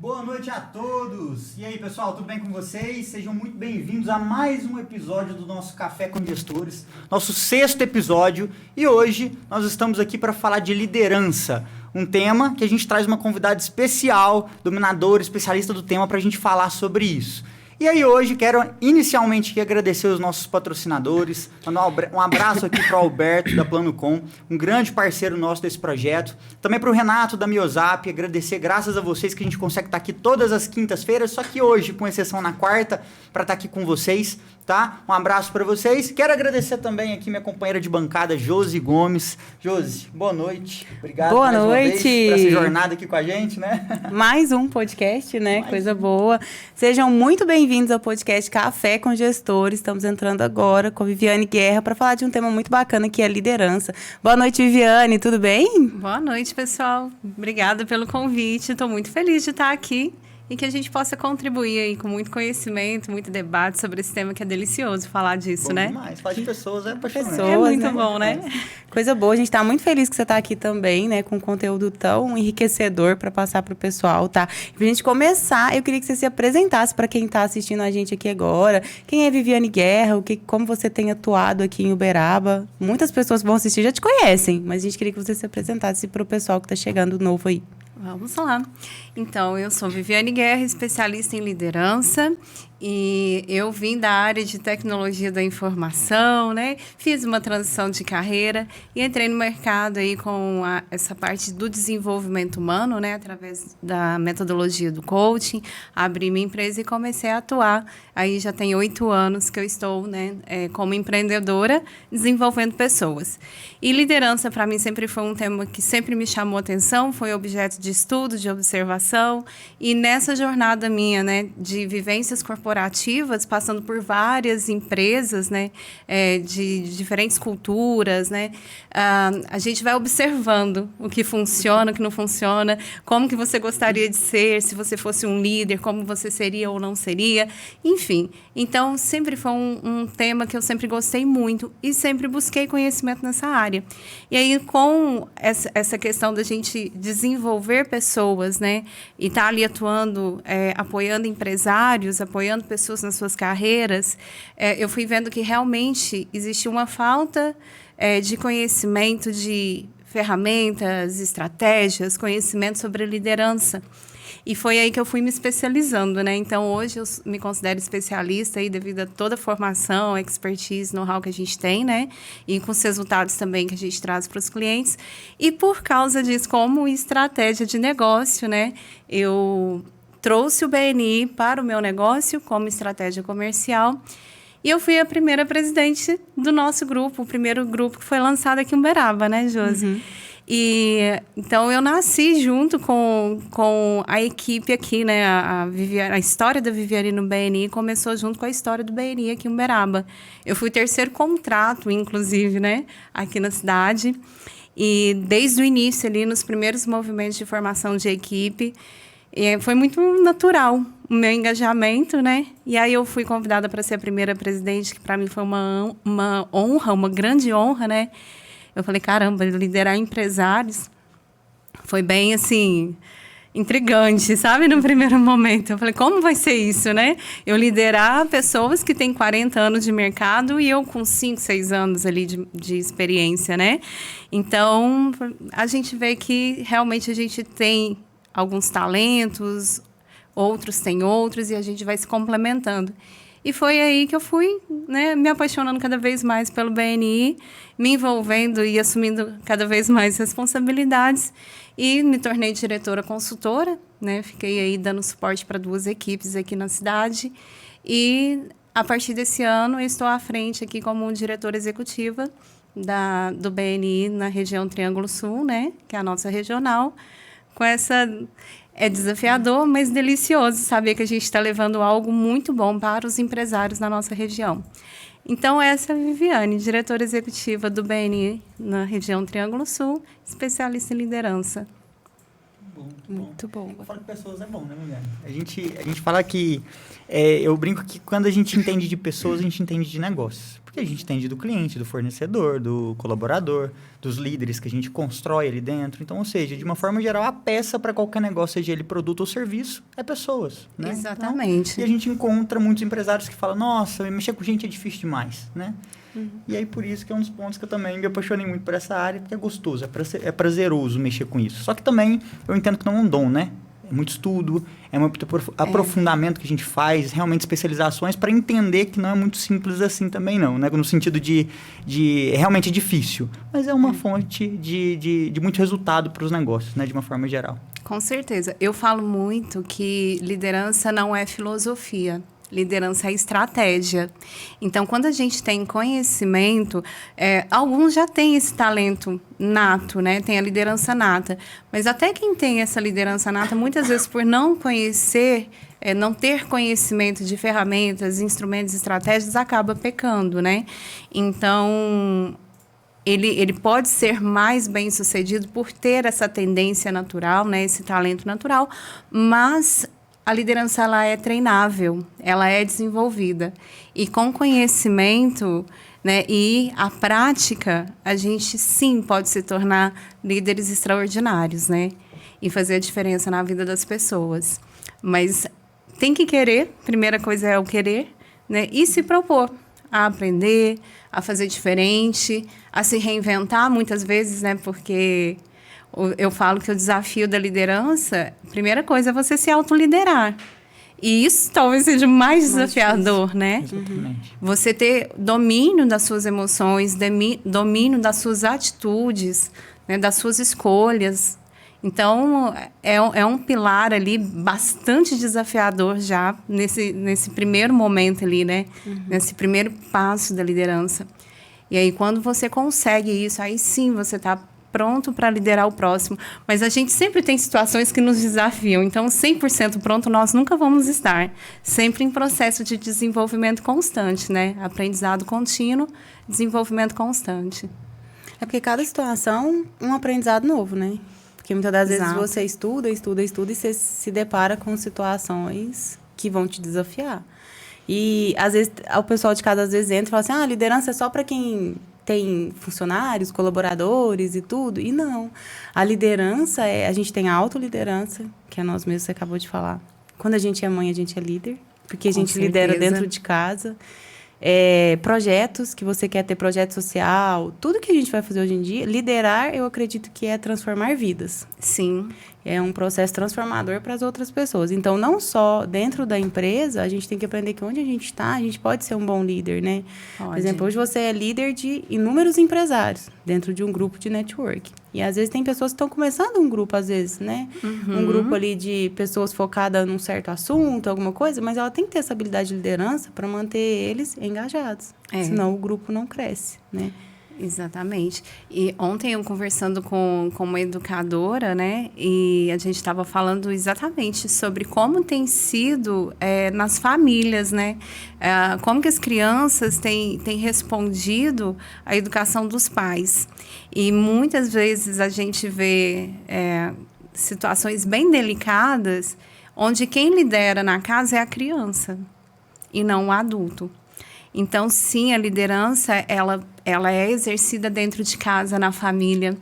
Boa noite a todos! E aí, pessoal, tudo bem com vocês? Sejam muito bem-vindos a mais um episódio do nosso Café com Gestores, nosso 6º episódio, e hoje nós estamos aqui para falar de liderança, um tema que a gente traz uma convidada especial, dominadora, especialista do tema, para a gente falar sobre isso. E aí hoje quero inicialmente aqui agradecer os nossos patrocinadores, mandar um abraço aqui para o Alberto da Plano Com, um grande parceiro nosso desse projeto, também para o Renato da Miozap, agradecer graças a vocês que a gente consegue estar aqui todas as quintas-feiras, só que hoje, com exceção na quarta, para estar aqui com vocês, tá? Um abraço para vocês. Quero agradecer também aqui minha companheira de bancada, Josi Gomes. Josi, boa noite. Obrigado boa mais noite. Uma vez por essa jornada aqui com a gente, né? Mais um podcast, né? Coisa boa. Sejam muito bem-vindos ao podcast Café com Gestores. Estamos entrando agora com a Viviane Guerra para falar de um tema muito bacana que é a liderança. Boa noite, Viviane. Tudo bem? Boa noite, pessoal. Obrigada pelo convite. Estou muito feliz de estar aqui e que a gente possa contribuir aí com muito conhecimento, muito debate sobre esse tema que é delicioso falar disso, Bom né? Demais. Falar de pessoas é apaixonante. Pessoas, é muito bom, né? Coisa boa. A gente está muito feliz que você está aqui também, né? Com conteúdo tão enriquecedor para passar para o pessoal, tá? E pra gente começar, eu queria que você se apresentasse para quem está assistindo a gente aqui agora. Quem é Viviane Guerra? Como você tem atuado aqui em Uberaba? Muitas pessoas que vão assistir já te conhecem, mas a gente queria que você se apresentasse para o pessoal que está chegando novo aí. Vamos lá. Então, eu sou Viviane Guerra, especialista em liderança, e eu vim da área de tecnologia da informação, né? Fiz uma transição de carreira e entrei no mercado aí com essa parte do desenvolvimento humano, né? Através da metodologia do coaching, abri minha empresa e comecei a atuar. Aí já tem 8 anos que eu estou, né, como empreendedora, desenvolvendo pessoas. E liderança, para mim, sempre foi um tema que sempre me chamou atenção, foi objeto de estudo, de observação. E nessa jornada minha, né, de vivências corporativas, passando por várias empresas, né, de diferentes culturas, né, a gente vai observando o que funciona, o que não funciona, como que você gostaria de ser, se você fosse um líder, como você seria ou não seria, enfim. Então, sempre foi um tema que eu sempre gostei muito e sempre busquei conhecimento nessa área. E aí, com essa questão da gente desenvolver pessoas, né, e estar ali atuando, apoiando empresários, apoiando pessoas nas suas carreiras, eu fui vendo que realmente existia uma falta de conhecimento, de ferramentas, estratégias, conhecimento sobre liderança. E foi aí que eu fui me especializando, né? Então, hoje eu me considero especialista aí devido a toda a formação, expertise, know-how que a gente tem, né? E com os resultados também que a gente traz para os clientes. E por causa disso, como estratégia de negócio, né? Eu trouxe o BNI para o meu negócio como estratégia comercial. E eu fui a primeira presidente do nosso grupo, o primeiro grupo que foi lançado aqui em Uberaba, né, Josi? Uhum. E então eu nasci junto com a equipe aqui, né? A história da Viviane no BNI começou junto com a história do BNI aqui em Uberaba. Eu fui o 3º contrato, inclusive, né? Aqui na cidade. E desde o início ali, nos primeiros movimentos de formação de equipe, foi muito natural o meu engajamento, né? E aí eu fui convidada para ser a primeira presidente, que para mim foi uma honra, uma grande honra, né? Eu falei, caramba, liderar empresários foi bem, assim, intrigante, sabe? No primeiro momento. Eu falei, como vai ser isso, né? Eu liderar pessoas que têm 40 anos de mercado e eu com 5, 6 anos ali de experiência, né? Então, a gente vê que realmente a gente tem alguns talentos, outros têm outros, e a gente vai se complementando. E foi aí que eu fui, né, me apaixonando cada vez mais pelo BNI, me envolvendo e assumindo cada vez mais responsabilidades. E me tornei diretora consultora, né? Fiquei aí dando suporte para 2 equipes aqui na cidade. E, a partir desse ano, eu estou à frente aqui como diretora executiva do BNI na região Triângulo Sul, né? Que é a nossa regional. Com essa... É desafiador, mas delicioso saber que a gente está levando algo muito bom para os empresários na nossa região. Então, essa é a Viviane, diretora executiva do BNI na região Triângulo Sul, especialista em liderança. Muito bom. Falar de pessoas é bom, né, Viviane? A gente fala que... eu brinco que quando a gente entende de pessoas, a gente entende de negócios. Porque a gente entende do cliente, do fornecedor, do colaborador, dos líderes que a gente constrói ali dentro. Então, ou seja, de uma forma geral, a peça para qualquer negócio, seja ele produto ou serviço, é pessoas, né? Exatamente. Então, e a gente encontra muitos empresários que falam, nossa, mexer com gente é difícil demais, né? E aí, por isso que é um dos pontos que eu também me apaixonei muito por essa área, porque é gostoso, é prazeroso mexer com isso. Só que também, eu entendo que não é um dom, né? É muito estudo, é muito aprofundamento que a gente faz, realmente especializações para entender que não é muito simples assim também não, né? No sentido de realmente difícil, mas é uma fonte de muito resultado para os negócios, né? De uma forma geral. Com certeza. Eu falo muito que liderança não é filosofia. Liderança é estratégia. Então, quando a gente tem conhecimento, alguns já têm esse talento nato, né? Tem a liderança nata. Mas até quem tem essa liderança nata, muitas vezes por não conhecer, não ter conhecimento de ferramentas, instrumentos, estratégias, acaba pecando, né? Então, ele pode ser mais bem-sucedido por ter essa tendência natural, né? Esse talento natural, mas a liderança ela é treinável, ela é desenvolvida. E com conhecimento, né, e a prática, a gente sim pode se tornar líderes extraordinários, né? E fazer a diferença na vida das pessoas. Mas tem que querer, primeira coisa é o querer, né? E se propor a aprender, a fazer diferente, a se reinventar muitas vezes, né? Porque eu falo que o desafio da liderança, a primeira coisa é você se autoliderar. E isso talvez seja mais desafiador, né? Exatamente. Você ter domínio das suas emoções, domínio das suas atitudes, né? Das suas escolhas. Então, é um pilar ali bastante desafiador já nesse primeiro momento ali, né? Nesse primeiro passo da liderança. E aí, quando você consegue isso, aí sim você está pronto para liderar o próximo. Mas a gente sempre tem situações que nos desafiam. Então, 100% pronto nós nunca vamos estar. Sempre em processo de desenvolvimento constante, né? Aprendizado contínuo, desenvolvimento constante. É porque cada situação um aprendizado novo, né? Porque muitas das vezes Exato. você estuda e você se depara com situações que vão te desafiar. E, às vezes, o pessoal de casa, às vezes, entra e fala assim, a liderança é só para quem tem funcionários, colaboradores e tudo. E não. A liderança, a gente tem a autoliderança, que é nós mesmos, você acabou de falar. Quando a gente é mãe, a gente é líder, porque a gente lidera dentro de casa. Projetos, que você quer ter projeto social, tudo que a gente vai fazer hoje em dia, liderar, eu acredito que é transformar vidas. Sim. É um processo transformador para as outras pessoas. Então, não só dentro da empresa, a gente tem que aprender que onde a gente está, a gente pode ser um bom líder, né? Pode. Por exemplo, hoje você é líder de inúmeros empresários dentro de um grupo de network. E, às vezes, tem pessoas que estão começando um grupo, às vezes, né? Um grupo ali de pessoas focadas num certo assunto, alguma coisa, mas ela tem que ter essa habilidade de liderança para manter eles engajados. Senão o grupo não cresce, né? Exatamente. E ontem eu conversando com uma educadora, né? E a gente estava falando exatamente sobre como tem sido nas famílias, né? Como que as crianças têm respondido à educação dos pais. E muitas vezes a gente vê situações bem delicadas onde quem lidera na casa é a criança e não o adulto. Então, sim, a liderança, ela é exercida dentro de casa, na família.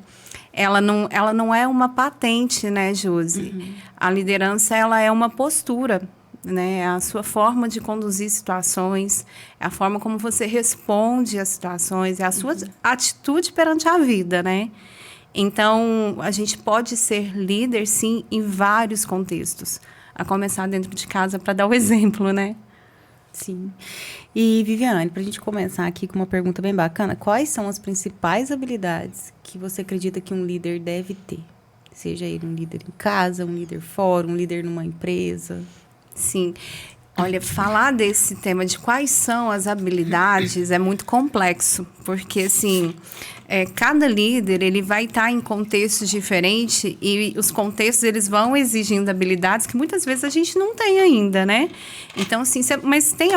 Ela não é uma patente, né, Josi? A liderança, ela é uma postura, né? É a sua forma de conduzir situações, é a forma como você responde às situações, é a sua atitude perante a vida, né? Então, a gente pode ser líder, sim, em vários contextos. A começar dentro de casa, para dar o exemplo, né? Sim. E, Viviane, para a gente começar aqui com uma pergunta bem bacana, quais são as principais habilidades que você acredita que um líder deve ter? Seja ele um líder em casa, um líder fora, um líder numa empresa. Sim. Olha, falar desse tema de quais são as habilidades é muito complexo, porque, assim, cada líder ele vai estar em contextos diferentes e os contextos eles vão exigindo habilidades que muitas vezes a gente não tem ainda, né? Então, assim, mas tem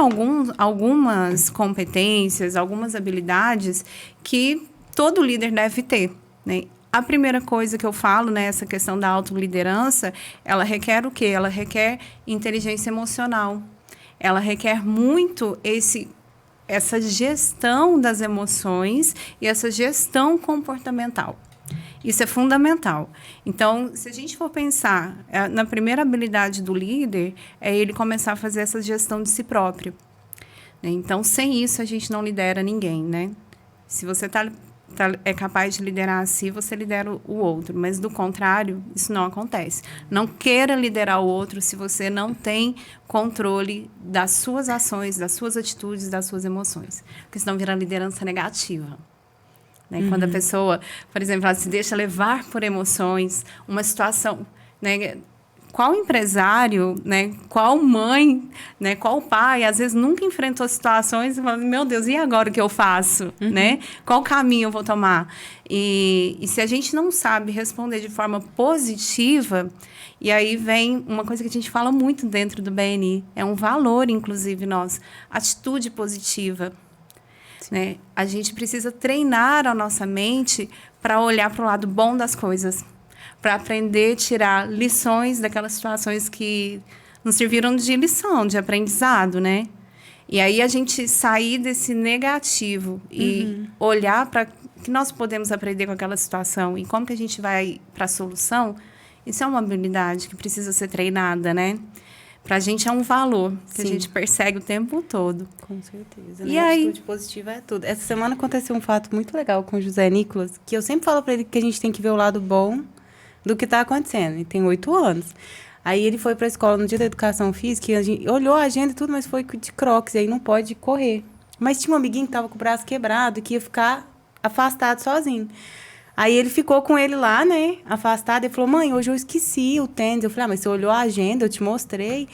algumas competências, algumas habilidades que todo líder deve ter, né? A primeira coisa que eu falo, né, essa questão da autoliderança, ela requer o quê? Ela requer inteligência emocional. Ela requer muito esse essa gestão das emoções e essa gestão comportamental. Isso é fundamental. Então, se a gente for pensar na primeira habilidade do líder, é ele começar a fazer essa gestão de si próprio. Né? Então, sem isso, a gente não lidera ninguém, né? Se você é capaz de liderar a si, você lidera o outro. Mas, do contrário, isso não acontece. Não queira liderar o outro se você não tem controle das suas ações, das suas atitudes, das suas emoções. Porque senão vira liderança negativa. Né? Quando a pessoa, por exemplo, ela se deixa levar por emoções, uma situação, né? Qual empresário, né? Qual mãe, né? Qual pai, às vezes nunca enfrentou situações e fala, meu Deus, e agora o que eu faço? Né? Qual caminho eu vou tomar? E se a gente não sabe responder de forma positiva, e aí vem uma coisa que a gente fala muito dentro do BNI, é um valor, inclusive, nosso, atitude positiva. Né? A gente precisa treinar a nossa mente para olhar para o lado bom das coisas, para aprender a tirar lições daquelas situações que nos serviram de lição, de aprendizado, né? E aí a gente sair desse negativo e olhar para o que nós podemos aprender com aquela situação e como que a gente vai para a solução, isso é uma habilidade que precisa ser treinada, né? Pra gente é um valor que a gente persegue o tempo todo. Com certeza. E né? aí? Atitude positiva é tudo. Essa semana aconteceu um fato muito legal com o José Nicolas, que eu sempre falo pra ele que a gente tem que ver o lado bom do que tá acontecendo. Ele tem 8 anos. Aí ele foi pra escola no dia da educação física, e a gente olhou a agenda e tudo, mas foi de crocs, e aí não pode correr. Mas tinha um amiguinho que tava com o braço quebrado, que ia ficar afastado sozinho. Aí ele ficou com ele lá, né, afastado, e falou, mãe, hoje eu esqueci o tênis. Eu falei, mas você olhou a agenda, eu te mostrei.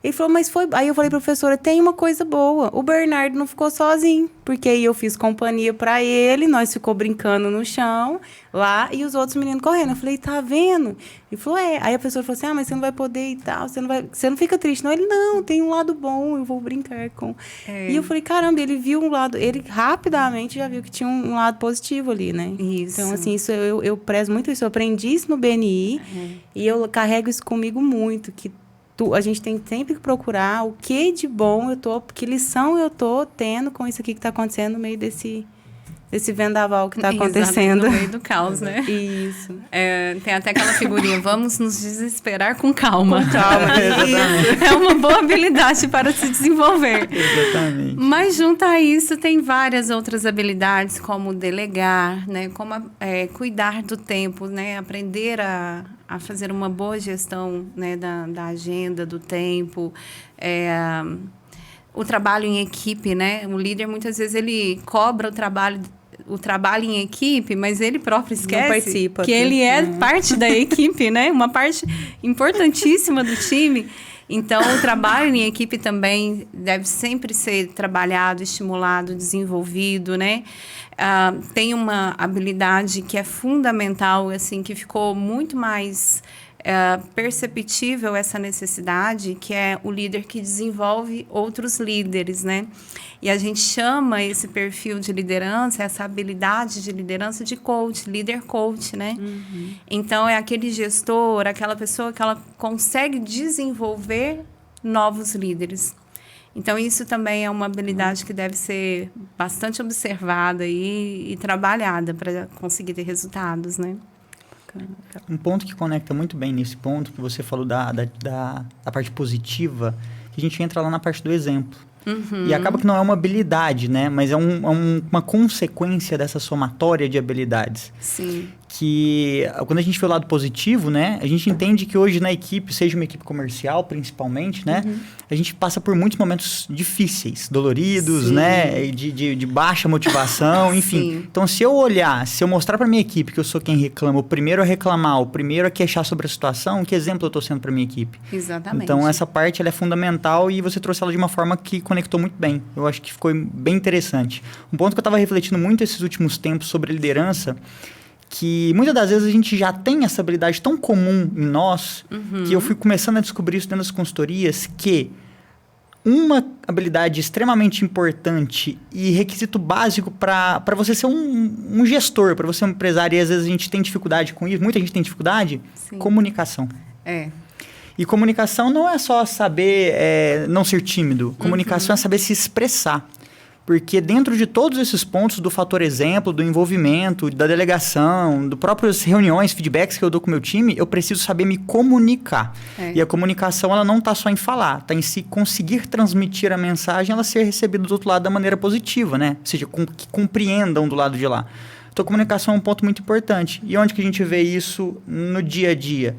Ele falou, mas foi... Aí eu falei, professora, tem uma coisa boa, o Bernardo não ficou sozinho, porque aí eu fiz companhia pra ele, nós ficou brincando no chão, lá, e os outros meninos correndo. Eu falei, tá vendo? Ele falou, é. Aí a professora falou assim, mas você não vai poder e tal, você não fica triste, não? Ele, não, tem um lado bom, eu vou brincar com... E eu falei, caramba, ele viu um lado, ele rapidamente já viu que tinha um lado positivo ali, né? Isso. Então, assim, isso eu prezo muito isso, eu aprendi isso no BNI, e eu carrego isso comigo muito, que a gente tem sempre que procurar o que de bom que lição eu tô tendo com isso aqui que está acontecendo no meio desse vendaval que está acontecendo. No meio do caos, né? Isso. Tem até aquela figurinha, vamos nos desesperar com calma. Com calma, É uma boa habilidade para se desenvolver. Exatamente. Mas junto a isso tem várias outras habilidades, como delegar, né? Como cuidar do tempo, né? Aprender a fazer uma boa gestão, né? da agenda, do tempo. O trabalho em equipe, né? O líder, muitas vezes, ele cobra o trabalho em equipe, mas ele próprio esquece participa, que ele é parte da equipe, né? Uma parte importantíssima do time. Então, o trabalho em equipe também deve sempre ser trabalhado, estimulado, desenvolvido, né? Tem uma habilidade que é fundamental, assim, que ficou muito mais perceptível essa necessidade, que é o líder que desenvolve outros líderes, né? E a gente chama esse perfil de liderança, essa habilidade de liderança de coach, líder coach, né? Então, é aquele gestor, aquela pessoa que ela consegue desenvolver novos líderes. Então, isso também é uma habilidade que deve ser bastante observada e trabalhada para conseguir ter resultados, né? Um ponto que conecta muito bem nesse ponto, que você falou da parte positiva, que a gente entra lá na parte do exemplo. E acaba que não é uma habilidade, né? Mas é uma consequência dessa somatória de habilidades. Sim. Que quando a gente vê o lado positivo, né? A gente entende que hoje na equipe, seja uma equipe comercial principalmente, né? A gente passa por muitos momentos difíceis, doloridos, Sim. né? De baixa motivação, enfim. Sim. Então, se eu mostrar para minha equipe que eu sou quem reclama, o primeiro a reclamar, o primeiro a queixar sobre a situação, que exemplo eu estou sendo para minha equipe? Exatamente. Então, essa parte ela é fundamental e você trouxe ela de uma forma que conectou muito bem. Eu acho que ficou bem interessante. Um ponto que eu estava refletindo muito esses últimos tempos sobre liderança, que muitas das vezes a gente já tem essa habilidade tão comum em nós, que eu fui começando a descobrir isso dentro das consultorias, que uma habilidade extremamente importante e requisito básico para você ser um gestor, para você ser um empresário, e às vezes a gente tem dificuldade com isso, muita gente tem dificuldade, Sim. Comunicação. É. E comunicação não é só saber não ser tímido. Comunicação é saber se expressar. Porque dentro de todos esses pontos do fator exemplo, do envolvimento, da delegação, do próprias reuniões, feedbacks que eu dou com o meu time, eu preciso saber me comunicar. E a comunicação, ela não está só em falar, está em se conseguir transmitir a mensagem, ela ser recebida do outro lado da maneira positiva, né? Ou seja, que compreendam do lado de lá. Então, a comunicação é um ponto muito importante. E onde que a gente vê isso no dia a dia?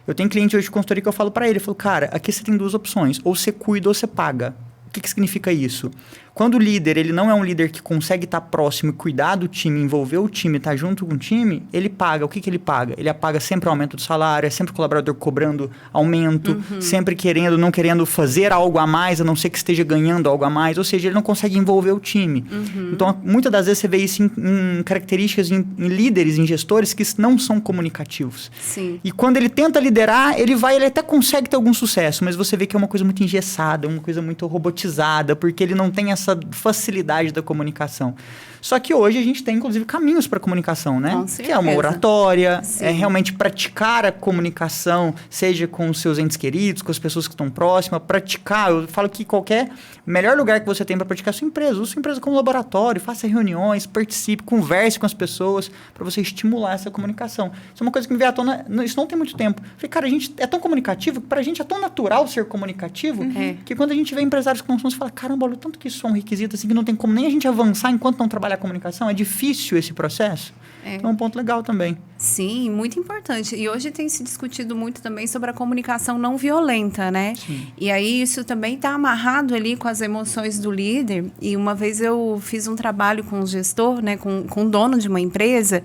Eu tenho cliente hoje de consultoria que eu falo para ele, eu falo, cara, aqui você tem 2 opções, ou você cuida ou você paga. O que significa isso? Quando o líder, ele não é um líder que consegue estar próximo e cuidar do time, envolver o time, estar junto com o time, ele paga. O que ele paga? Ele paga sempre aumento do salário, é sempre o colaborador cobrando aumento, sempre querendo, não querendo fazer algo a mais, a não ser que esteja ganhando algo a mais. Ou seja, ele não consegue envolver o time. Então, muitas das vezes você vê isso em características, em líderes, em gestores que não são comunicativos. Sim. E quando ele tenta liderar, ele até consegue ter algum sucesso, mas você vê que é uma coisa muito engessada, uma coisa muito robotizada, porque ele não tem essa facilidade da comunicação. Só que hoje a gente tem, inclusive, caminhos para comunicação, né? Com certeza. Que é uma oratória, Sim. é realmente praticar a comunicação, seja com os seus entes queridos, com as pessoas que estão próximas, praticar. Eu falo que qualquer melhor lugar que você tem para praticar é a sua empresa. Use sua empresa como laboratório, faça reuniões, participe, converse com as pessoas para você estimular essa comunicação. Isso é uma coisa que me veio à tona, isso não tem muito tempo. Eu falei, cara, a gente é tão comunicativo, que para a gente é tão natural ser comunicativo, que quando a gente vê empresários que não são, você fala, caramba, olha o tanto que isso é um requisito, assim, que não tem como nem a gente avançar enquanto não trabalhar a comunicação. É difícil esse processo. Então é um ponto legal também. Sim, muito importante. E hoje tem se discutido muito também sobre a comunicação não violenta, né? Sim. E aí isso também está amarrado ali com as emoções do líder. E uma vez eu fiz um trabalho com um gestor, né, com o dono de uma empresa,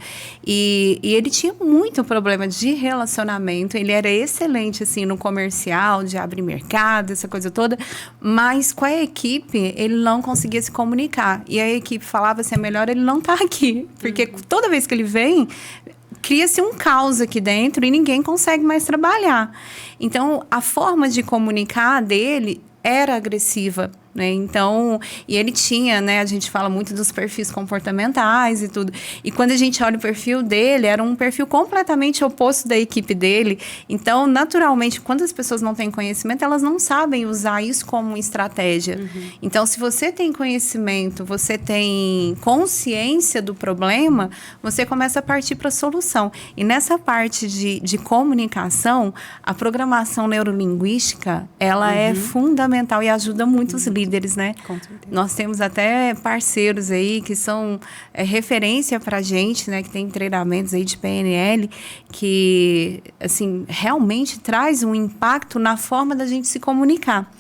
e ele tinha muito problema de relacionamento. Ele era excelente, assim, no comercial, de abrir mercado, essa coisa toda, mas com a equipe ele não conseguia se comunicar. E a equipe falava assim, é melhor ele não estar aqui, porque toda vez que ele vem, cria-se um caos aqui dentro e ninguém consegue mais trabalhar. Então, a forma de comunicar dele era agressiva, né? Então, e ele tinha, né? A gente fala muito dos perfis comportamentais e tudo. E quando a gente olha o perfil dele, era um perfil completamente oposto da equipe dele. Então, naturalmente, quando as pessoas não têm conhecimento, elas não sabem usar isso como estratégia. Então, se você tem conhecimento, você tem consciência do problema, você começa a partir para a solução. E nessa parte de comunicação, a programação neurolinguística, ela é fundamental e ajuda muito os líderes, né? Com certeza. Nós temos até parceiros aí que são referência pra gente, né? Que tem treinamentos aí de PNL que, assim, realmente traz um impacto na forma da gente se comunicar.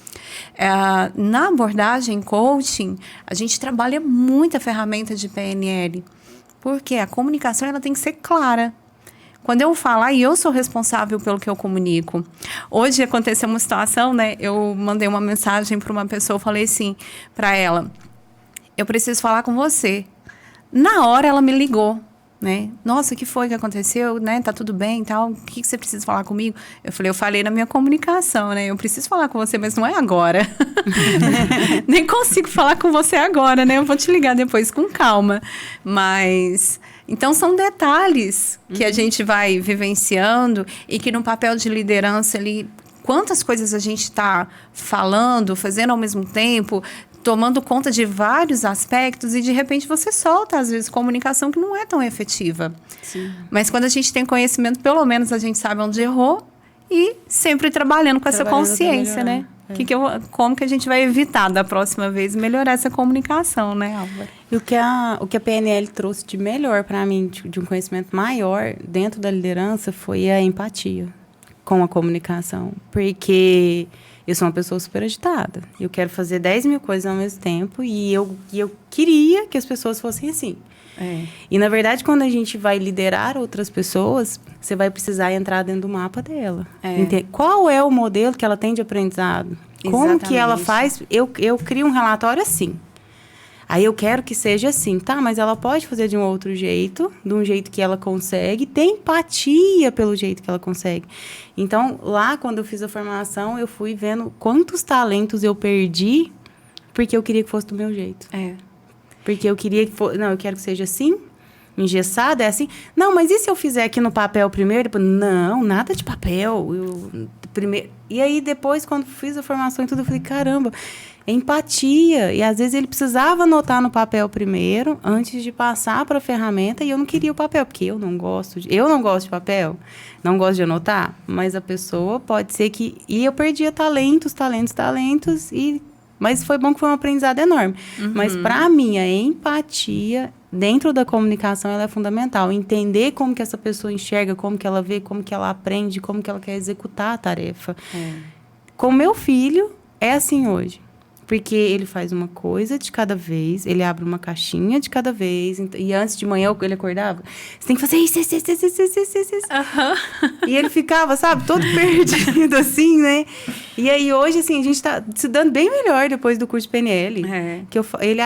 Na abordagem coaching, a gente trabalha muita ferramenta de PNL, porque a comunicação ela tem que ser clara. Quando eu falar, e eu sou responsável pelo que eu comunico. Hoje aconteceu uma situação, né? Eu mandei uma mensagem para uma pessoa, falei assim para ela, eu preciso falar com você. Na hora ela me ligou, né? Nossa, o que foi que aconteceu, né? Tá tudo bem e tal? O que você precisa falar comigo? Eu falei na minha comunicação, né? Eu preciso falar com você, mas não é agora. Nem consigo falar com você agora, né? Eu vou te ligar depois com calma. Mas... Então, são detalhes que a gente vai vivenciando e que no papel de liderança ali, quantas coisas a gente está falando, fazendo ao mesmo tempo, tomando conta de vários aspectos e, de repente, você solta, às vezes, comunicação que não é tão efetiva. Sim. Mas quando a gente tem conhecimento, pelo menos a gente sabe onde errou e sempre trabalhando com essa consciência, né? Como que a gente vai evitar da próxima vez melhorar essa comunicação, né, Álvaro? E o que a PNL trouxe de melhor para mim, de um conhecimento maior dentro da liderança, foi a empatia com a comunicação. Porque eu sou uma pessoa super agitada. Eu quero fazer 10 mil coisas ao mesmo tempo e eu queria que as pessoas fossem assim. E, na verdade, quando a gente vai liderar outras pessoas, você vai precisar entrar dentro do mapa dela. Qual é o modelo que ela tem de aprendizado? Como que ela faz? Eu crio um relatório assim. Aí eu quero que seja assim, tá? Mas ela pode fazer de um outro jeito, de um jeito que ela consegue, ter empatia pelo jeito que ela consegue. Então, lá, quando eu fiz a formação, eu fui vendo quantos talentos eu perdi porque eu queria que fosse do meu jeito. Porque eu queria que fosse... Não, eu quero que seja assim, engessado, é assim. Não, mas e se eu fizer aqui no papel primeiro? Depois, não, nada de papel. primeiro. E aí, depois, quando fiz a formação e tudo, eu falei, caramba, é empatia. E às vezes ele precisava anotar no papel primeiro, antes de passar para a ferramenta, e eu não queria o papel, porque eu não gosto de papel, não gosto de anotar, mas a pessoa pode ser que... E eu perdia talentos, mas foi bom que foi um aprendizado enorme. Mas para mim, a empatia dentro da comunicação ela é fundamental. Entender como que essa pessoa enxerga, como que ela vê, como que ela aprende, como que ela quer executar a tarefa. Com meu filho, é assim hoje. Porque ele faz uma coisa de cada vez, ele abre uma caixinha de cada vez. E antes de manhã, ele acordava, você tem que fazer isso. E ele ficava, sabe, todo perdido, assim, né? E aí, hoje, assim, a gente tá se dando bem melhor depois do curso de PNL.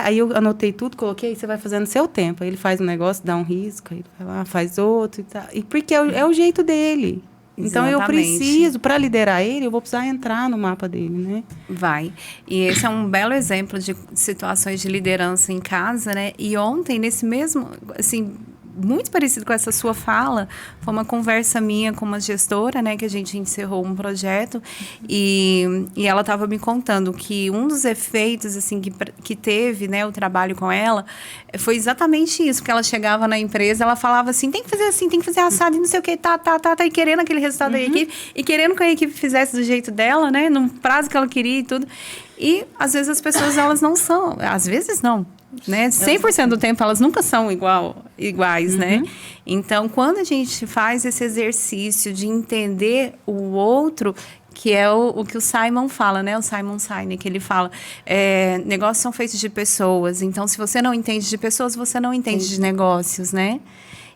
Aí eu anotei tudo, coloquei, você vai fazendo no seu tempo. Aí ele faz um negócio, dá um risco, aí ele vai lá, faz outro e tal. E porque é o jeito dele. Então, eu preciso, para liderar ele, eu vou precisar entrar no mapa dele, né? Vai. E esse é um belo exemplo de situações de liderança em casa, né? E ontem, nesse mesmo, assim, muito parecido com essa sua fala, foi uma conversa minha com uma gestora, né? Que a gente encerrou um projeto e ela estava me contando que um dos efeitos, assim, que teve, né? O trabalho com ela, foi exatamente isso, que ela chegava na empresa, ela falava assim, tem que fazer assim, tem que fazer assado, e não sei o que, e querendo aquele resultado da equipe, e querendo que a equipe fizesse do jeito dela, né? No prazo que ela queria e tudo. E, às vezes, as pessoas, elas não são, às vezes não, né? 100% do tempo elas nunca são iguais, né? Então, quando a gente faz esse exercício de entender o outro, que é o que o Simon fala, né? O Simon Sinek, que ele fala, negócios são feitos de pessoas. Então, se você não entende de pessoas, você não entende de negócios, né?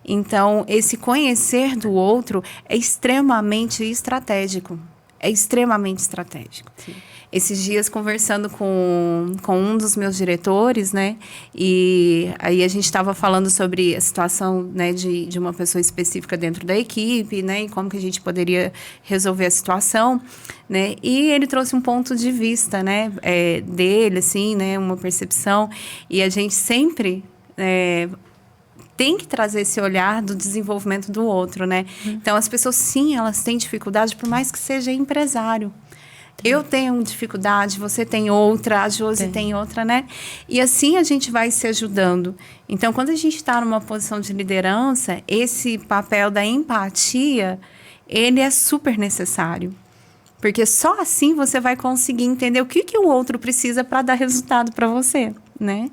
Então, esse conhecer do outro é extremamente estratégico. É extremamente estratégico. Sim. Esses dias, conversando com um dos meus diretores, né? E aí a gente estava falando sobre a situação, né, de uma pessoa específica dentro da equipe, né? E como que a gente poderia resolver a situação, né? E ele trouxe um ponto de vista, né? Dele, assim, né? Uma percepção. E a gente sempre... tem que trazer esse olhar do desenvolvimento do outro, né? Então, as pessoas, sim, elas têm dificuldade, por mais que seja empresário. Eu tenho dificuldade, você tem outra, a Josi tem outra, né? E assim a gente vai se ajudando. Então, quando a gente está numa posição de liderança, esse papel da empatia, ele é super necessário. Porque só assim você vai conseguir entender o que o outro precisa para dar resultado para você, né?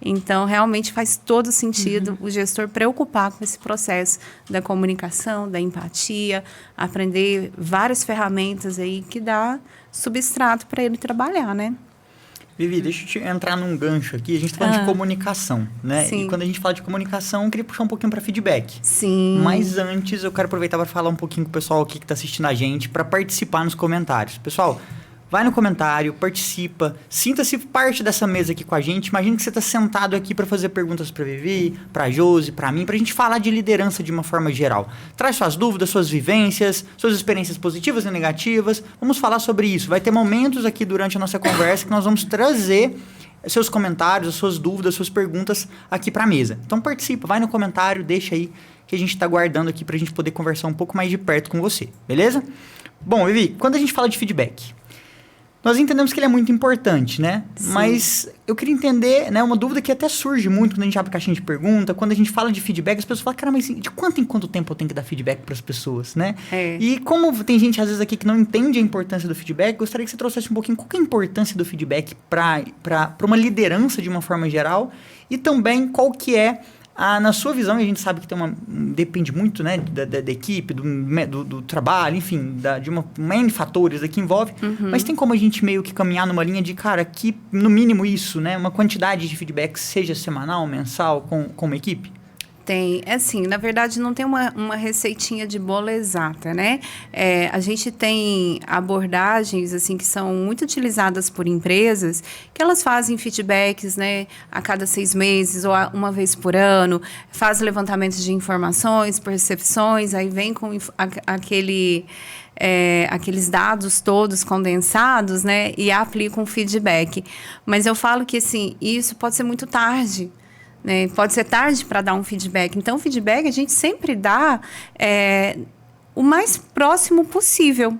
Então, realmente faz todo sentido o gestor preocupar com esse processo da comunicação, da empatia, aprender várias ferramentas aí que dá substrato para ele trabalhar, né? Vivi, deixa eu te entrar num gancho aqui. A gente está falando de comunicação, né? Sim. E quando a gente fala de comunicação, eu queria puxar um pouquinho para feedback. Sim. Mas antes, eu quero aproveitar para falar um pouquinho com o pessoal aqui que está assistindo a gente, para participar nos comentários. Pessoal, vai no comentário, participa, sinta-se parte dessa mesa aqui com a gente. Imagina que você está sentado aqui para fazer perguntas para Vivi, para Josi, para mim, para a gente falar de liderança de uma forma geral. Traz suas dúvidas, suas vivências, suas experiências positivas e negativas. Vamos falar sobre isso. Vai ter momentos aqui durante a nossa conversa que nós vamos trazer seus comentários, as suas dúvidas, suas perguntas aqui para a mesa. Então participa, vai no comentário, deixa aí que a gente está guardando aqui para a gente poder conversar um pouco mais de perto com você, beleza? Bom, Vivi, quando a gente fala de feedback, nós entendemos que ele é muito importante, né? Sim. Mas eu queria entender, né, uma dúvida que até surge muito quando a gente abre caixinha de pergunta, quando a gente fala de feedback, as pessoas falam, cara, mas de quanto em quanto tempo eu tenho que dar feedback para as pessoas, né? E como tem gente, às vezes, aqui que não entende a importância do feedback, gostaria que você trouxesse um pouquinho qual que é a importância do feedback para uma liderança de uma forma geral e também qual que é na sua visão, e a gente sabe que depende muito, né, da equipe, do trabalho, enfim, de uma N fatores que envolve, mas tem como a gente meio que caminhar numa linha de, cara, que no mínimo isso, né, uma quantidade de feedback, seja semanal, mensal, com uma equipe? Tem, assim, na verdade não tem uma receitinha de bolo exata, né? A gente tem abordagens, assim, que são muito utilizadas por empresas, que elas fazem feedbacks, né, a cada 6 meses ou uma vez por ano, faz levantamentos de informações, percepções, aí vem com aqueles dados todos condensados, né, e aplicam feedback. Mas eu falo que, assim, isso pode ser muito tarde, né? Pode ser tarde para dar um feedback. Então, o feedback a gente sempre dá o mais próximo possível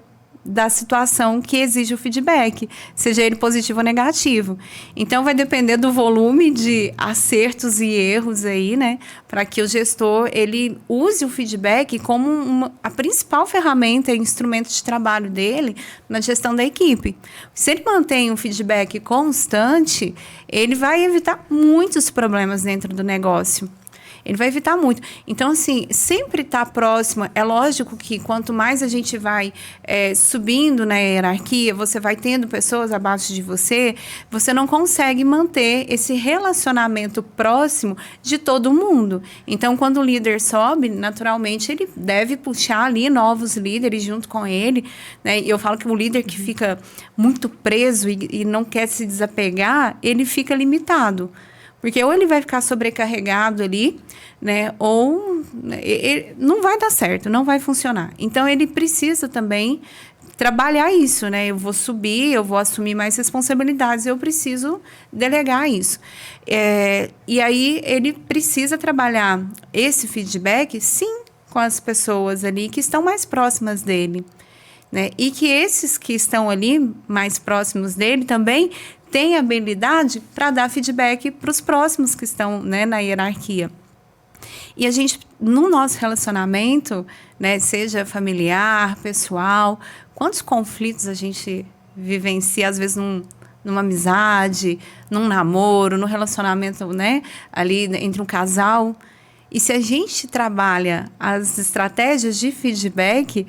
da situação que exige o feedback, seja ele positivo ou negativo. Então, vai depender do volume de acertos e erros aí, né? Para que o gestor, ele use o feedback como a principal ferramenta e instrumento de trabalho dele na gestão da equipe. Se ele mantém um feedback constante, ele vai evitar muitos problemas dentro do negócio. Ele vai evitar muito. Então, assim, sempre estar próximo. É lógico que quanto mais a gente vai subindo na hierarquia, você vai tendo pessoas abaixo de você, você não consegue manter esse relacionamento próximo de todo mundo. Então, quando o líder sobe, naturalmente, ele deve puxar ali novos líderes junto com ele, né? E eu falo que o líder que fica muito preso e não quer se desapegar, ele fica limitado. Porque ou ele vai ficar sobrecarregado ali, né? Ou não vai dar certo, não vai funcionar. Então, ele precisa também trabalhar isso, né? Eu vou subir, eu vou assumir mais responsabilidades, eu preciso delegar isso. E aí, ele precisa trabalhar esse feedback, sim, com as pessoas ali que estão mais próximas dele, né? E que esses que estão ali mais próximos dele também tem habilidade para dar feedback para os próximos que estão, né, na hierarquia. E a gente, no nosso relacionamento, né, seja familiar, pessoal, quantos conflitos a gente vivencia, às vezes, numa amizade, num namoro, num relacionamento, né, ali entre um casal. E se a gente trabalha as estratégias de feedback,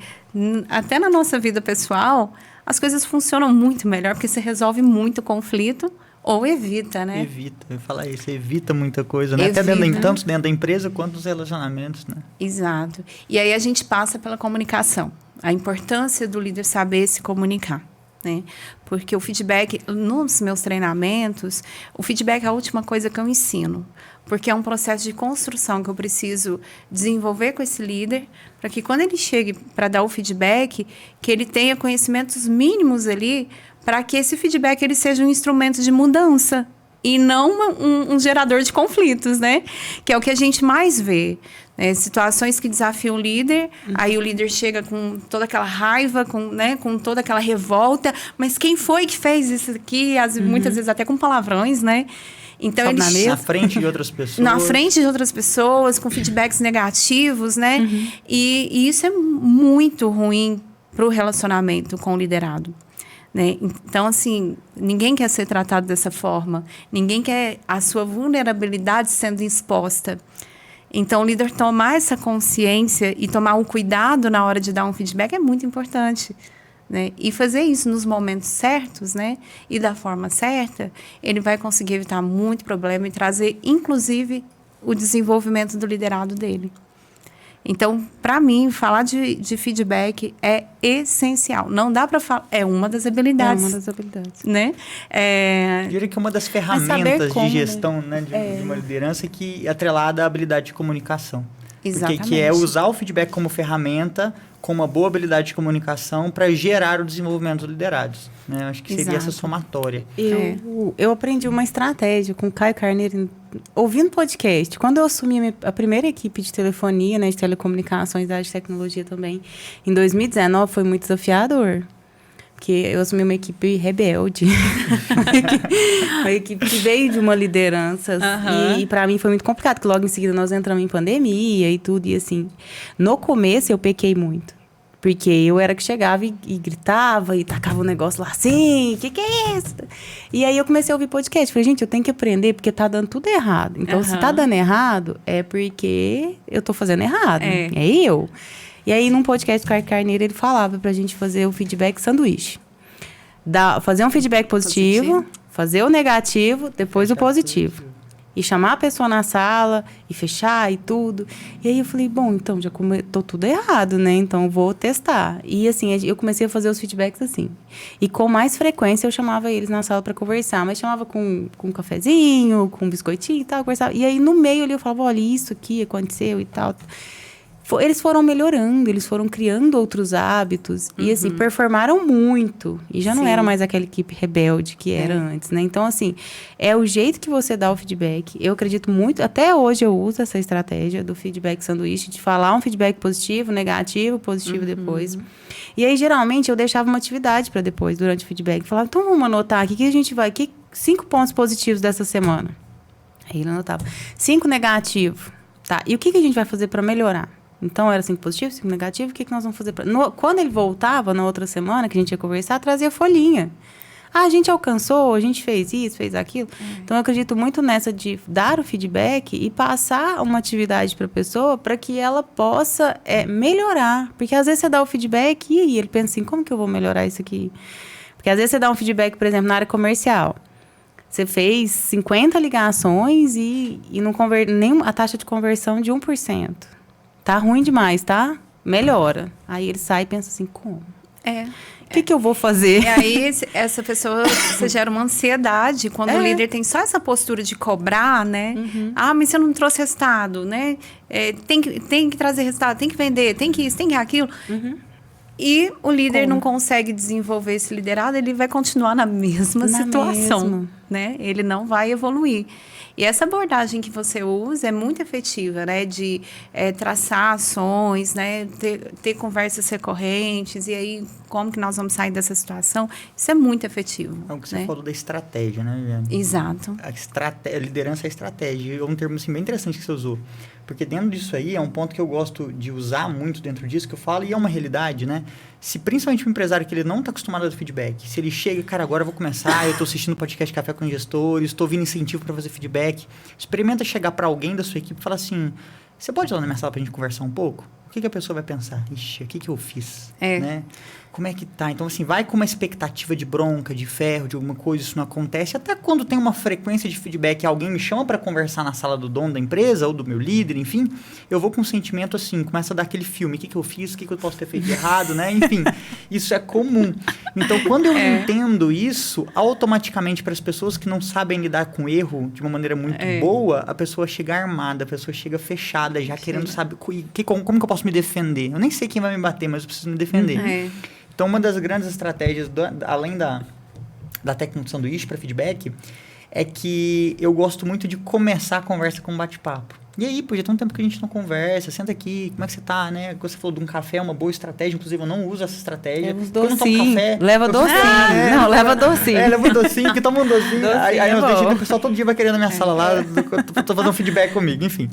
até na nossa vida pessoal, as coisas funcionam muito melhor, porque você resolve muito conflito ou evita, né? Evita, eu ia falar isso, evita muita coisa, né? Evita. Até tanto dentro da empresa quanto nos relacionamentos, né? Exato. E aí a gente passa pela comunicação. A importância do líder saber se comunicar, né? Porque o feedback, nos meus treinamentos, o feedback é a última coisa que eu ensino. Porque é um processo de construção que eu preciso desenvolver com esse líder, para que quando ele chegue para dar o feedback, que ele tenha conhecimentos mínimos ali, para que esse feedback ele seja um instrumento de mudança e não um gerador de conflitos, né? Que é o que a gente mais vê. Né? Situações que desafiam o líder, aí o líder chega com toda aquela raiva, com toda aquela revolta, mas quem foi que fez isso aqui? Muitas vezes até com palavrões, né? Então, na frente de outras pessoas. Na frente de outras pessoas, com feedbacks negativos, né? E isso é muito ruim para o relacionamento com o liderado. Né? Então, assim, ninguém quer ser tratado dessa forma. Ninguém quer a sua vulnerabilidade sendo exposta. Então, o líder tomar essa consciência e tomar um cuidado na hora de dar um feedback é muito importante. Né? E fazer isso nos momentos certos, né? E da forma certa, ele vai conseguir evitar muito problema e trazer, inclusive, o desenvolvimento do liderado dele. Então, para mim, falar de feedback é essencial. Não dá para falar... É uma das habilidades. É uma das habilidades. Né? Eu diria que é uma das ferramentas de gestão, né? De uma liderança que é atrelada à habilidade de comunicação. Exatamente. Porque que é usar o feedback como ferramenta, com uma boa habilidade de comunicação para gerar o desenvolvimento dos liderados. Né? Acho que seria essa somatória. Eu aprendi uma estratégia com o Caio Carneiro, ouvindo podcast. Quando eu assumi a primeira equipe de telefonia, né, de telecomunicações, da área de tecnologia também, em 2019, foi muito desafiador. Porque eu assumi uma equipe rebelde. Uma equipe que veio de uma liderança. E para mim foi muito complicado, porque logo em seguida nós entramos em pandemia e tudo. E assim, no começo eu pequei muito. Porque eu era que chegava e gritava e tacava um negócio lá assim, que é isso? E aí eu comecei a ouvir podcast. Falei, gente, eu tenho que aprender porque tá dando tudo errado. Então, se tá dando errado, é porque eu tô fazendo errado. É eu. E aí, num podcast do Caio Carneiro, ele falava pra gente fazer o feedback sanduíche. Fazer um feedback positivo, fazer o negativo, depois o positivo. E chamar a pessoa na sala, e fechar e tudo. E aí eu falei, bom, então, já tô tudo errado, né? Então, vou testar. E assim, eu comecei a fazer os feedbacks assim. E com mais frequência, eu chamava eles na sala para conversar. Mas chamava com um cafezinho, com um biscoitinho e tal, conversava. E aí, no meio ali, eu falava, olha, isso aqui aconteceu e tal. eles foram melhorando, eles foram criando outros hábitos e, assim, performaram muito. E já não era mais aquela equipe rebelde que era antes, né? Então, assim, é o jeito que você dá o feedback. Eu acredito muito, até hoje eu uso essa estratégia do feedback sanduíche, de falar um feedback positivo, negativo, positivo depois. E aí, geralmente, eu deixava uma atividade para depois, durante o feedback. Falava, então vamos anotar aqui, que a gente vai... 5 pontos positivos dessa semana. Aí ele anotava. 5 negativos. Tá, e o que a gente vai fazer para melhorar? Então, era 5 positivo, 5 negativo, o que nós vamos fazer? Quando ele voltava, na outra semana, que a gente ia conversar, trazia folhinha. Ah, a gente alcançou, a gente fez isso, fez aquilo. Então, eu acredito muito nessa de dar o feedback e passar uma atividade para a pessoa para que ela possa melhorar. Porque, às vezes, você dá o feedback e aí ele pensa assim, como que eu vou melhorar isso aqui? Porque, às vezes, você dá um feedback, por exemplo, na área comercial. Você fez 50 ligações e não nem a taxa de conversão de 1%. Tá ruim demais, tá? Melhora. Aí ele sai e pensa assim, como? O que eu vou fazer? E aí, essa pessoa, você gera uma ansiedade quando o líder tem só essa postura de cobrar, né? Ah, mas você não trouxe resultado, né? Tem que trazer resultado, tem que vender, tem que isso, tem que aquilo. E o líder não consegue desenvolver esse liderado, ele vai continuar na mesma situação, né? Ele não vai evoluir. E essa abordagem que você usa é muito efetiva, né? De traçar ações, né? Ter conversas recorrentes. E aí, como que nós vamos sair dessa situação? Isso é muito efetivo. É o que você falou da estratégia, né, Viviane? Exato. A liderança é estratégia. É um termo assim, bem interessante que você usou. Porque dentro disso aí, é um ponto que eu gosto de usar muito dentro disso, que eu falo, e é uma realidade, né? Se principalmente um empresário que ele não está acostumado a dar feedback, se ele chega, cara, agora eu vou começar, eu estou assistindo o podcast Café com Gestores, estou ouvindo incentivo para fazer feedback, experimenta chegar para alguém da sua equipe e falar assim, você pode ir lá na minha sala para a gente conversar um pouco? O que a pessoa vai pensar? Ixi, o que eu fiz? Né? Como é que tá? Então, assim, vai com uma expectativa de bronca, de ferro, de alguma coisa, isso não acontece. Até quando tem uma frequência de feedback, alguém me chama para conversar na sala do dono da empresa, ou do meu líder, enfim, eu vou com um sentimento assim, começa a dar aquele filme, o que eu fiz, o que eu posso ter feito de errado, né? Enfim, isso é comum. Então, quando eu entendo isso, automaticamente, para as pessoas que não sabem lidar com erro de uma maneira muito boa, a pessoa chega armada, a pessoa chega fechada, já querendo saber como que eu posso me defender. Eu nem sei quem vai me bater, mas eu preciso me defender. Então, uma das grandes estratégias, além da técnica do sanduíche para feedback, é que eu gosto muito de começar a conversa com um bate-papo. E aí, pô, já tem um tempo que a gente não conversa, senta aqui, como é que você tá, né? Você falou de um café, é uma boa estratégia, inclusive eu não uso essa estratégia. Leva docinho. Leva docinho. Não, leva docinho. Leva um docinho, porque toma um docinho. Aí nos deixa, o pessoal todo dia vai querer na minha sala lá, tô fazendo um feedback comigo, enfim.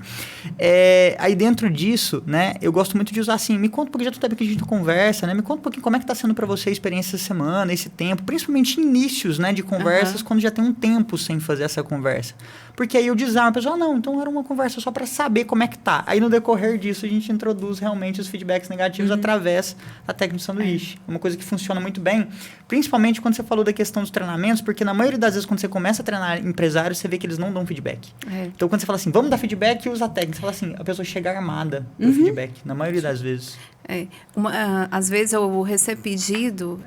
Aí dentro disso, né, eu gosto muito de usar assim, me conta, porque já tudo tempo que a gente não conversa, né? Me conta um pouquinho como é que tá sendo pra você a experiência essa semana, esse tempo, principalmente inícios, né, de conversas, quando já tem um tempo sem fazer essa conversa. Porque aí eu desarmo, a pessoa, não, então era uma conversa só para saber como é que tá. Aí no decorrer disso a gente introduz realmente os feedbacks negativos através da técnica do sanduíche. É uma coisa que funciona muito bem, principalmente quando você falou da questão dos treinamentos, porque na maioria das vezes quando você começa a treinar empresários, você vê que eles não dão feedback. Então quando você fala assim, vamos dar feedback, usa a técnica. Você fala assim, a pessoa chega armada do feedback, na maioria das vezes. Às vezes eu recebo pedido,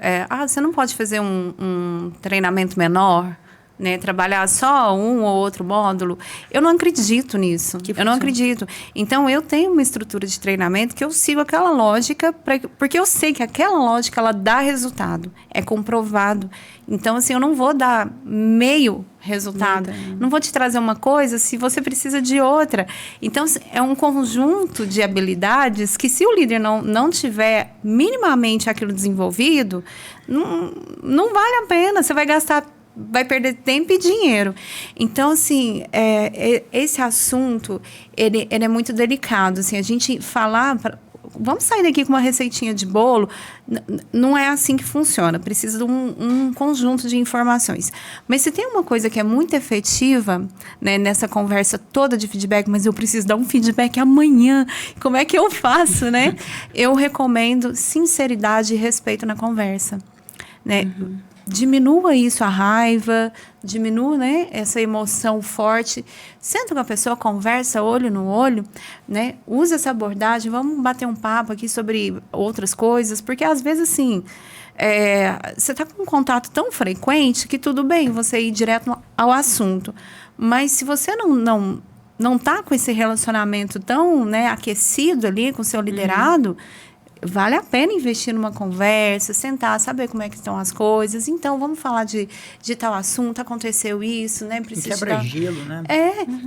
você não pode fazer um treinamento menor? Né, trabalhar só um ou outro módulo, eu não acredito nisso. Eu não acredito. Então, eu tenho uma estrutura de treinamento que eu sigo aquela lógica, porque eu sei que aquela lógica, ela dá resultado. É comprovado. Então, assim, eu não vou dar meio resultado. Não vou te trazer uma coisa se você precisa de outra. Então, é um conjunto de habilidades que, se o líder não tiver minimamente aquilo desenvolvido, não vale a pena. Você vai perder tempo e dinheiro. Então, assim, esse assunto, ele é muito delicado. Assim, a gente falar... Vamos sair daqui com uma receitinha de bolo. Não é assim que funciona. Precisa de um conjunto de informações. Mas se tem uma coisa que é muito efetiva, né, nessa conversa toda de feedback, mas eu preciso dar um feedback amanhã. Como é que eu faço, né? Eu recomendo sinceridade e respeito na conversa. Né? Diminua isso, a raiva, diminua, né, essa emoção forte. Senta com a pessoa, conversa olho no olho, né? Usa essa abordagem, vamos bater um papo aqui sobre outras coisas, porque às vezes, assim, você está com um contato tão frequente que tudo bem você ir direto ao assunto. Mas se você não está com esse relacionamento tão, né, aquecido ali com o seu liderado, vale a pena investir numa conversa, sentar, saber como é que estão as coisas. Então, vamos falar de tal assunto, aconteceu isso, né? Precisa Quebra-gelo, né?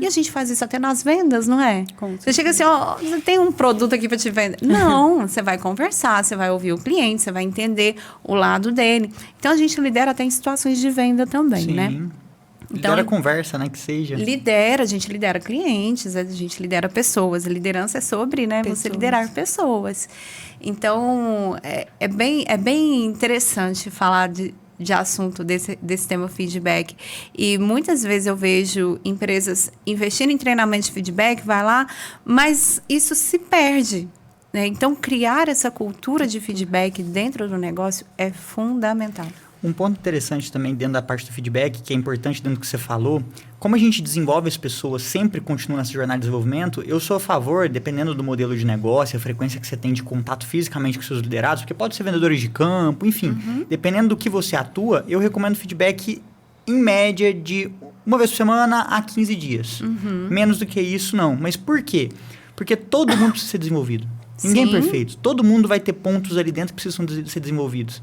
E a gente faz isso até nas vendas, não é? Com Você chega assim, ó, você tem um produto aqui para te vender. Não, você vai conversar, você vai ouvir o cliente, você vai entender o lado dele. Então, a gente lidera até em situações de venda também, Sim. né? Lidera a conversa, né? Que seja. A gente lidera clientes, a gente lidera pessoas. A liderança é sobre, né, você liderar pessoas. Então, é bem interessante falar de assunto desse tema feedback. E muitas vezes eu vejo empresas investindo em treinamento de feedback, vai lá, mas isso se perde. Né? Então, criar essa cultura de feedback dentro do negócio é fundamental. Um ponto interessante também dentro da parte do feedback, que é importante dentro do que você falou, como a gente desenvolve as pessoas, sempre continua nessa jornada de desenvolvimento, eu sou a favor, dependendo do modelo de negócio, a frequência que você tem de contato fisicamente com seus liderados, porque pode ser vendedores de campo, enfim, dependendo do que você atua, eu recomendo feedback em média de uma vez por semana a 15 dias. Menos do que isso, não. Mas por quê? Porque todo mundo precisa ser desenvolvido. Ninguém é perfeito. Todo mundo vai ter pontos ali dentro que precisam ser desenvolvidos.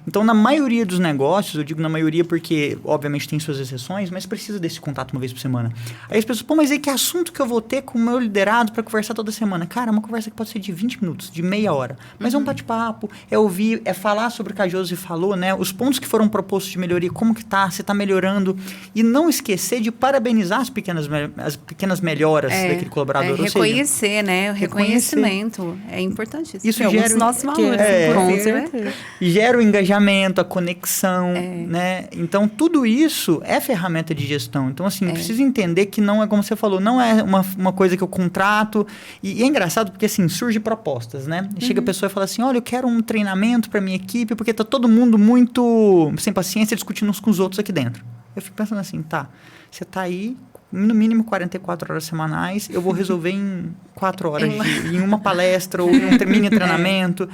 Então, na maioria dos negócios, eu digo na maioria porque, obviamente, tem suas exceções, mas precisa desse contato uma vez por semana. Aí as pessoas, mas aí que assunto que eu vou ter com o meu liderado para conversar toda semana? Cara, é uma conversa que pode ser de 20 minutos, de meia hora. Mas é um bate-papo, é ouvir, é falar sobre o que a Josi falou, né? Os pontos que foram propostos de melhoria, como que tá, você tá melhorando. E não esquecer de parabenizar as pequenas melhoras daquele colaborador. Reconhecer, né? O reconhecimento. É importantíssimo. Isso gera os nossos valores. Com certeza. Gera o engajamento, a conexão, né? Então, tudo isso é ferramenta de gestão. Então, assim, precisa entender que não é, como você falou, não é uma coisa que eu contrato. E é engraçado porque, assim, surge propostas, né? Chega a pessoa e fala assim, olha, eu quero um treinamento para minha equipe porque tá todo mundo muito sem paciência discutindo uns com os outros aqui dentro. Eu fico pensando assim, tá, você tá aí no mínimo 44 horas semanais, eu vou resolver em 4 horas, em uma palestra ou em um mini treinamento.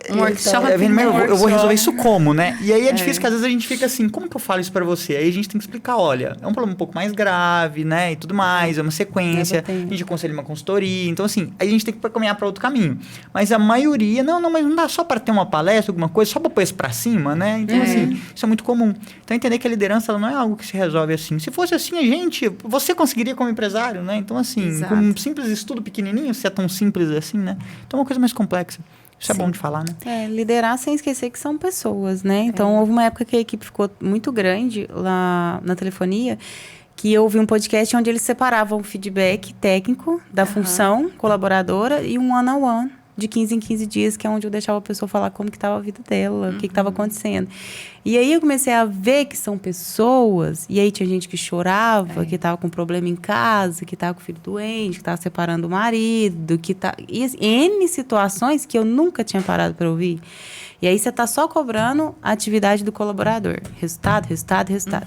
Um workshop. Eu vou resolver isso como, né? E aí é difícil que às vezes a gente fica assim, como que eu falo isso pra você? Aí a gente tem que explicar, olha, é um problema um pouco mais grave, né? E tudo mais, é uma sequência, a gente aconselha uma consultoria. Então, assim, aí a gente tem que caminhar pra outro caminho. Mas a maioria, mas não dá só pra ter uma palestra, alguma coisa, só pra pôr isso pra cima, né? Então, assim, isso é muito comum. Então, entender que a liderança ela não é algo que se resolve assim. Se fosse assim, você conseguiria como empresário, né? Então, assim, com um simples estudo pequenininho, se é tão simples assim, né? Então, é uma coisa mais complexa. Isso é bom de falar, né? Liderar sem esquecer que são pessoas, né? Então, houve uma época que a equipe ficou muito grande lá na telefonia, que eu ouvi um podcast onde eles separavam o feedback técnico da função colaboradora e um one-on-one de 15 em 15 dias, que é onde eu deixava a pessoa falar como que estava a vida dela, o que estava acontecendo. E aí eu comecei a ver que são pessoas, e aí tinha gente que chorava, que estava com problema em casa, que estava com o filho doente, que estava separando o marido, e assim, N situações que eu nunca tinha parado para ouvir. E aí você está só cobrando a atividade do colaborador. Resultado.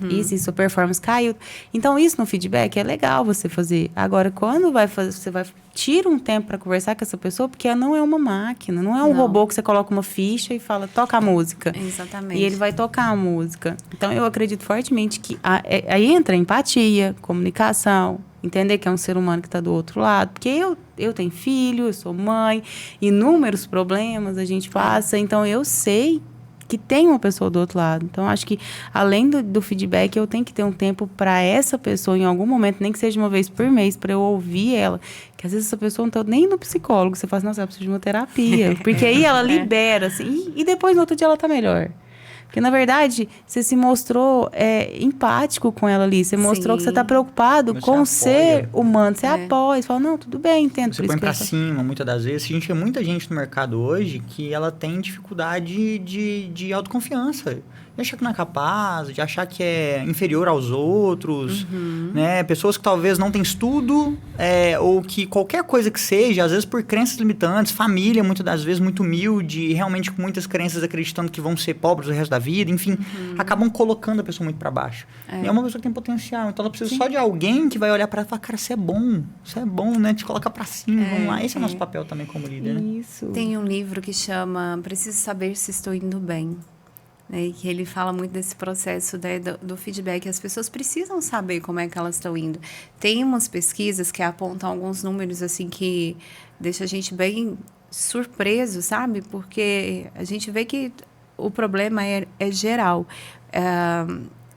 Isso, sua performance caiu. Então, isso no feedback é legal você fazer. Agora, quando você vai tira um tempo para conversar com essa pessoa, porque ela não é uma máquina, não é um robô que você coloca uma ficha e fala, toca a música. Exatamente. E ele vai tocar a música. Então, eu acredito fortemente que aí entra empatia, comunicação, entender que é um ser humano que está do outro lado. Porque eu tenho filho, eu sou mãe, inúmeros problemas a gente passa. Então, eu sei que tem uma pessoa do outro lado. Então, acho que, além do feedback, eu tenho que ter um tempo para essa pessoa, em algum momento, nem que seja uma vez por mês, para eu ouvir ela. Que, às vezes, essa pessoa não está nem no psicólogo. Você fala assim, nossa, ela precisa de uma terapia. Porque aí ela libera, assim, e depois, no outro dia, ela está melhor. Porque, na verdade, você se mostrou empático com ela ali. Você mostrou que você está preocupado com o ser humano. Você apoia. Você fala, não, tudo bem, entendo. Você põe pra cima, muitas das vezes. A gente vê muita gente no mercado hoje que ela tem dificuldade de autoconfiança. De achar que não é capaz, de achar que é inferior aos outros, né? Pessoas que talvez não têm estudo, ou que qualquer coisa que seja, às vezes por crenças limitantes, família, muitas das vezes, muito humilde, realmente com muitas crenças acreditando que vão ser pobres o resto da vida, enfim, acabam colocando a pessoa muito para baixo. E é uma pessoa que tem potencial, então ela precisa só de alguém que vai olhar para ela e falar, cara, você é bom, né? Te coloca para cima, vamos lá. Esse é o nosso papel também como líder, né? Isso. Tem um livro que chama Preciso Saber Se Estou Indo Bem. né, e que ele fala muito desse processo, né, do feedback. As pessoas precisam saber como é que elas estão indo. Tem umas pesquisas que apontam alguns números assim que deixa a gente bem surpreso, sabe? Porque a gente vê que o problema é geral.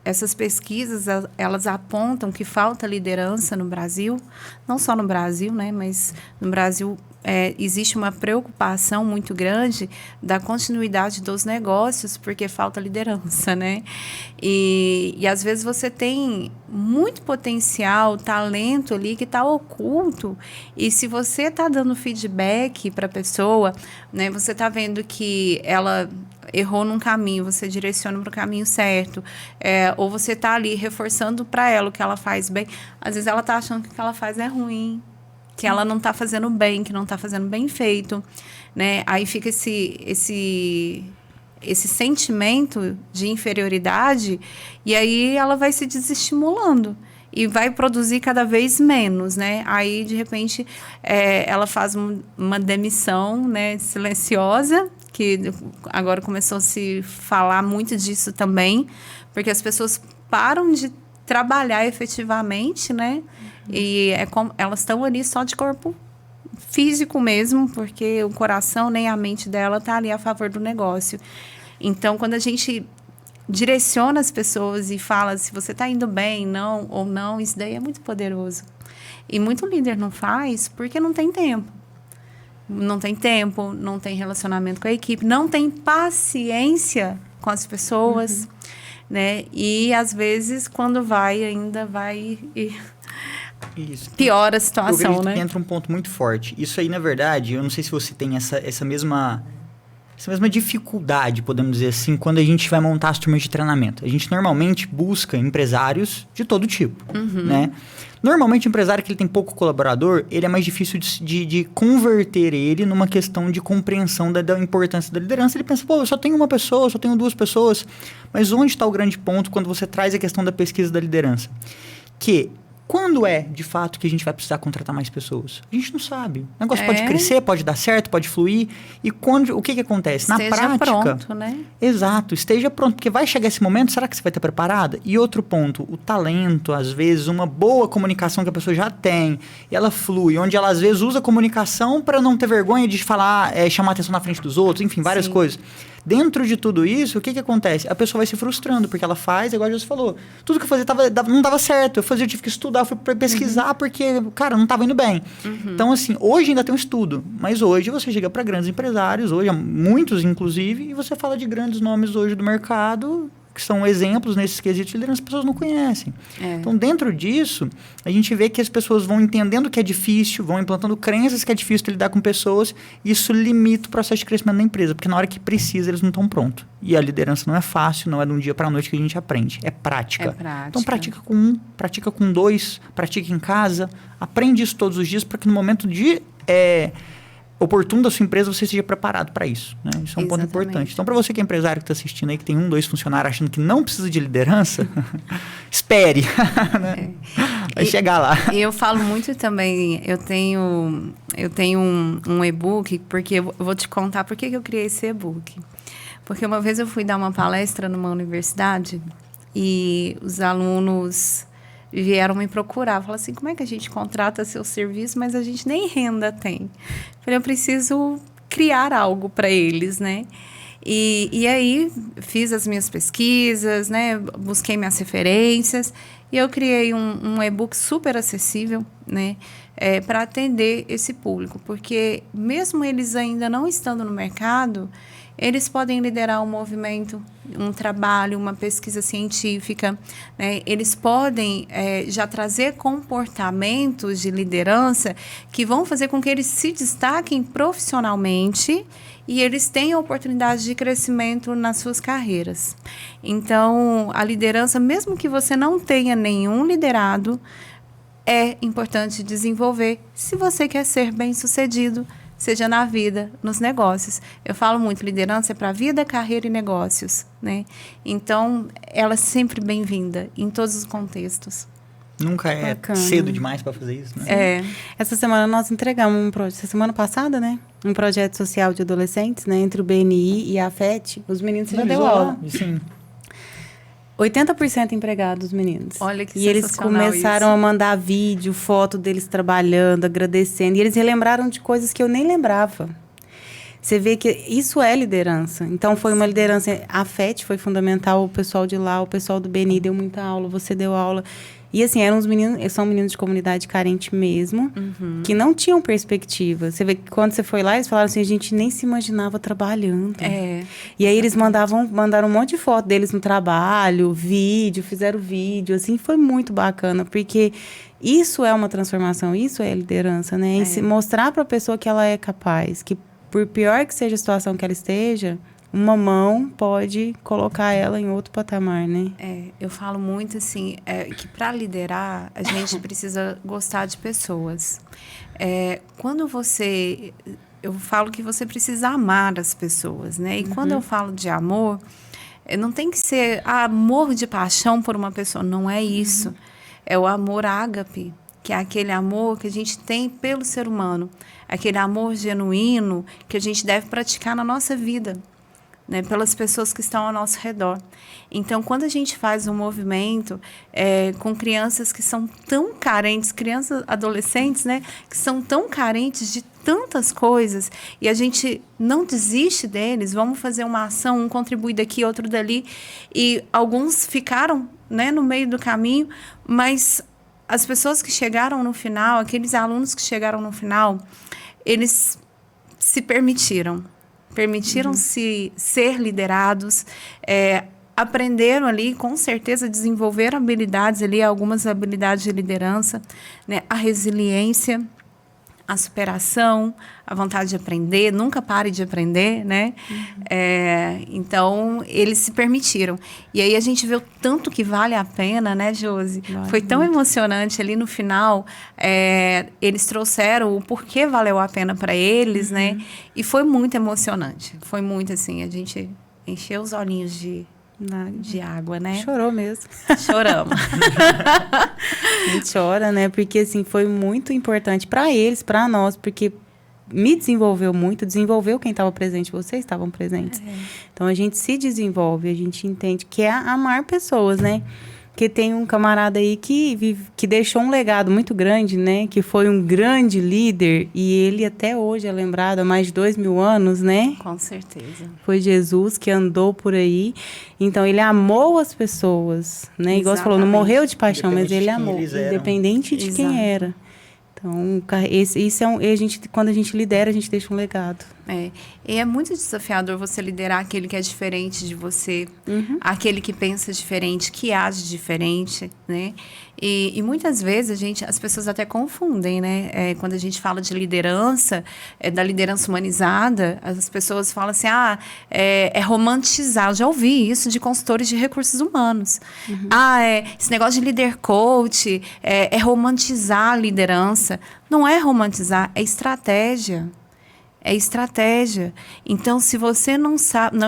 Essas pesquisas, elas apontam que falta liderança no Brasil, não só no Brasil, né, mas no Brasil existe uma preocupação muito grande da continuidade dos negócios, porque falta liderança, né? E às vezes você tem muito potencial, talento ali que está oculto, e se você está dando feedback para a pessoa, né, você está vendo que ela errou num caminho, você direciona para o caminho certo, ou você está ali reforçando para ela o que ela faz bem, às vezes ela está achando que o que ela faz é ruim, que ela não está fazendo bem, que não está fazendo bem feito, né? Aí fica esse sentimento de inferioridade, e aí ela vai se desestimulando e vai produzir cada vez menos, né? Aí, de repente, ela faz uma demissão, né, silenciosa, que agora começou a se falar muito disso também, porque as pessoas param de trabalhar efetivamente, né? E elas estão ali só de corpo físico mesmo, porque o coração nem a mente dela está ali a favor do negócio. Então, quando a gente direciona as pessoas e fala se você está indo bem, não ou não, isso daí é muito poderoso. E muito líder não faz porque não tem tempo. Não tem tempo, não tem relacionamento com a equipe, não tem paciência com as pessoas, né? E, às vezes, quando ainda vai e Isso. piora a situação, eu acredito né? que entra um ponto muito forte. Isso aí, na verdade, eu não sei se você tem essa mesma dificuldade, podemos dizer assim, quando a gente vai montar as turmas de treinamento. A gente normalmente busca empresários de todo tipo, né? Normalmente, o empresário que ele tem pouco colaborador, ele é mais difícil de converter ele numa questão de compreensão da importância da liderança. Ele pensa, pô, eu só tenho uma pessoa, eu só tenho 2 pessoas. Mas onde está o grande ponto quando você traz a questão da pesquisa da liderança? Que quando de fato, que a gente vai precisar contratar mais pessoas? A gente não sabe. O negócio pode crescer, pode dar certo, pode fluir. E o que acontece? Esteja na prática, pronto, né? Exato, esteja pronto, porque vai chegar esse momento, será que você vai estar preparada? E outro ponto, o talento, às vezes, uma boa comunicação que a pessoa já tem, e ela flui, onde ela às vezes usa a comunicação para não ter vergonha de falar, chamar atenção na frente dos outros, enfim, várias coisas. Dentro de tudo isso, o que acontece? A pessoa vai se frustrando, porque ela faz, igual você falou, tudo que eu fazia não dava certo, eu tive que estudar, eu fui pesquisar, porque, cara, não estava indo bem. Então, assim, hoje ainda tem um estudo, mas hoje você chega para grandes empresários, hoje, muitos inclusive, e você fala de grandes nomes hoje do mercado, que são exemplos nesses quesitos de liderança, as pessoas não conhecem. Então, dentro disso, a gente vê que as pessoas vão entendendo que é difícil, vão implantando crenças que é difícil lidar com pessoas, e isso limita o processo de crescimento da empresa, porque na hora que precisa, eles não estão prontos. E a liderança não é fácil, não é de um dia para a noite que a gente aprende, é prática. Então, pratica com 1, pratica com 2, pratica em casa, aprende isso todos os dias, para que no momento de oportuno da sua empresa, você seja preparado para isso, né? Isso é um ponto importante. Então, para você que é empresário que está assistindo aí, que tem 1, 2 funcionários achando que não precisa de liderança, espere, né? Vai chegar lá. E eu falo muito também, eu tenho um e-book, porque eu vou te contar por que eu criei esse e-book. Porque uma vez eu fui dar uma palestra numa universidade e os alunos vieram me procurar, falaram assim, como é que a gente contrata seu serviço, mas a gente nem renda tem. Falei, eu preciso criar algo para eles, né? E aí, fiz as minhas pesquisas, né? Busquei minhas referências e eu criei um e-book super acessível, né? Para atender esse público, porque mesmo eles ainda não estando no mercado, eles podem liderar um movimento, um trabalho, uma pesquisa científica, né? Eles podem já trazer comportamentos de liderança que vão fazer com que eles se destaquem profissionalmente e eles tenham oportunidade de crescimento nas suas carreiras. Então, a liderança, mesmo que você não tenha nenhum liderado, é importante desenvolver se você quer ser bem-sucedido, seja na vida, nos negócios. Eu falo muito, liderança é para vida, carreira e negócios, né? Então, ela é sempre bem-vinda, em todos os contextos. Nunca é Bacana. cedo demais para fazer isso, né? É. Essa semana nós entregamos um projeto, semana passada, né? Um projeto social de adolescentes, né? Entre o BNI e a AFET. Os meninos já deu aula. Sim. 80% empregados, os meninos. Olha que E eles sensacional começaram isso. a mandar vídeo, foto deles trabalhando, agradecendo. E eles relembraram de coisas que eu nem lembrava. Você vê que isso é liderança. Então, foi uma liderança. A FET foi fundamental, o pessoal de lá, o pessoal do BNI deu muita aula, você deu aula. E, assim, eram uns meninos, são meninos de comunidade carente mesmo, que não tinham perspectiva. Você vê que quando você foi lá, eles falaram assim, a gente nem se imaginava trabalhando. É. E aí eles mandaram um monte de foto deles no trabalho, vídeo, fizeram vídeo, assim, foi muito bacana, porque isso é uma transformação, isso é liderança, né? E se mostrar para a pessoa que ela é capaz, que por pior que seja a situação que ela esteja, uma mão pode colocar ela em outro patamar, né? Eu falo muito assim, que para liderar, a gente precisa gostar de pessoas. Quando você... Eu falo que você precisa amar as pessoas, né? E quando eu falo de amor, não tem que ser amor de paixão por uma pessoa, não é isso. É o amor ágape, que é aquele amor que a gente tem pelo ser humano. Aquele amor genuíno que a gente deve praticar na nossa vida, né, pelas pessoas que estão ao nosso redor. Então, quando a gente faz um movimento com crianças que são tão carentes, crianças, adolescentes, né, que são tão carentes de tantas coisas, e a gente não desiste deles, vamos fazer uma ação, um contribui daqui, outro dali, e alguns ficaram, né, no meio do caminho, mas as pessoas que chegaram no final, aqueles alunos que chegaram no final, eles se permitiram se ser liderados, aprenderam ali, com certeza, desenvolveram habilidades ali, algumas habilidades de liderança, né? A resiliência, a superação, a vontade de aprender, nunca pare de aprender, né? Então, eles se permitiram. E aí a gente vê o tanto que vale a pena, né, Josi? Foi tão emocionante ali no final, eles trouxeram o porquê valeu a pena para eles, né? E foi muito emocionante. Foi muito assim, a gente encheu os olhinhos de água, né? Chorou mesmo. Choramos. A gente chora, né? Porque, assim, foi muito importante para eles, para nós, porque me desenvolveu muito, desenvolveu quem estava presente, vocês estavam presentes. Então, a gente se desenvolve, a gente entende que é amar pessoas, né? Que tem um camarada aí que deixou um legado muito grande, né? Que foi um grande líder e ele até hoje é lembrado há mais de 2000 anos, né? Com certeza. Foi Jesus que andou por aí. Então, ele amou as pessoas, né? Igual você falou, não morreu de paixão, mas ele amou, independente de quem era. Então, isso a gente, quando a gente lidera, a gente deixa um legado. E é muito desafiador você liderar aquele que é diferente de você, aquele que pensa diferente, que age diferente, né? E muitas vezes as pessoas até confundem, né? Quando a gente fala de liderança, da liderança humanizada, as pessoas falam assim, é romantizar. Eu já ouvi isso de consultores de recursos humanos. Esse negócio de líder coach, é romantizar a liderança. Não é romantizar, é estratégia. É estratégia. Então, se você não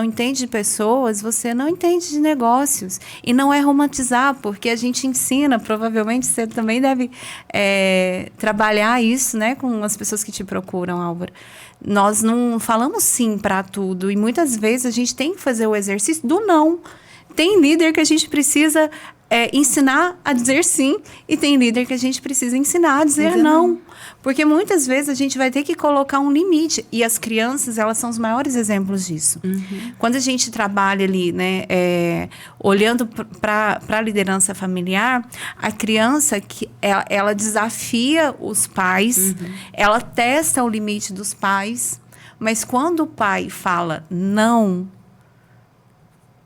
entende de pessoas, você não entende de negócios. E não é romantizar, porque a gente ensina, provavelmente você também deve trabalhar isso, né, com as pessoas que te procuram, Álvaro. Nós não falamos sim para tudo. E muitas vezes a gente tem que fazer o exercício do não. Tem líder que a gente precisa ensinar a dizer sim, e tem líder que a gente precisa ensinar a dizer não. Porque muitas vezes a gente vai ter que colocar um limite. E as crianças, elas são os maiores exemplos disso. Quando a gente trabalha ali, né, olhando para a liderança familiar, a criança, ela desafia os pais, ela testa o limite dos pais, mas quando o pai fala não,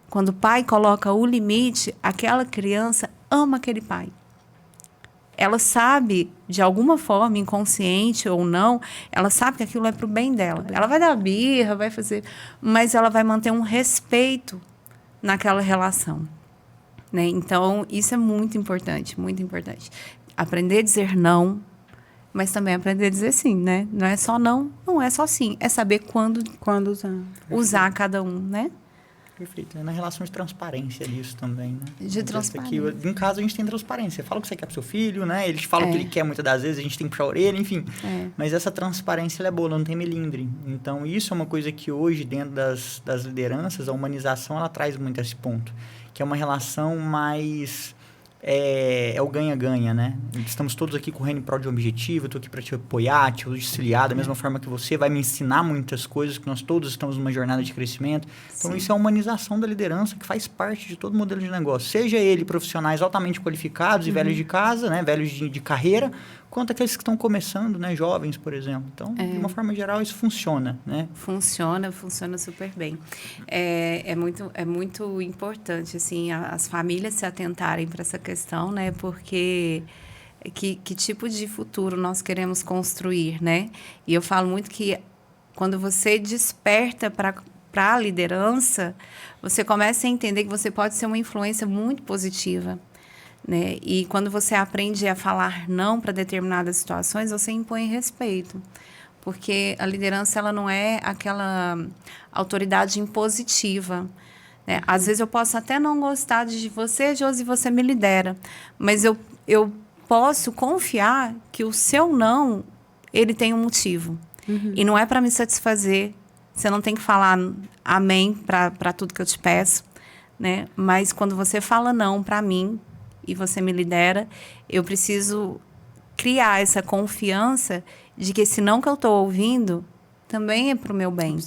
quando o pai coloca o limite, aquela criança ama aquele pai. Ela sabe, de alguma forma, inconsciente ou não, ela sabe que aquilo é para o bem dela. Ela vai dar birra, vai fazer... Mas ela vai manter um respeito naquela relação, né? Então, isso é muito importante, muito importante. Aprender a dizer não, mas também aprender a dizer sim, né? Não é só não, não é só sim. É saber quando usar. Usar cada um, né? Perfeito. É na relação de transparência disso também, né? De transparência. Aqui, em casa a gente tem transparência. Fala o que você quer pro seu filho, né? Eles falam o que ele quer muitas das vezes, a gente tem que puxar a orelha, enfim. Mas essa transparência ela é boa, ela não tem melindre. Então, isso é uma coisa que hoje, dentro das lideranças, a humanização, ela traz muito esse ponto. Que é uma relação mais... É o ganha-ganha, né? Estamos todos aqui correndo em prol de um objetivo, eu estou aqui para te apoiar, te auxiliar, da mesma forma que você vai me ensinar muitas coisas, que nós todos estamos numa jornada de crescimento. Então, isso é a humanização da liderança que faz parte de todo modelo de negócio. Seja ele profissionais altamente qualificados e velhos de casa, né? Velhos de carreira, quanto aqueles que estão começando, né? Jovens, por exemplo. Então, de uma forma geral, isso funciona, né? Funciona super bem. É muito importante, assim, as famílias se atentarem para essa questão, né? Porque que tipo de futuro nós queremos construir, né? E eu falo muito que quando você desperta para a liderança, você começa a entender que você pode ser uma influência muito positiva, né? E quando você aprende a falar não para determinadas situações, você impõe respeito. Porque a liderança ela não é aquela autoridade impositiva, né? Às vezes eu posso até não gostar de você, Josi, você me lidera. Mas eu posso confiar que o seu não, ele tem um motivo. E não é para me satisfazer. Você não tem que falar amém para tudo que eu te peço, né? Mas quando você fala não para mim, e você me lidera, eu preciso criar essa confiança de que esse não que eu estou ouvindo também é para o meu bem.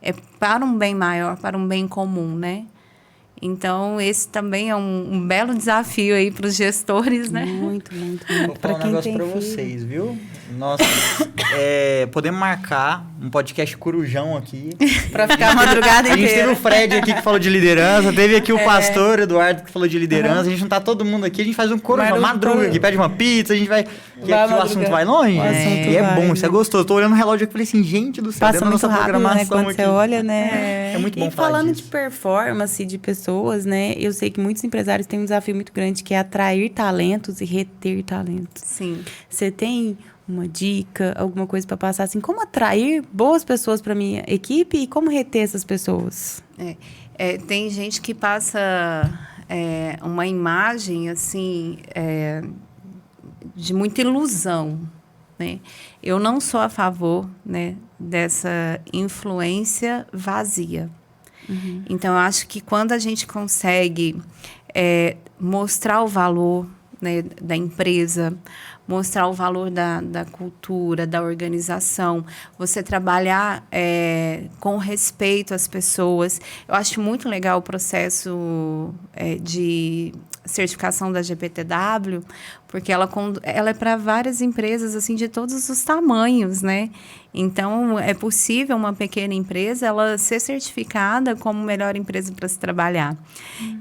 É para um bem maior, para um bem comum, né? Então, esse também é um belo desafio aí para os gestores, né? Muito, muito, Vou muito. falar um negócio para vocês, viu? Nós podemos marcar um podcast corujão aqui. Para ficar a madrugada inteira. A gente teve inteira. o Fred aqui que falou de liderança, teve aqui o pastor Eduardo que falou de liderança. A gente não tá todo mundo aqui, a gente faz um corujão, madruga aqui, pede uma pizza, a gente vai... Que o assunto vai longe. E é bom, isso é gostoso. Tô olhando o relógio aqui e falei assim, gente do céu, passa muito nossa rápido, programação né? Quando aqui. você olha, né? É muito bom e falar falando disso. de performance de pessoas, né? Eu sei que muitos empresários têm um desafio muito grande, que é atrair talentos e reter talentos. Sim. Você tem uma dica, alguma coisa para passar, assim, como atrair boas pessoas para minha equipe e como reter essas pessoas? Tem gente que passa uma imagem, assim, de muita ilusão, né? Eu não sou a favor, né, dessa influência vazia. Então, eu acho que quando a gente consegue mostrar o valor, né, da empresa, mostrar o valor da cultura, da organização, você trabalhar com respeito às pessoas. Eu acho muito legal o processo de certificação da GPTW, porque ela é para várias empresas assim de todos os tamanhos, né? Então, é possível uma pequena empresa ela ser certificada como melhor empresa para se trabalhar.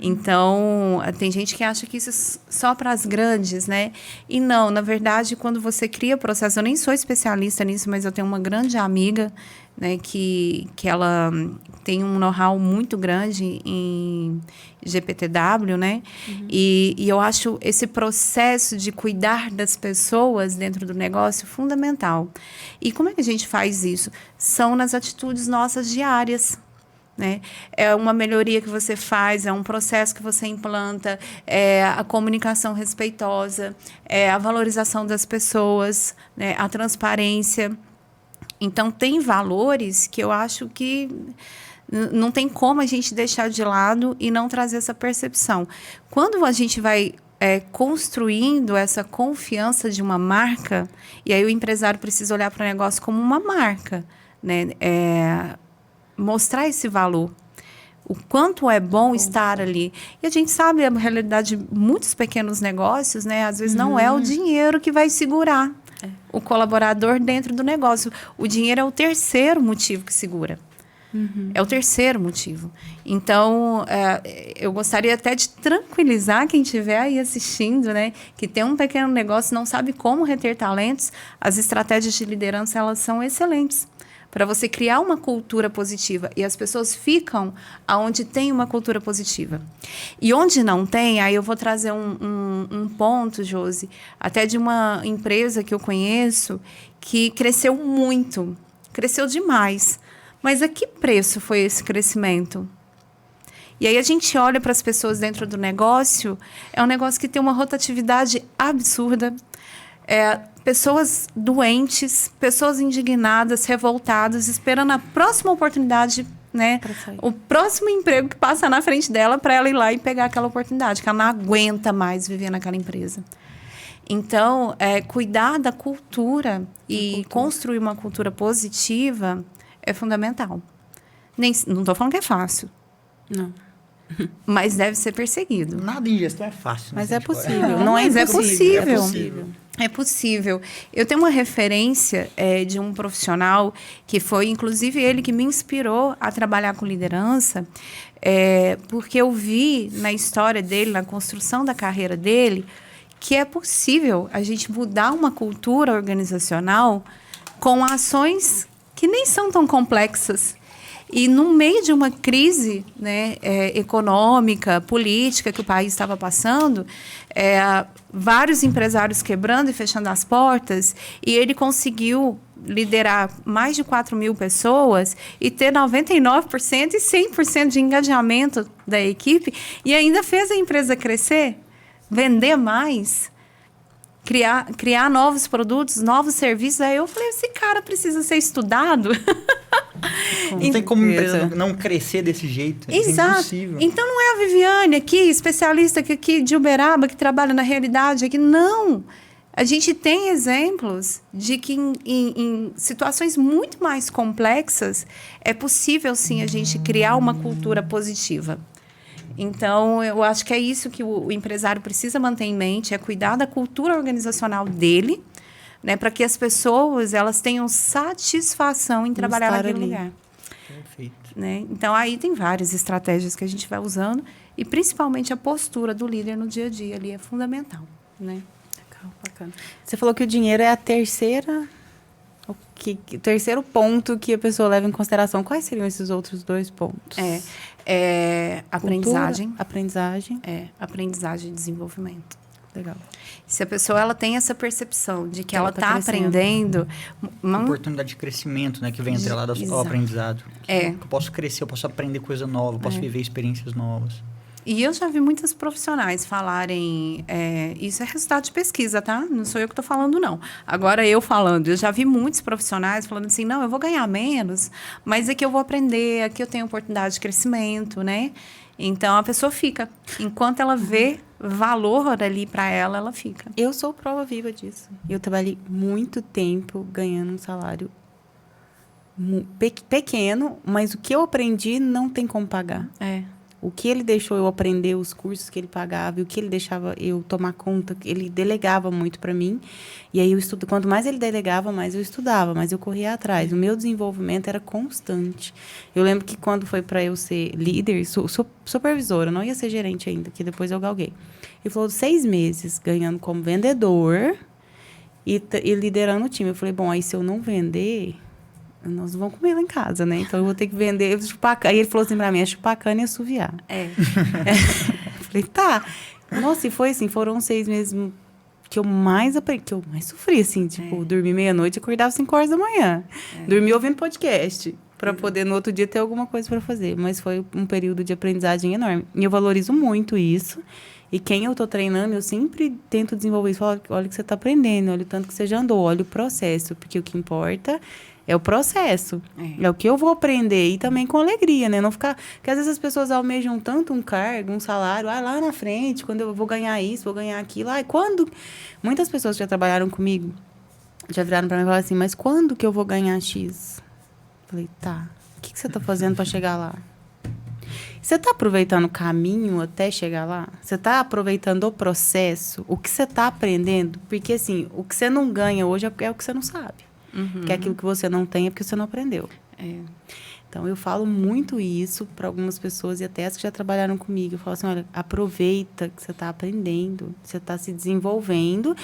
Então, tem gente que acha que isso é só para as grandes, né? E não, na verdade, quando você cria processo, eu nem sou especialista nisso, mas eu tenho uma grande amiga, né, que ela tem um know-how muito grande em GPTW, né? E eu acho esse processo de cuidar das pessoas dentro do negócio fundamental. E como é que a gente faz isso? São nas atitudes nossas diárias, né? É uma melhoria que você faz, é um processo que você implanta, é a comunicação respeitosa, é a valorização das pessoas, né? A transparência. Então, tem valores que eu acho que não tem como a gente deixar de lado e não trazer essa percepção. Quando a gente vai construindo essa confiança de uma marca, e aí o empresário precisa olhar para o negócio como uma marca, né? Mostrar esse valor. O quanto é bom estar ali. E a gente sabe a realidade de muitos pequenos negócios, né? Às vezes não é o dinheiro que vai segurar o colaborador dentro do negócio. O dinheiro é o terceiro motivo que segura. É o terceiro motivo. Então, eu gostaria até de tranquilizar quem estiver aí assistindo, né? Que tem um pequeno negócio e não sabe como reter talentos. As estratégias de liderança, elas são excelentes para você criar uma cultura positiva. E as pessoas ficam aonde tem uma cultura positiva. E onde não tem, aí eu vou trazer um ponto, Josi, até de uma empresa que eu conheço que cresceu muito, cresceu demais. Mas a que preço foi esse crescimento? E aí a gente olha para as pessoas dentro do negócio, é um negócio que tem uma rotatividade absurda. Pessoas doentes, pessoas indignadas, revoltadas, esperando a próxima oportunidade, né? O próximo emprego que passa na frente dela para ela ir lá e pegar aquela oportunidade, que ela não aguenta mais viver naquela empresa. Então, cuidar da cultura e construir uma cultura positiva é fundamental. Não estou falando que é fácil. Não. Mas deve ser perseguido. Nada em gestão é fácil. Mas né? é possível. Mas é possível. É possível. É possível. Eu tenho uma referência de um profissional que foi, inclusive, ele que me inspirou a trabalhar com liderança, porque eu vi na história dele, na construção da carreira dele, que é possível a gente mudar uma cultura organizacional com ações que nem são tão complexas. E no meio de uma crise, né, econômica, política que o país estava passando, vários empresários quebrando e fechando as portas, e ele conseguiu liderar mais de 4.000 pessoas e ter 99% e 100% de engajamento da equipe, e ainda fez a empresa crescer, vender mais, criar novos produtos, novos serviços. Aí eu falei, esse cara precisa ser estudado. Não tem como a empresa não crescer desse jeito. Exato. É impossível. Então não é a Viviane aqui, especialista aqui de Uberaba, que trabalha na realidade aqui. Não. A gente tem exemplos de que em situações muito mais complexas é possível, sim, a gente criar uma cultura positiva. Então, eu acho que é isso que o empresário precisa manter em mente, é cuidar da cultura organizacional dele, né, para que as pessoas elas tenham satisfação em trabalhar naquele lugar. Perfeito. Né? Então, aí tem várias estratégias que a gente vai usando e, principalmente, a postura do líder no dia a dia ali é fundamental. Né? Legal, bacana. Você falou que o dinheiro é a terceira... O terceiro ponto que a pessoa leva em consideração. Quais seriam esses outros 2 pontos? Aprendizagem. Cultura, aprendizagem. Aprendizagem e desenvolvimento. Legal. Se a pessoa ela tem essa percepção de que ela está crescendo. aprendendo... Uma oportunidade de crescimento, né? Que vem atrelada ao aprendizado. Eu posso crescer, eu posso aprender coisa nova, eu posso viver experiências novas. E eu já vi muitos profissionais falarem... isso é resultado de pesquisa, tá? Não sou eu que estou falando, não. Agora, eu falando. Eu já vi muitos profissionais falando assim, não, eu vou ganhar menos, mas aqui eu vou aprender, aqui eu tenho oportunidade de crescimento, né? Então, a pessoa fica. Enquanto ela vê valor ali para ela, ela fica. Eu sou prova viva disso. Eu trabalhei muito tempo ganhando um salário pequeno, mas o que eu aprendi não tem como pagar. O que ele deixou eu aprender, os cursos que ele pagava, e o que ele deixava eu tomar conta, ele delegava muito para mim. E aí, quanto mais ele delegava, mais eu estudava, mais eu corria atrás. O meu desenvolvimento era constante. Eu lembro que quando foi para eu ser líder, supervisora, não ia ser gerente ainda, que depois eu galguei. Ele falou 6 meses ganhando como vendedor e liderando o time. Eu falei, bom, aí se eu não vender... nós não vamos comer lá em casa, né? Então, eu vou ter que vender, chupar cana. Aí ele falou assim pra mim, é chupar cana e assoviar. Eu falei, tá. Nossa, e foi assim, foram 6 meses que eu mais aprendi, que eu mais sofri, assim, tipo, dormir meia-noite e acordava 5 horas da manhã. Dormir ouvindo podcast, pra poder no outro dia ter alguma coisa pra fazer. Mas foi um período de aprendizagem enorme. E eu valorizo muito isso. E quem eu tô treinando, eu sempre tento desenvolver isso. Olha o que você tá aprendendo, olha o tanto que você já andou, olha o processo. Porque o que importa... é o processo. É o que eu vou aprender. E também com alegria, né? Não ficar... Porque às vezes as pessoas almejam tanto um cargo, um salário. Lá na frente, quando eu vou ganhar isso, vou ganhar aquilo. Quando... Muitas pessoas que já trabalharam comigo já viraram pra mim e falaram assim, mas quando que eu vou ganhar X? Falei, tá. O que você tá fazendo pra chegar lá? Você tá aproveitando o caminho até chegar lá? Você tá aproveitando o processo? O que você tá aprendendo? Porque, assim, o que você não ganha hoje é o que você não sabe. Que aquilo que você não tem é porque você não aprendeu. Então, eu falo muito isso para algumas pessoas e até as que já trabalharam comigo. Eu falo assim, olha, aproveita que você está aprendendo, você está se desenvolvendo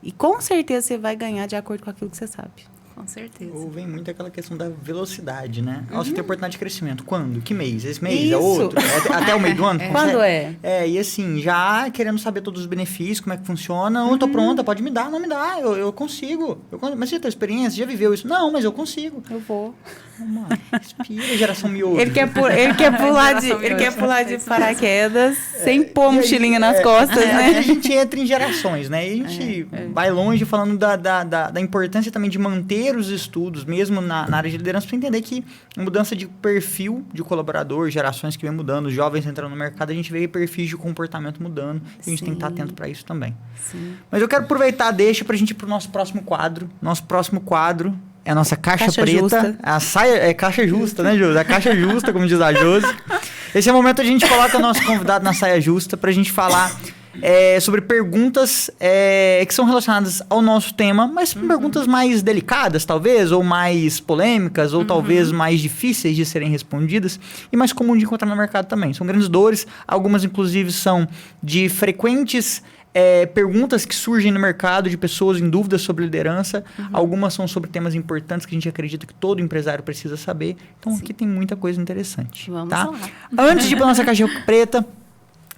e com certeza você vai ganhar de acordo com aquilo que você sabe. Com certeza. Ou vem muito aquela questão da velocidade, né? Nossa, tem oportunidade de crescimento. Quando? Que mês? Esse mês? Isso. É outro? Até o meio do ano? Quando é? E assim, já querendo saber todos os benefícios, como é que funciona. Eu tô pronta, pode me dar. Não me dá, eu consigo. Mas você tem experiência? Já viveu isso? Não, mas eu consigo. Eu vou. Vamos lá, respira, geração miojo. Ele quer pular de paraquedas sem pôr mochilinha nas costas, né? Aqui a gente entra em gerações, né? E a gente vai longe falando da importância também de manter os estudos, mesmo na área de liderança, para entender que a mudança de perfil de colaborador, gerações que vem mudando, os jovens entrando no mercado, a gente vê perfis de comportamento mudando. E a gente tem que estar atento para isso também. Sim. Mas eu quero aproveitar, deixa pra gente ir pro nosso próximo quadro. Nosso próximo quadro é a nossa caixa preta. Justa. A saia é caixa justa, né, Josi? A caixa justa, como diz a Josi. Esse é o momento que a gente coloca o nosso convidado na saia justa pra gente falar sobre perguntas que são relacionadas ao nosso tema, mas perguntas mais delicadas, talvez, ou mais polêmicas, ou talvez mais difíceis de serem respondidas e mais comum de encontrar no mercado também. São grandes dores, algumas inclusive são de frequentes perguntas que surgem no mercado de pessoas em dúvidas sobre liderança. Algumas são sobre temas importantes que a gente acredita que todo empresário precisa saber. Então, aqui tem muita coisa interessante. Vamos tá? lá. Antes de ir para nossa caixa preta,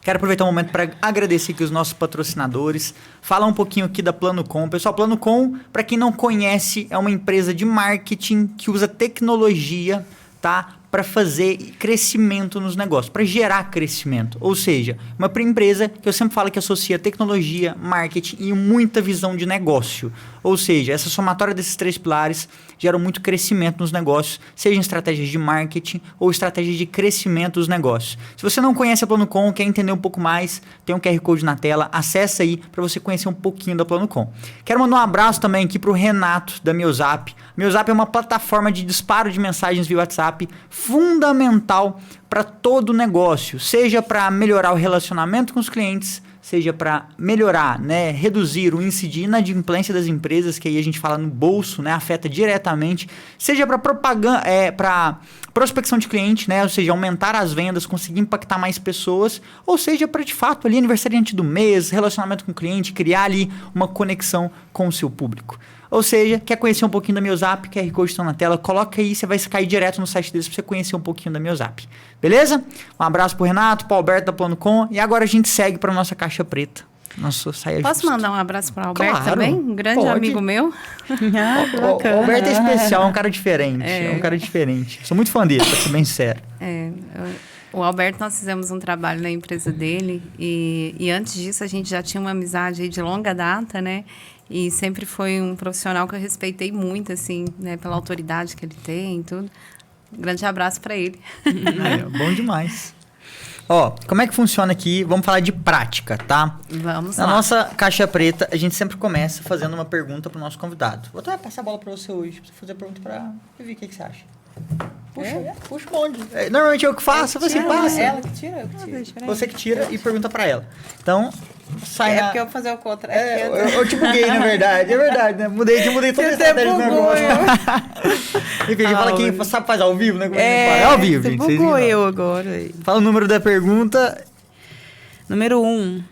quero aproveitar um momento para agradecer aqui os nossos patrocinadores. Falar um pouquinho aqui da Plano Com. Pessoal, Plano Com, para quem não conhece, é uma empresa de marketing que usa tecnologia, tá? Para fazer crescimento nos negócios, para gerar crescimento. Ou seja, uma empresa que eu sempre falo que associa tecnologia, marketing e muita visão de negócio. Ou seja, essa somatória desses 3 pilares geram muito crescimento nos negócios, seja em estratégias de marketing ou estratégias de crescimento dos negócios. Se você não conhece a Plano Com, quer entender um pouco mais, tem um QR Code na tela, acessa aí para você conhecer um pouquinho da Plano Com. Quero mandar um abraço também aqui para o Renato da Meuzap. Meuzap é uma plataforma de disparo de mensagens via WhatsApp fundamental para todo negócio, seja para melhorar o relacionamento com os clientes, seja para melhorar, né, reduzir o índice de inadimplência das empresas, que aí a gente fala no bolso, né, afeta diretamente, seja para propaganda, para prospecção de cliente, né, ou seja, aumentar as vendas, conseguir impactar mais pessoas, ou seja, para de fato ali aniversariante do mês, relacionamento com o cliente, criar ali uma conexão com o seu público. Ou seja, quer conhecer um pouquinho da Meuzap, QR Code está na tela, coloca aí, você vai cair direto no site deles para você conhecer um pouquinho da Meuzap. Beleza? Um abraço pro Renato, pro Alberto da Plano Com, e agora a gente segue para nossa caixa preta. Nossa saia Posso justa. mandar um abraço para o Alberto Claro, também? Um grande pode. amigo meu. O Alberto é especial, é um cara diferente. É um cara diferente. Sou muito fã dele, pra ser bem sincero. O Alberto, nós fizemos um trabalho na empresa dele e antes disso a gente já tinha uma amizade aí de longa data, né? E sempre foi um profissional que eu respeitei muito, assim, né? Pela autoridade que ele tem e tudo. Um grande abraço para ele. Bom demais. Ó, como é que funciona aqui? Vamos falar de prática, tá? Vamos Na lá. nossa caixa preta, a gente sempre começa fazendo uma pergunta pro nosso convidado. Vou até passar a bola pra você hoje, pra você fazer a pergunta pra Vivi, o que você acha? Puxa o bonde. Normalmente eu que faço, você passa. Ela que tira? Eu que tiro. Você que tira e pergunta pra ela. Então, sai porque eu vou fazer o contra. eu te buguei, na verdade. É verdade, né? Mudei toda a estratégia do negócio. Enfim, a gente fala que sabe fazer ao vivo, né? É ao vivo, você gente. bugou eu agora. Aí. Fala o número da pergunta. Número 1.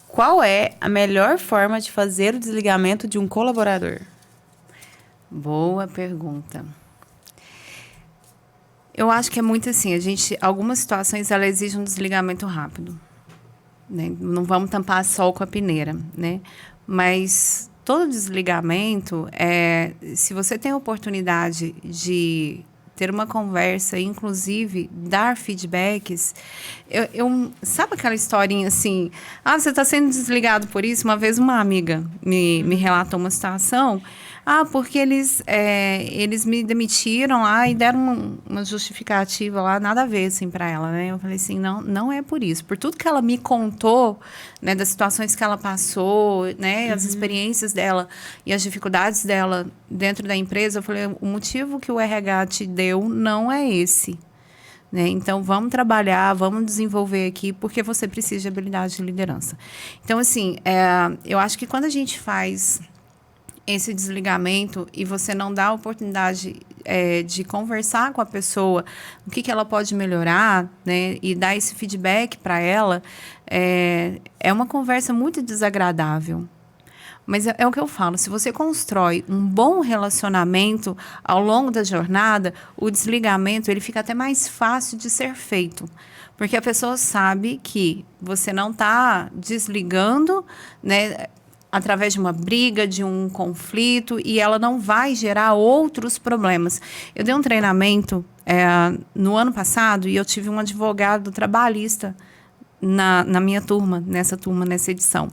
Qual é a melhor forma de fazer o desligamento de um colaborador? Boa pergunta. Eu acho que é muito assim, algumas situações ela exigem um desligamento rápido, né? Não vamos tampar sol com a peneira, né? Mas todo desligamento, se você tem a oportunidade de ter uma conversa, inclusive dar feedbacks, sabe aquela historinha assim, você está sendo desligado por isso? Uma vez uma amiga me relatou uma situação, porque eles me demitiram lá e deram uma justificativa lá, nada a ver, assim, para ela, né? Eu falei assim, não é por isso. Por tudo que ela me contou, né, das situações que ela passou, né, as experiências dela e as dificuldades dela dentro da empresa, eu falei, o motivo que o RH te deu não é esse. Né? Então, vamos trabalhar, vamos desenvolver aqui, porque você precisa de habilidade de liderança. Então, assim, eu acho que quando a gente faz esse desligamento e você não dá a oportunidade de conversar com a pessoa, o que ela pode melhorar, né, e dar esse feedback para ela, é uma conversa muito desagradável. Mas é o que eu falo, se você constrói um bom relacionamento ao longo da jornada, o desligamento ele fica até mais fácil de ser feito. Porque a pessoa sabe que você não está desligando, né, através de uma briga, de um conflito, e ela não vai gerar outros problemas. Eu dei um treinamento no ano passado e eu tive um advogado trabalhista na minha turma, nessa edição.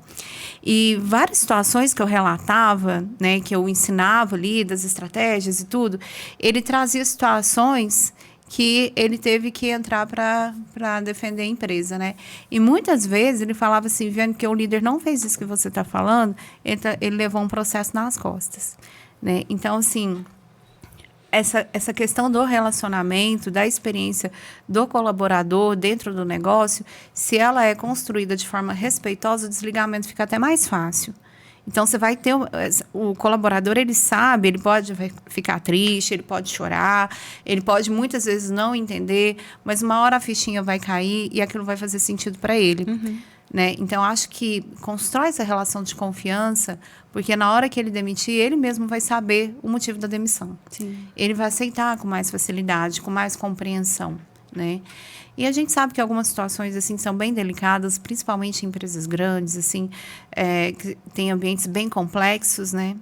E várias situações que eu relatava, né, que eu ensinava ali, das estratégias e tudo, ele trazia situações que ele teve que entrar para defender a empresa, né? E muitas vezes ele falava assim, vendo que o líder não fez isso que você está falando, ele levou um processo nas costas, né? Então, assim, essa questão do relacionamento, da experiência do colaborador dentro do negócio, se ela é construída de forma respeitosa, o desligamento fica até mais fácil. Então, você vai ter... O colaborador, ele sabe, ele pode ficar triste, ele pode chorar, ele pode, muitas vezes, não entender, mas uma hora a fichinha vai cair e aquilo vai fazer sentido para ele. Né? Então, acho que constrói essa relação de confiança, porque na hora que ele demitir, ele mesmo vai saber o motivo da demissão. Sim. Ele vai aceitar com mais facilidade, com mais compreensão, né? E a gente sabe que algumas situações assim são bem delicadas, principalmente em empresas grandes, assim, que tem ambientes bem complexos, né?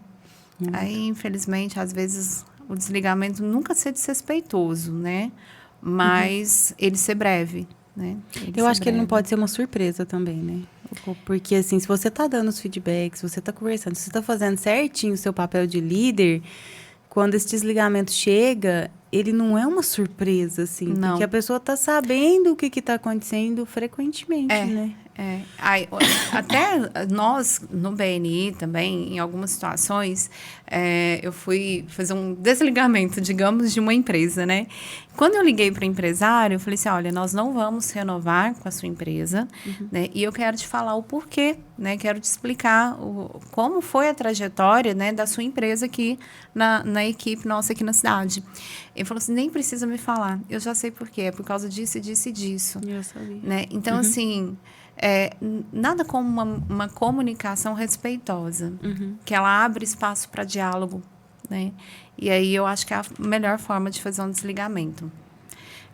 Aí, infelizmente, às vezes o desligamento nunca ser desrespeitoso, né? Mas ele ser breve, né? Eu acho que ele não pode ser uma surpresa também, né? Porque, assim, se você tá dando os feedbacks, se você tá conversando, se você tá fazendo certinho o seu papel de líder, quando esse desligamento chega, ele não é uma surpresa, assim. Não. Porque a pessoa tá sabendo o que tá acontecendo frequentemente, né? Aí, até nós, no BNI também, em algumas situações, eu fui fazer um desligamento, digamos, de uma empresa, né? Quando eu liguei para o empresário, eu falei assim, olha, nós não vamos renovar com a sua empresa, né? E eu quero te falar o porquê, né? Quero te explicar como foi a trajetória, né, da sua empresa aqui na equipe nossa aqui na cidade. Ele falou assim, nem precisa me falar, eu já sei por quê, é por causa disso, disso e disso. Eu sabia. Né? Então, assim... nada como uma comunicação respeitosa, que ela abre espaço para diálogo, né? E aí eu acho que é a melhor forma de fazer um desligamento.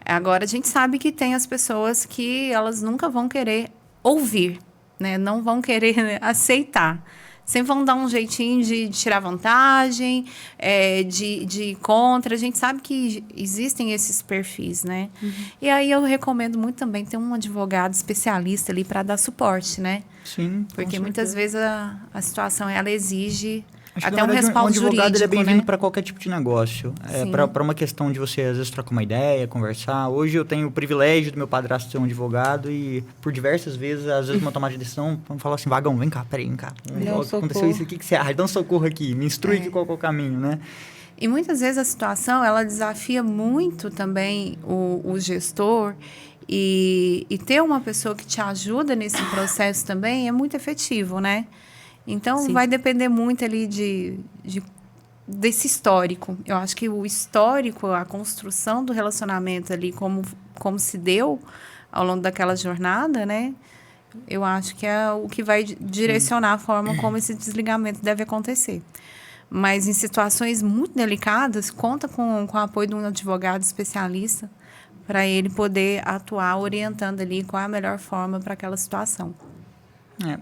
Agora, a gente sabe que tem as pessoas que elas nunca vão querer ouvir, né? Não vão querer aceitar. Sempre vão dar um jeitinho de tirar vantagem, de ir contra. A gente sabe que existem esses perfis, né? E aí eu recomendo muito também ter um advogado especialista ali para dar suporte, né? Sim, porque muitas vezes a situação ela exige acho até que, um verdade, respaldo um advogado ele é bem-vindo, né? para qualquer tipo de negócio. Para uma questão de você, às vezes, trocar uma ideia, conversar. Hoje eu tenho o privilégio do meu padrasto ser um advogado e, por diversas vezes, às vezes, uma tomada de decisão, vamos falar assim, Vagão, vem cá, peraí, vem cá. Aconteceu isso aqui, que você acha? Dá um socorro aqui, me instrui aqui qual é o caminho, né? E muitas vezes a situação, ela desafia muito também o gestor e ter uma pessoa que te ajuda nesse processo também é muito efetivo, né? Então, Sim. vai depender muito ali desse histórico. Eu acho que o histórico, a construção do relacionamento ali, como se deu ao longo daquela jornada, né? Eu acho que é o que vai direcionar a forma como esse desligamento deve acontecer. Mas em situações muito delicadas, conta com o apoio de um advogado especialista para ele poder atuar orientando ali qual é a melhor forma para aquela situação.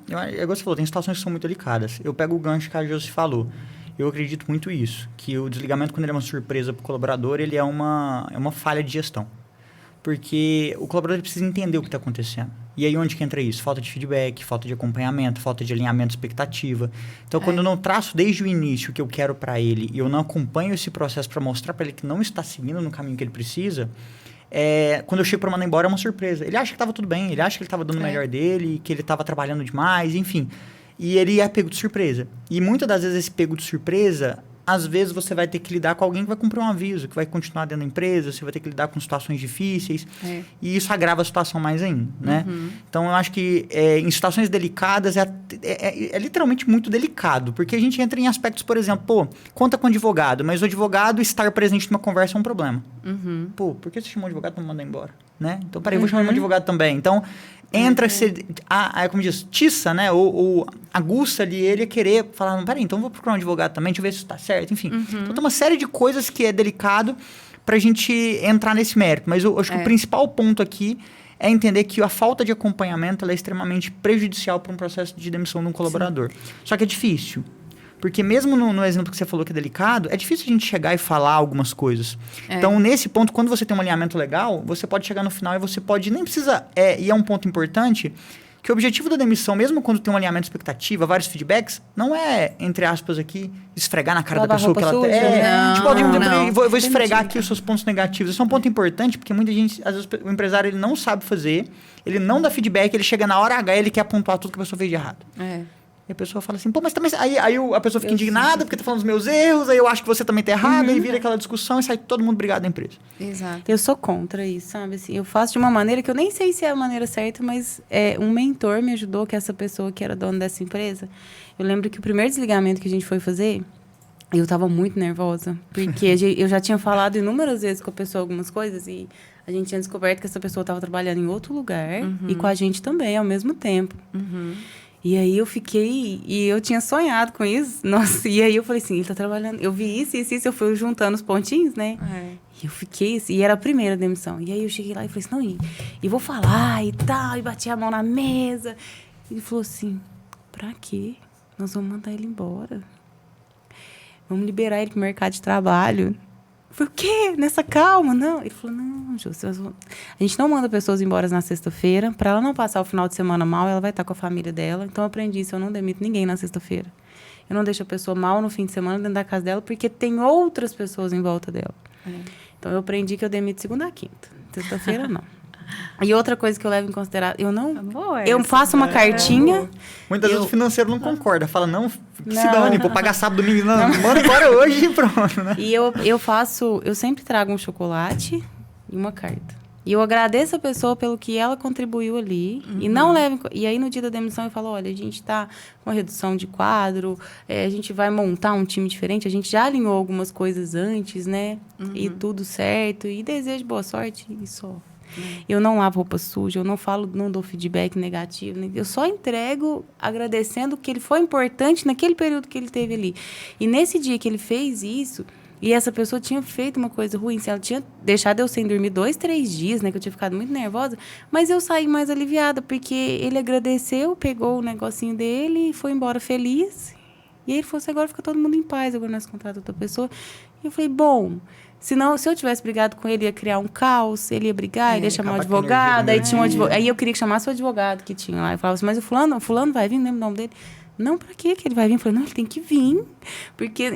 Igual você falou, tem situações que são muito delicadas. Eu pego o gancho que a Josi falou. Eu acredito muito isso, que o desligamento, quando ele é uma surpresa para o colaborador, ele é uma falha de gestão. Porque o colaborador precisa entender o que está acontecendo. E aí, onde que entra isso? Falta de feedback, falta de acompanhamento, falta de alinhamento de expectativa. Então, quando eu não traço desde o início o que eu quero para ele e eu não acompanho esse processo para mostrar para ele que não está seguindo no caminho que ele precisa... quando eu chego para mandar embora é uma surpresa. Ele acha que estava tudo bem, ele acha que ele estava dando o melhor dele, que ele estava trabalhando demais, enfim. E ele é pego de surpresa. E muitas das vezes esse pego de surpresa, às vezes você vai ter que lidar com alguém que vai cumprir um aviso, que vai continuar dentro da empresa, você vai ter que lidar com situações difíceis. E isso agrava a situação mais ainda, né? Então, eu acho que em situações delicadas é literalmente muito delicado, porque a gente entra em aspectos, por exemplo, conta com o advogado, mas o advogado estar presente numa conversa é um problema. Por que você chamou o advogado para me mandar embora? Né? Então, peraí, vou chamar meu advogado também. Então, entra como diz, tiça, né? Ou aguça ali ele a querer falar, não, peraí, então eu vou procurar um advogado também, deixa eu ver se isso tá certo, enfim. Então tem uma série de coisas que é delicado pra gente entrar nesse mérito. Mas eu acho que o principal ponto aqui é entender que a falta de acompanhamento ela é extremamente prejudicial para um processo de demissão de um colaborador. Sim. Só que é difícil. Porque mesmo no exemplo que você falou que é delicado, é difícil a gente chegar e falar algumas coisas. Então, nesse ponto, quando você tem um alinhamento legal, você pode chegar no final e você pode... Nem precisa... E é um ponto importante... Que o objetivo da demissão, mesmo quando tem um alinhamento de expectativa, vários feedbacks, não é, entre aspas aqui, esfregar na cara da pessoa que ela suja, tem. Vou esfregar aqui os seus pontos negativos. Isso é um ponto importante, porque muita gente, às vezes, o empresário ele não sabe fazer, ele não dá feedback, ele chega na hora H e ele quer pontuar tudo que a pessoa fez de errado. E a pessoa fala assim, pô, mas também... Aí a pessoa fica indignada porque tá falando dos meus erros, aí eu acho que você também tá errado, aí vira aquela discussão e sai todo mundo brigado da empresa. Exato. Eu sou contra isso, sabe? Assim, eu faço de uma maneira que eu nem sei se é a maneira certa, mas um mentor me ajudou, que é essa pessoa que era dona dessa empresa. Eu lembro que o primeiro desligamento que a gente foi fazer, eu tava muito nervosa, porque eu já tinha falado inúmeras vezes com a pessoa algumas coisas e a gente tinha descoberto que essa pessoa tava trabalhando em outro lugar e com a gente também, ao mesmo tempo. E aí eu fiquei... E eu tinha sonhado com isso. Nossa, e aí eu falei assim, ele tá trabalhando... Eu vi isso, eu fui juntando os pontinhos, né? E eu fiquei assim... E era a primeira demissão. E aí eu cheguei lá e falei assim, não, e vou falar e tal. E bati a mão na mesa. Ele falou assim, pra quê? Nós vamos mandar ele embora. Vamos liberar ele pro mercado de trabalho. Eu falei, o quê? Nessa calma? Não. Ele falou, não, Ju, a gente não manda pessoas embora na sexta-feira. Para ela não passar o final de semana mal, ela vai estar com a família dela. Então, eu aprendi isso. Eu não demito ninguém na sexta-feira. Eu não deixo a pessoa mal no fim de semana dentro da casa dela, porque tem outras pessoas em volta dela. Então, eu aprendi que eu demito segunda a quinta. Sexta-feira, não. E outra coisa que eu levo em consideração, eu faço uma cartinha. Muitas vezes o financeiro não concorda, fala, não, se dane, vou pagar sábado, domingo, não, manda embora hoje e pronto, né? E eu sempre trago um chocolate e uma carta. E eu agradeço a pessoa pelo que ela contribuiu ali. E não levo. E aí, no dia da demissão, eu falo, olha, a gente está com redução de quadro, a gente vai montar um time diferente, a gente já alinhou algumas coisas antes, né? E tudo certo. E desejo boa sorte e só. Eu não lavo roupa suja, eu não falo, não dou feedback negativo. Eu só entrego agradecendo que ele foi importante naquele período que ele teve ali. E nesse dia que ele fez isso, e essa pessoa tinha feito uma coisa ruim, se ela tinha deixado eu sem dormir 2, 3 dias, né, que eu tinha ficado muito nervosa, mas eu saí mais aliviada, porque ele agradeceu, pegou o negocinho dele e foi embora feliz. E aí ele falou assim, agora fica todo mundo em paz, agora nós contratamos outra pessoa. E eu falei, bom... Senão, se eu tivesse brigado com ele, ia criar um caos, ele ia brigar, ele ia chamar um advogado, aí tinha um advogado. Aí eu queria que chamasse o advogado que tinha lá. Eu falava assim, mas o fulano vai vir, não lembro o nome dele. Não, pra quê que ele vai vir? Eu falei, não, ele tem que vir.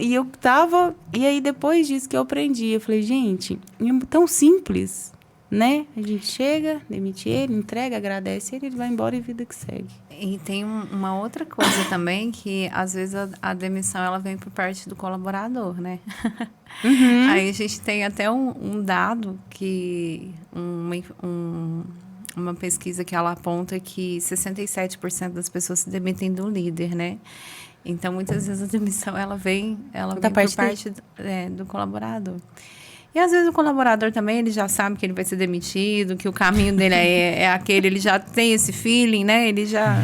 E eu tava... E aí, depois disso que eu aprendi, eu falei, gente, é tão simples, né? A gente chega, demite ele, entrega, agradece ele vai embora e vida que segue. E tem uma outra coisa também, que às vezes a demissão ela vem por parte do colaborador, né? Aí a gente tem até um dado que uma pesquisa que ela aponta que 67% das pessoas se demitem do líder, né? Então, muitas vezes a demissão ela vem por parte do colaborador. E às vezes o colaborador também, ele já sabe que ele vai ser demitido, que o caminho dele é aquele, ele já tem esse feeling, né? Ele já...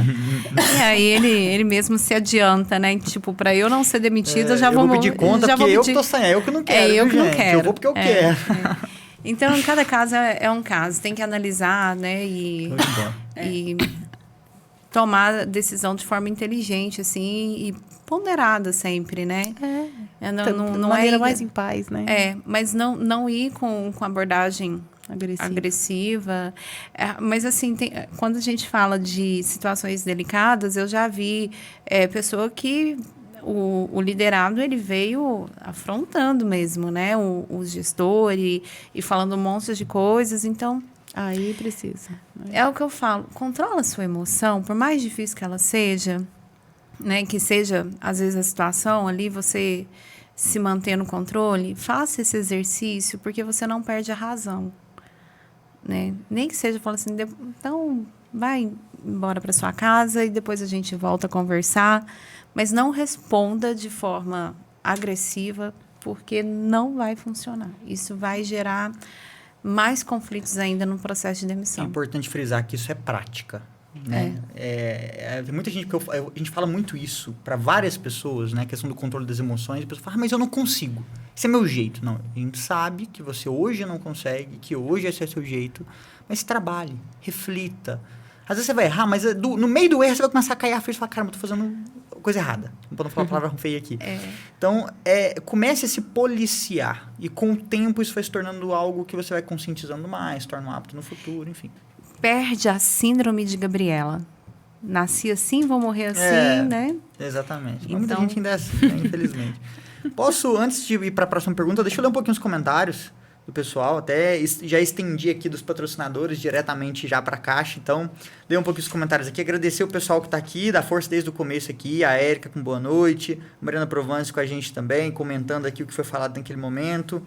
E aí ele mesmo se adianta, né? Tipo, para eu não ser demitido, eu já vou... Eu vou pedir conta, porque eu que tô saindo, eu que não quero. Eu que não quero. Eu vou porque eu quero. Então, cada caso é um caso. Tem que analisar, né? E tomar decisão de forma inteligente, assim, e ponderada sempre, né? Não maneira mais em paz, né? Mas não ir com abordagem agressiva. Mas, assim, quando a gente fala de situações delicadas, eu já vi pessoa que o liderado, ele veio afrontando mesmo, né? O gestor e falando um monte de coisas, então... Aí precisa. É o que eu falo, controla a sua emoção, por mais difícil que ela seja, né? Que seja, às vezes, a situação ali, você se manter no controle, faça esse exercício, porque você não perde a razão, né? Nem que seja, fala assim, então, vai embora para sua casa e depois a gente volta a conversar, mas não responda de forma agressiva, porque não vai funcionar. Isso vai gerar mais conflitos ainda no processo de demissão. É importante frisar que isso é prática. né? Tem muita gente a gente fala muito isso para várias pessoas, né? A questão do controle das emoções. A pessoa fala, mas eu não consigo. Esse é meu jeito. Não, a gente sabe que você hoje não consegue, que hoje esse é seu jeito, mas trabalhe, reflita. Às vezes você vai errar, mas no meio do erro você vai começar a cair a ficha e falar, cara, eu tô fazendo coisa errada. Não falar uma palavra feia aqui. Então, comece a se policiar. E com o tempo isso vai se tornando algo que você vai conscientizando mais, torna um hábito no futuro, enfim. Perde a síndrome de Gabriela. Nasci assim, vou morrer assim, né? Exatamente. Então... Muita gente ainda é assim, né? Infelizmente. Posso, antes de ir para a próxima pergunta, deixa eu ler um pouquinho os comentários do pessoal. Até já estendi aqui dos patrocinadores diretamente já para a caixa. Então, dei um pouquinho os comentários aqui. Agradecer o pessoal que está aqui, da força desde o começo aqui. A Érica com boa noite. A Mariana Provence com a gente também, comentando aqui o que foi falado naquele momento.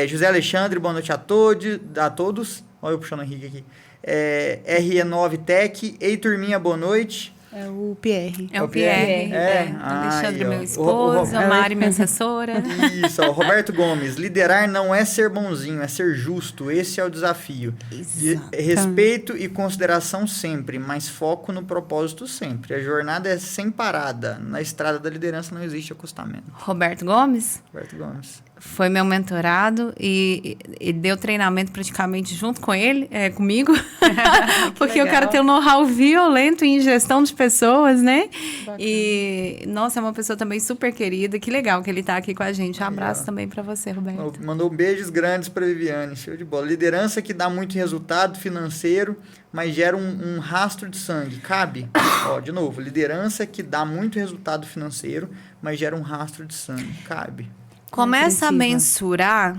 José Alexandre, boa noite a todos. Olha eu puxando o Henrique aqui. RE9 Tech. Ei, turminha, boa noite. É o Pierre. É o Pierre. Alexandre, meu esposo. A Mari, minha assessora. Isso, ó, Roberto Gomes. Liderar não é ser bonzinho, é ser justo. Esse é o desafio. Respeito e consideração sempre, mas foco no propósito sempre. A jornada é sem parada. Na estrada da liderança não existe acostamento. Roberto Gomes? Roberto Gomes. Foi meu mentorado e deu treinamento praticamente junto com ele, comigo. Porque eu quero ter um know-how violento em gestão de pessoas, né? Bacana. E, nossa, é uma pessoa também super querida. Que legal que ele tá aqui com a gente. Um abraço também para você, Roberto. Mandou beijos grandes para Viviane. Show de bola. Liderança que dá muito resultado financeiro, mas gera um rastro de sangue. Cabe? Ó, de novo. Liderança que dá muito resultado financeiro, mas gera um rastro de sangue. Cabe. Começa a mensurar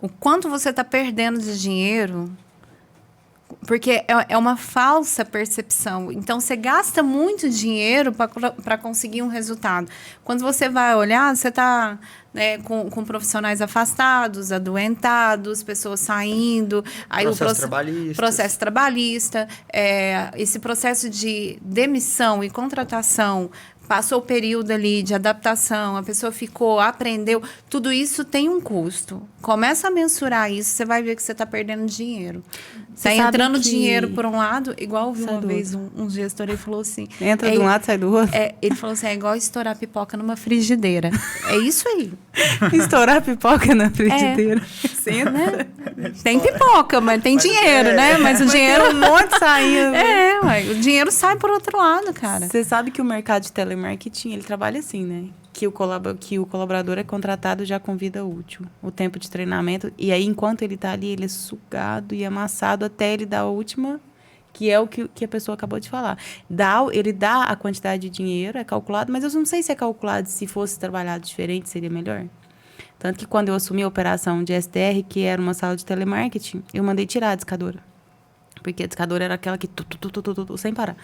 o quanto você está perdendo de dinheiro, porque é uma falsa percepção. Então, você gasta muito dinheiro para conseguir um resultado. Quando você vai olhar, você está com profissionais afastados, adoentados, pessoas saindo. Aí processo trabalhista. Esse processo de demissão e contratação. Passou o período ali de adaptação, a pessoa ficou, aprendeu. Tudo isso tem um custo. Começa a mensurar isso, você vai ver que você está perdendo dinheiro. Está entrando dinheiro por um lado, igual eu vi uma vez um gestor, ele falou assim... Entra de um lado, sai do outro. Ele falou assim, é igual estourar pipoca numa frigideira. É isso aí. Estourar pipoca na frigideira. Sim, né? Tem pipoca, mas tem dinheiro, né? Mas o dinheiro... Tem um monte saindo. O dinheiro sai por outro lado, cara. Você sabe que o mercado de telemarketing, ele trabalha assim, né? Que o colaborador é contratado já com vida útil. O tempo de treinamento. E aí, enquanto ele está ali, ele é sugado e amassado até ele dar a última, que é o que a pessoa acabou de falar. Ele dá a quantidade de dinheiro, é calculado, mas eu não sei se é calculado, se fosse trabalhado diferente, seria melhor. Tanto que quando eu assumi a operação de SDR, que era uma sala de telemarketing, eu mandei tirar a discadora. Porque a discadora era aquela que sem parar.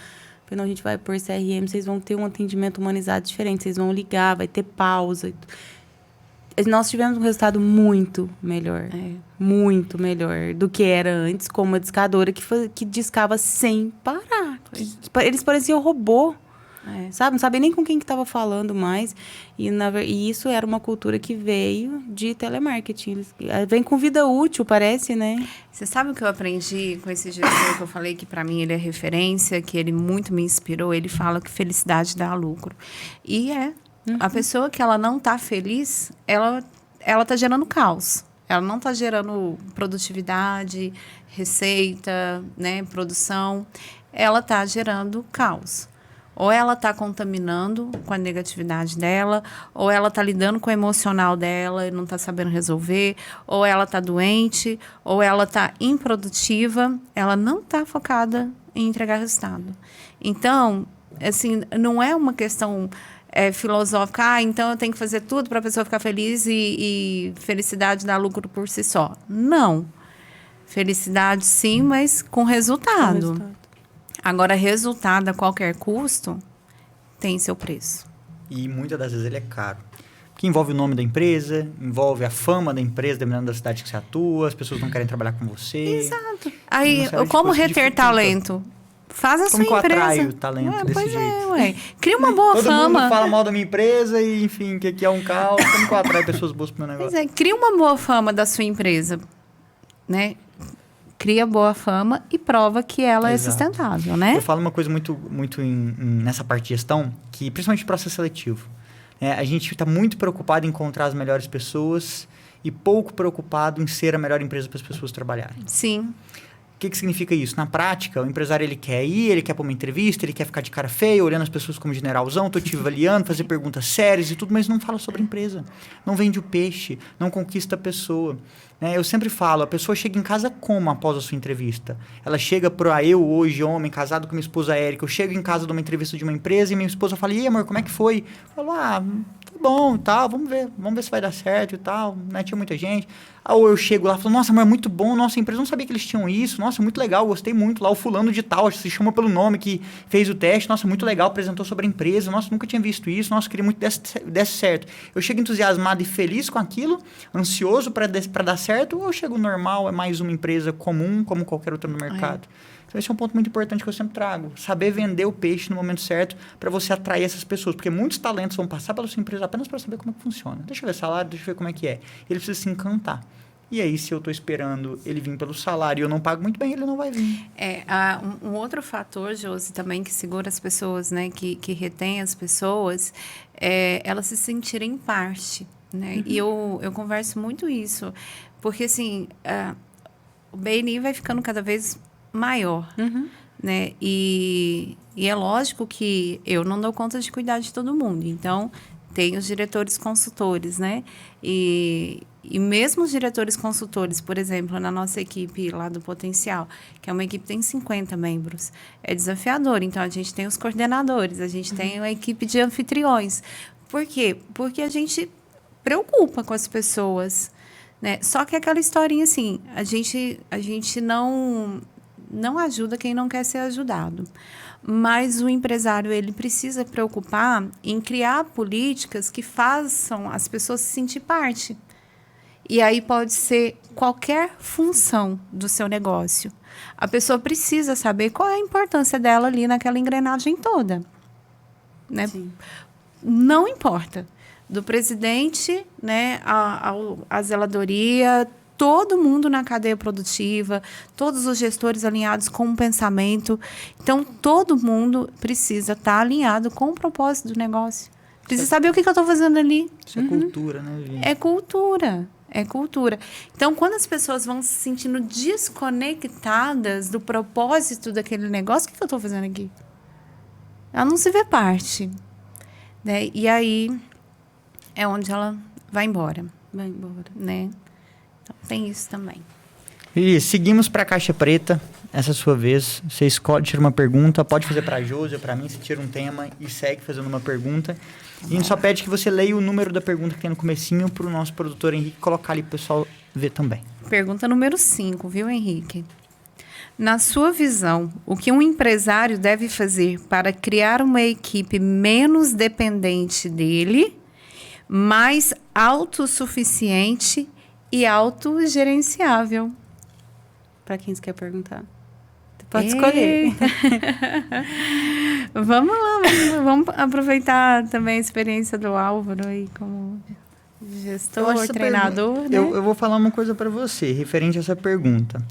Falei, não, a gente vai por CRM, vocês vão ter um atendimento humanizado diferente, vocês vão ligar, vai ter pausa. Nós tivemos um resultado muito melhor. Muito melhor do que era antes, com uma discadora que discava sem parar. Eles pareciam robô. Sabe? Não sabia nem com quem que estava falando mais. E isso era uma cultura que veio de telemarketing. Vem com vida útil, parece, né? Você sabe o que eu aprendi com esse gestor que eu falei que para mim ele é referência, que ele muito me inspirou? Ele fala que felicidade dá lucro. E a pessoa que ela não está feliz, ela está gerando caos. Ela não está gerando produtividade, receita, né, produção. Ela está gerando caos. Ou ela está contaminando com a negatividade dela, ou ela está lidando com o emocional dela e não está sabendo resolver, ou ela está doente, ou ela está improdutiva, ela não está focada em entregar resultado. Então, assim, não é uma questão filosófica, então eu tenho que fazer tudo para a pessoa ficar feliz e felicidade dá lucro por si só. Não. Felicidade sim, mas com resultado. Agora, resultado a qualquer custo tem seu preço. E muitas das vezes ele é caro. Porque envolve o nome da empresa, envolve a fama da empresa, dependendo da cidade que você atua, as pessoas não querem trabalhar com você. Exato. Aí, como reter talento? Faz a sua empresa. Como que eu atraio o talento desse jeito? Cria uma boa fama. Todo mundo fala mal da minha empresa e, enfim, que aqui é um caos. Como que eu atraio pessoas boas pro meu negócio? Cria uma boa fama da sua empresa, né? cria boa fama e prova que ela é Exato. sustentável, né? Eu falo uma coisa muito nessa parte de gestão, que principalmente processo seletivo. A gente está muito preocupado em encontrar as melhores pessoas e pouco preocupado em ser a melhor empresa para as pessoas trabalharem. Sim. O que significa isso? Na prática, o empresário ele quer ir, ele quer pôr uma entrevista, ele quer ficar de cara feia, olhando as pessoas como generalzão, tô te avaliando, fazer perguntas sérias e tudo, mas não fala sobre a empresa. Não vende o peixe, não conquista a pessoa. Eu sempre falo, a pessoa chega em casa como após a sua entrevista? Ela chega eu hoje, homem, casado com minha esposa Érica, eu chego em casa de uma entrevista de uma empresa e minha esposa fala, e aí, amor, como é que foi? Eu falo, tá bom e tal, vamos ver se vai dar certo e tal, né? Tinha muita gente. Ou eu chego lá e falo, nossa, mas é muito bom, nossa, a empresa não sabia que eles tinham isso, nossa, muito legal, gostei muito, lá o fulano de tal, se chama pelo nome, que fez o teste, nossa, muito legal, apresentou sobre a empresa, nossa, nunca tinha visto isso, nossa, queria muito que desse certo. Eu chego entusiasmado e feliz com aquilo, ansioso para dar certo, ou eu chego normal, é mais uma empresa comum, como qualquer outra no mercado. Então, esse é um ponto muito importante que eu sempre trago. Saber vender o peixe no momento certo para você atrair essas pessoas. Porque muitos talentos vão passar pela sua empresa apenas para saber como é que funciona. Deixa eu ver salário, deixa eu ver como é que é. Ele precisa se encantar. E aí, se eu estou esperando ele vir pelo salário e eu não pago muito bem, ele não vai vir. Um outro fator, Josi, também que segura as pessoas, né? Que retém as pessoas, é elas se sentirem parte, né? Uhum. E eu converso muito isso. Porque, assim, o BNI vai ficando cada vez maior, né? E é lógico que eu não dou conta de cuidar de todo mundo. Então, tem os diretores consultores, né? E mesmo os diretores consultores, por exemplo, na nossa equipe lá do Potencial, que é uma equipe que tem 50 membros, é desafiador. Então, a gente tem os coordenadores, a gente tem a equipe de anfitriões. Por quê? Porque a gente preocupa com as pessoas, né? Só que aquela historinha assim, a gente não ajuda quem não quer ser ajudado. Mas o empresário, ele precisa preocupar em criar políticas que façam as pessoas se sentir parte. E aí pode ser qualquer função do seu negócio. A pessoa precisa saber qual é a importância dela ali naquela engrenagem toda. Né? Não importa. Do presidente, né, a zeladoria, todo mundo na cadeia produtiva, todos os gestores alinhados com um pensamento. Então, todo mundo precisa estar alinhado com o propósito do negócio. Precisa saber o que eu estou fazendo ali. Isso é cultura, né, gente? É cultura. É cultura. Então, quando as pessoas vão se sentindo desconectadas do propósito daquele negócio, o que eu estou fazendo aqui? Ela não se vê parte. Né? E aí é onde ela vai embora. Vai embora, né? Então, tem isso também. E seguimos para a caixa preta. Essa é a sua vez. Você escolhe, tira uma pergunta. Pode fazer para a Josi ou para mim. Você tira um tema e segue fazendo uma pergunta. E a gente só pede que você leia o número da pergunta que tem no comecinho para o nosso produtor Henrique colocar ali para o pessoal ver também. Pergunta número 5, viu, Henrique? Na sua visão, o que um empresário deve fazer para criar uma equipe menos dependente dele, mais autossuficiente e autogerenciável? Para quem você quer perguntar? Você pode escolher. Vamos lá, vamos aproveitar também a experiência do Álvaro aí como gestor, treinador. Né? Eu vou falar uma coisa para você, referente a essa pergunta.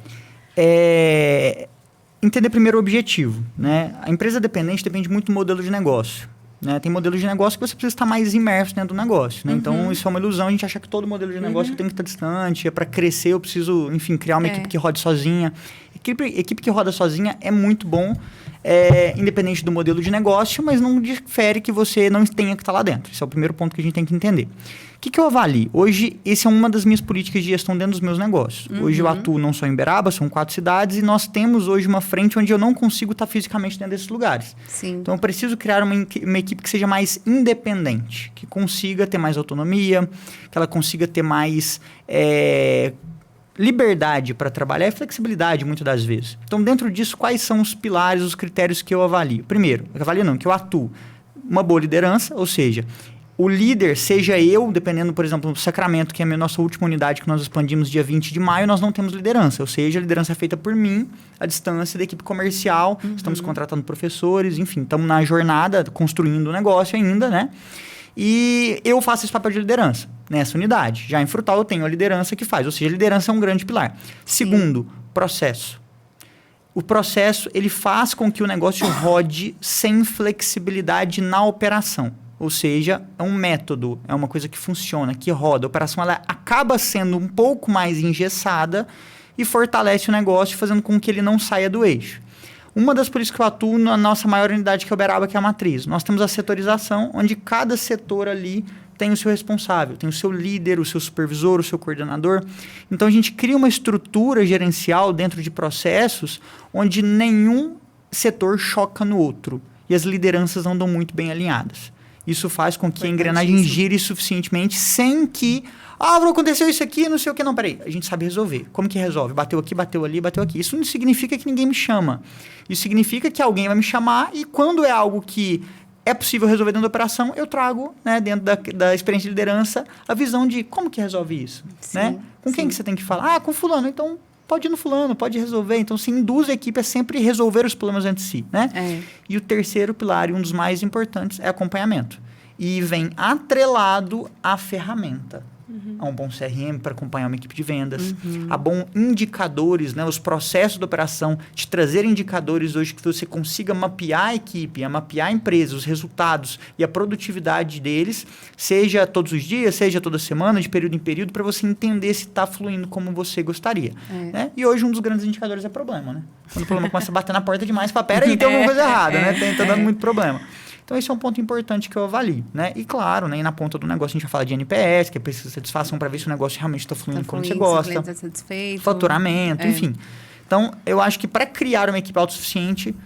Entender primeiro o objetivo. Né? A empresa dependente depende muito do modelo de negócio. Né? Tem modelos de negócio que você precisa estar mais imerso dentro do negócio. Né? Então, isso é uma ilusão, a gente achar que todo modelo de negócio tem que estar distante. Para crescer, eu preciso, enfim, criar uma equipe que rode sozinha. Equipe que roda sozinha é muito bom, independente do modelo de negócio, mas não difere que você não tenha que estar lá dentro. Esse é o primeiro ponto que a gente tem que entender. O que eu avalio? Hoje, essa é uma das minhas políticas de gestão dentro dos meus negócios. Hoje eu atuo não só em Uberaba, são 4 cidades, e nós temos hoje uma frente onde eu não consigo estar fisicamente dentro desses lugares. Sim. Então, eu preciso criar uma equipe que seja mais independente, que consiga ter mais autonomia, que ela consiga ter mais liberdade para trabalhar e flexibilidade, muitas das vezes. Então, dentro disso, quais são os pilares, os critérios que eu avalio? Primeiro, que eu atuo. Uma boa liderança, ou seja, o líder, seja eu, dependendo, por exemplo, do Sacramento, que é a nossa última unidade que nós expandimos dia 20 de maio, nós não temos liderança. Ou seja, a liderança é feita por mim, à distância da equipe comercial, estamos contratando professores, enfim, estamos na jornada, construindo o negócio ainda, né? E eu faço esse papel de liderança nessa unidade. Já em Frutal eu tenho a liderança que faz, ou seja, a liderança é um grande pilar. Segundo, processo. O processo, ele faz com que o negócio rode sem flexibilidade na operação. Ou seja, é um método, é uma coisa que funciona, que roda. A operação ela acaba sendo um pouco mais engessada e fortalece o negócio, fazendo com que ele não saia do eixo. Uma das políticas que eu atuo na nossa maior unidade, que é o Uberaba, que é a matriz. Nós temos a setorização, onde cada setor ali tem o seu responsável, tem o seu líder, o seu supervisor, o seu coordenador. Então, a gente cria uma estrutura gerencial dentro de processos onde nenhum setor choca no outro e as lideranças andam muito bem alinhadas. Isso faz com que a engrenagem gire suficientemente sem que... aconteceu isso aqui, não sei o que. Não, peraí. A gente sabe resolver. Como que resolve? Bateu aqui, bateu ali, bateu aqui. Isso não significa que ninguém me chama. Isso significa que alguém vai me chamar e quando é algo que é possível resolver dentro da operação, eu trago, né, dentro da experiência de liderança, a visão de como que resolve isso. Sim, né? Com quem que você tem que falar? Com fulano. Então, pode ir no fulano, pode resolver. Então, se induz a equipe a sempre resolver os problemas entre si. Né? E o terceiro pilar, e um dos mais importantes, é acompanhamento. E vem atrelado à ferramenta. Há um bom CRM para acompanhar uma equipe de vendas. Há bons indicadores, né? Os processos de operação, te trazer indicadores hoje que você consiga mapear a equipe, mapear a empresa, os resultados e a produtividade deles, seja todos os dias, seja toda semana, de período em período, para você entender se está fluindo como você gostaria. Né? E hoje um dos grandes indicadores é problema. Né? Quando o problema começa a bater na porta demais, fala, peraí, tem alguma coisa errada, né? Tá dando muito problema. Então, esse é um ponto importante que eu avalio, né? E, claro, né, na ponta do negócio, a gente vai falar de NPS, que é pesquisa de satisfação, para ver se o negócio realmente está fluindo como você gosta. Tá satisfeito. Faturamento, enfim. Então, eu acho que para criar uma equipe autossuficiente,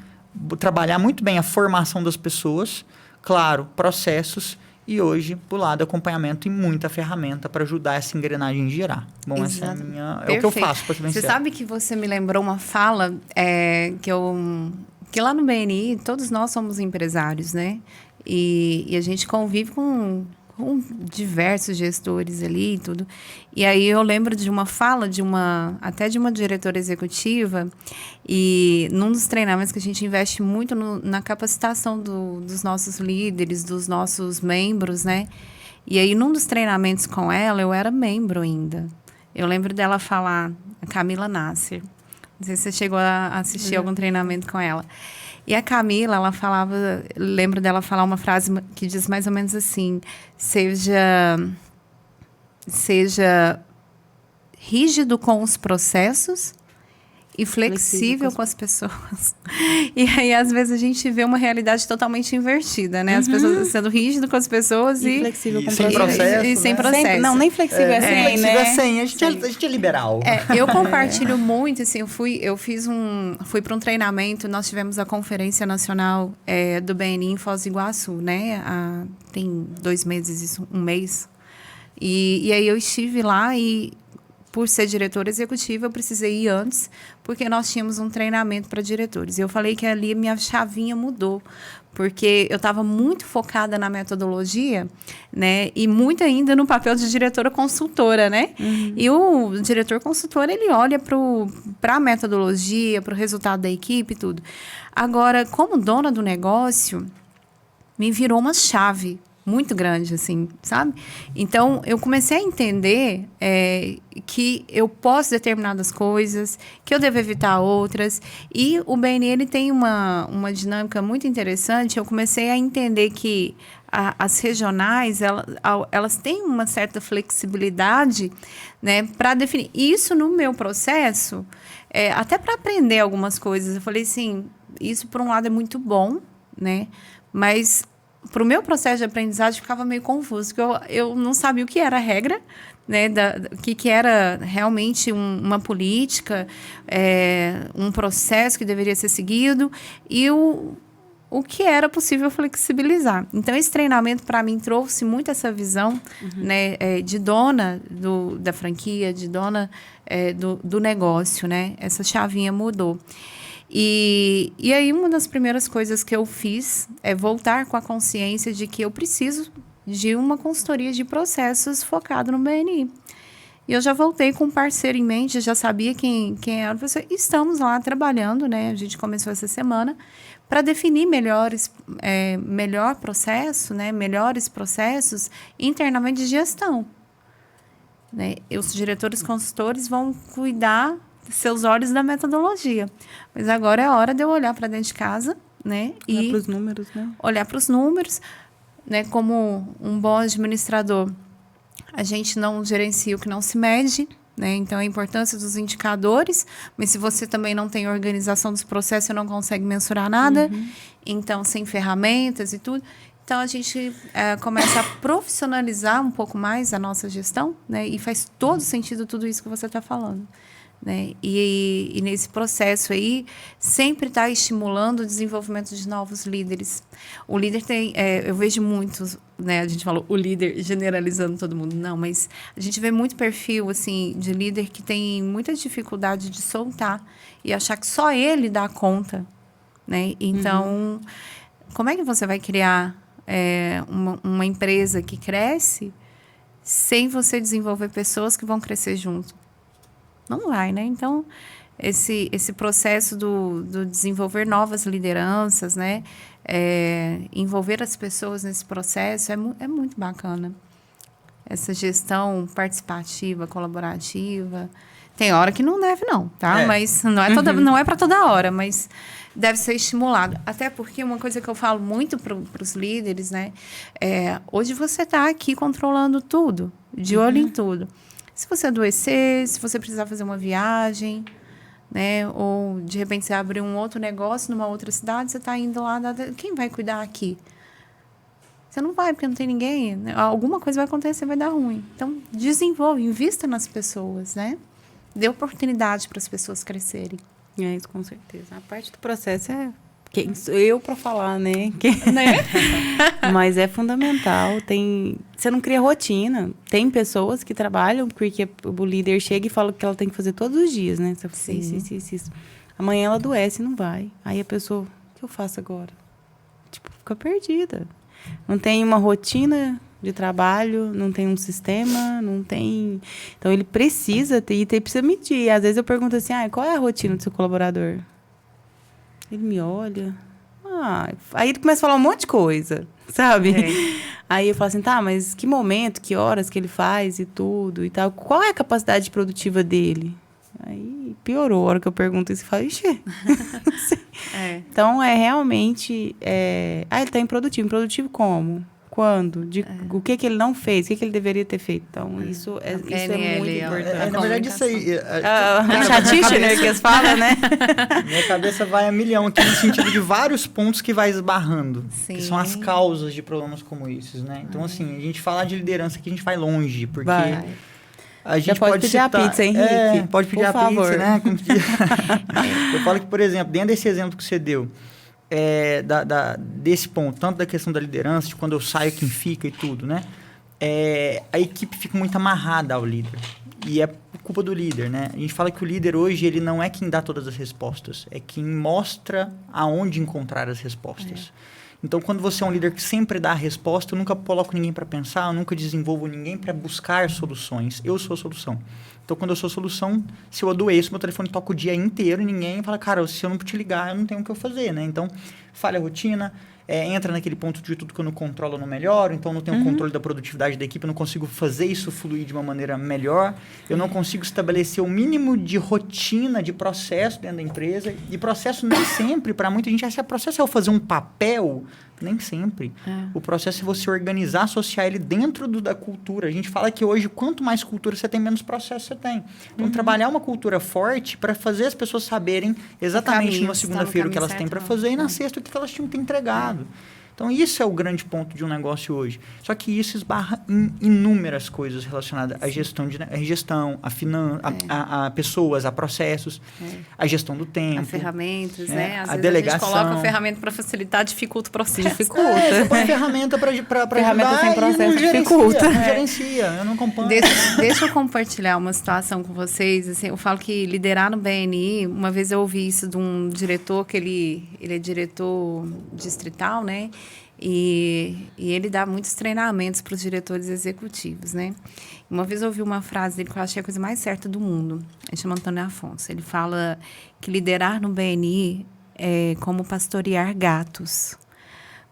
trabalhar muito bem a formação das pessoas, claro, processos, e hoje, pro lado, acompanhamento e muita ferramenta para ajudar essa engrenagem a girar. Bom, essa é, é o que eu faço, para ser bem sincero. Você sabe que você me lembrou uma fala que lá no BNI, todos nós somos empresários, né? E a gente convive com diversos gestores ali e tudo. E aí eu lembro de uma fala até de uma diretora executiva, e num dos treinamentos que a gente investe muito na capacitação dos nossos líderes, dos nossos membros, né? E aí, num dos treinamentos com ela, eu era membro ainda. Eu lembro dela falar, a Camila Nasser. Não sei se você chegou a assistir algum treinamento com ela. E a Camila, ela falava... Lembro dela falar uma frase que diz mais ou menos assim: seja rígido com os processos e flexível com as pessoas. E aí, às vezes, a gente vê uma realidade totalmente invertida, né? As pessoas sendo rígido com as pessoas e flexível com sem processo. E sem processo. Sempre, não, nem flexível é sem, flexível né? é sem. A gente é liberal. Eu compartilho muito, assim, fui para um treinamento, nós tivemos a Conferência Nacional do BNI em Foz do Iguaçu, né? Tem 2 meses, um mês. E aí eu estive lá e, por ser diretora executiva, eu precisei ir antes, porque nós tínhamos um treinamento para diretores. E eu falei que ali minha chavinha mudou, porque eu estava muito focada na metodologia, né? E muito ainda no papel de diretora consultora, né? E o diretor consultor, ele olha para a metodologia, para o resultado da equipe e tudo. Agora, como dona do negócio, me virou uma chave muito grande, assim, sabe? Então, eu comecei a entender que eu posso determinadas coisas, que eu devo evitar outras. E o BNI, ele tem uma dinâmica muito interessante. Eu comecei a entender que as regionais, elas têm uma certa flexibilidade, né, para definir. Isso no meu processo, até para aprender algumas coisas. Eu falei assim, isso, por um lado, é muito bom, né? Mas para o meu processo de aprendizagem ficava meio confuso, porque eu não sabia o que era a regra, né, o que era realmente uma política, um processo que deveria ser seguido e o que era possível flexibilizar. Então, esse treinamento, para mim, trouxe muito essa visão, né, de dona da franquia, de dona do negócio, né? Essa chavinha mudou. E aí, uma das primeiras coisas que eu fiz é voltar com a consciência de que eu preciso de uma consultoria de processos focado no BNI. E eu já voltei com um parceiro em mente, já sabia quem era o professor. Estamos lá trabalhando, né? A gente começou essa semana para definir melhor processo, né? Melhores processos internamente de gestão. Né? Os diretores consultores vão cuidar seus olhos da metodologia. Mas agora é a hora de eu olhar para dentro de casa, né? Olhar para os números, né? Olhar para os números, né? Como um bom administrador, a gente não gerencia o que não se mede, né? Então, a importância dos indicadores, mas se você também não tem organização dos processos, você não consegue mensurar nada. Então, sem ferramentas e tudo. Então, a gente começa a profissionalizar um pouco mais a nossa gestão, né? E faz todo sentido tudo isso que você está falando. Né? E nesse processo aí, sempre está estimulando o desenvolvimento de novos líderes. O líder tem, eu vejo muitos, né? A gente falou o líder generalizando todo mundo, não, mas a gente vê muito perfil assim, de líder que tem muita dificuldade de soltar e achar que só ele dá conta. Né? Então, como é que você vai criar uma empresa que cresce sem você desenvolver pessoas que vão crescer junto? Não vai, né? Então, esse processo do desenvolver novas lideranças, né? Envolver as pessoas nesse processo é muito bacana. Essa gestão participativa, colaborativa. Tem hora que não deve, não, tá? Mas não é para toda hora, mas deve ser estimulado. Até porque uma coisa que eu falo muito para os líderes, né? Hoje você está aqui controlando tudo, de olho em tudo. Se você adoecer, se você precisar fazer uma viagem, né? Ou, de repente, você abrir um outro negócio numa outra cidade, você está indo lá... Quem vai cuidar aqui? Você não vai, porque não tem ninguém. Né? Alguma coisa vai acontecer, vai dar ruim. Então, desenvolve, invista nas pessoas, né? Dê oportunidade para as pessoas crescerem. Isso, com certeza. A parte do processo quem sou eu para falar, né? Mas é fundamental. Você não cria rotina. Tem pessoas que trabalham porque o líder chega e fala que ela tem que fazer todos os dias, né? Você fala, isso. Amanhã ela adoece e não vai. Aí a pessoa, o que eu faço agora? Tipo, fica perdida. Não tem uma rotina de trabalho, não tem um sistema, não tem... Então, ele precisa precisa medir. Às vezes eu pergunto assim, qual é a rotina do seu colaborador? Ele me olha. Aí ele começa a falar um monte de coisa, sabe? Aí eu falo assim, mas que momento, que horas que ele faz e tudo e tal. Qual é a capacidade produtiva dele? Aí piorou a hora que eu pergunto isso e falo, ixi, não sei. Então, realmente... ele está improdutivo. Improdutivo como? Quando? O que ele não fez? O que ele deveria ter feito? Então, isso é muito importante. Na verdade, isso aí... Chatice, né? Que eles falam, né? Minha cabeça vai a milhão aqui no sentido de vários pontos que vai esbarrando. Sim. Que são as causas de problemas como esses, né? Então, assim, a gente falar de liderança aqui, a gente vai longe, porque... A gente pode pedir citar, a pizza, Henrique. Pode pedir por a favor. pizza, né? Eu falo que, por exemplo, dentro desse exemplo que você deu, desse ponto, tanto da questão da liderança, de quando eu saio, quem fica e tudo, né? A equipe fica muito amarrada ao líder. E é culpa do líder, né? A gente fala que o líder hoje, ele não é quem dá todas as respostas, é quem mostra aonde encontrar as respostas. Então, quando você é um líder que sempre dá a resposta, eu nunca coloco ninguém para pensar, eu nunca desenvolvo ninguém para buscar soluções. Eu sou a solução. Então, quando eu sou a solução, se eu adoeço, meu telefone toca o dia inteiro e ninguém fala, cara, se eu não te ligar, eu não tenho o que eu fazer, né? Então, falha a rotina, entra naquele ponto de tudo que eu não controlo, eu não melhoro, então eu não tenho controle da produtividade da equipe, eu não consigo fazer isso fluir de uma maneira melhor, eu não consigo estabelecer o mínimo de rotina, de processo dentro da empresa, e processo nem sempre, para muita gente, se o processo é eu fazer um papel, nem sempre. O processo é você organizar, associar ele dentro da cultura. A gente fala que hoje, quanto mais cultura você tem, menos processo você tem. Então, trabalhar uma cultura forte para fazer as pessoas saberem exatamente numa segunda-feira o que elas têm para fazer e na sexta o que elas tinham que ter entregado. Então, isso é o grande ponto de um negócio hoje. Só que isso esbarra em inúmeras coisas relacionadas à gestão, à finança, a pessoas, a processos, a gestão do tempo. As ferramentas, né? Às a vezes delegação. a gente coloca a ferramenta para facilitar, dificulta o processo. Você põe ferramenta para ferramenta sem processo dificulta. Não gerencia, eu não acompanho. Deixa eu compartilhar uma situação com vocês. Assim, eu falo que liderar no BNI, uma vez eu ouvi isso de um diretor, que ele é diretor distrital, né? E ele dá muitos treinamentos para os diretores executivos, né? Uma vez eu ouvi uma frase dele que eu achei a coisa mais certa do mundo. Ele chama Antônio Afonso. Ele fala que liderar no BNI é como pastorear gatos.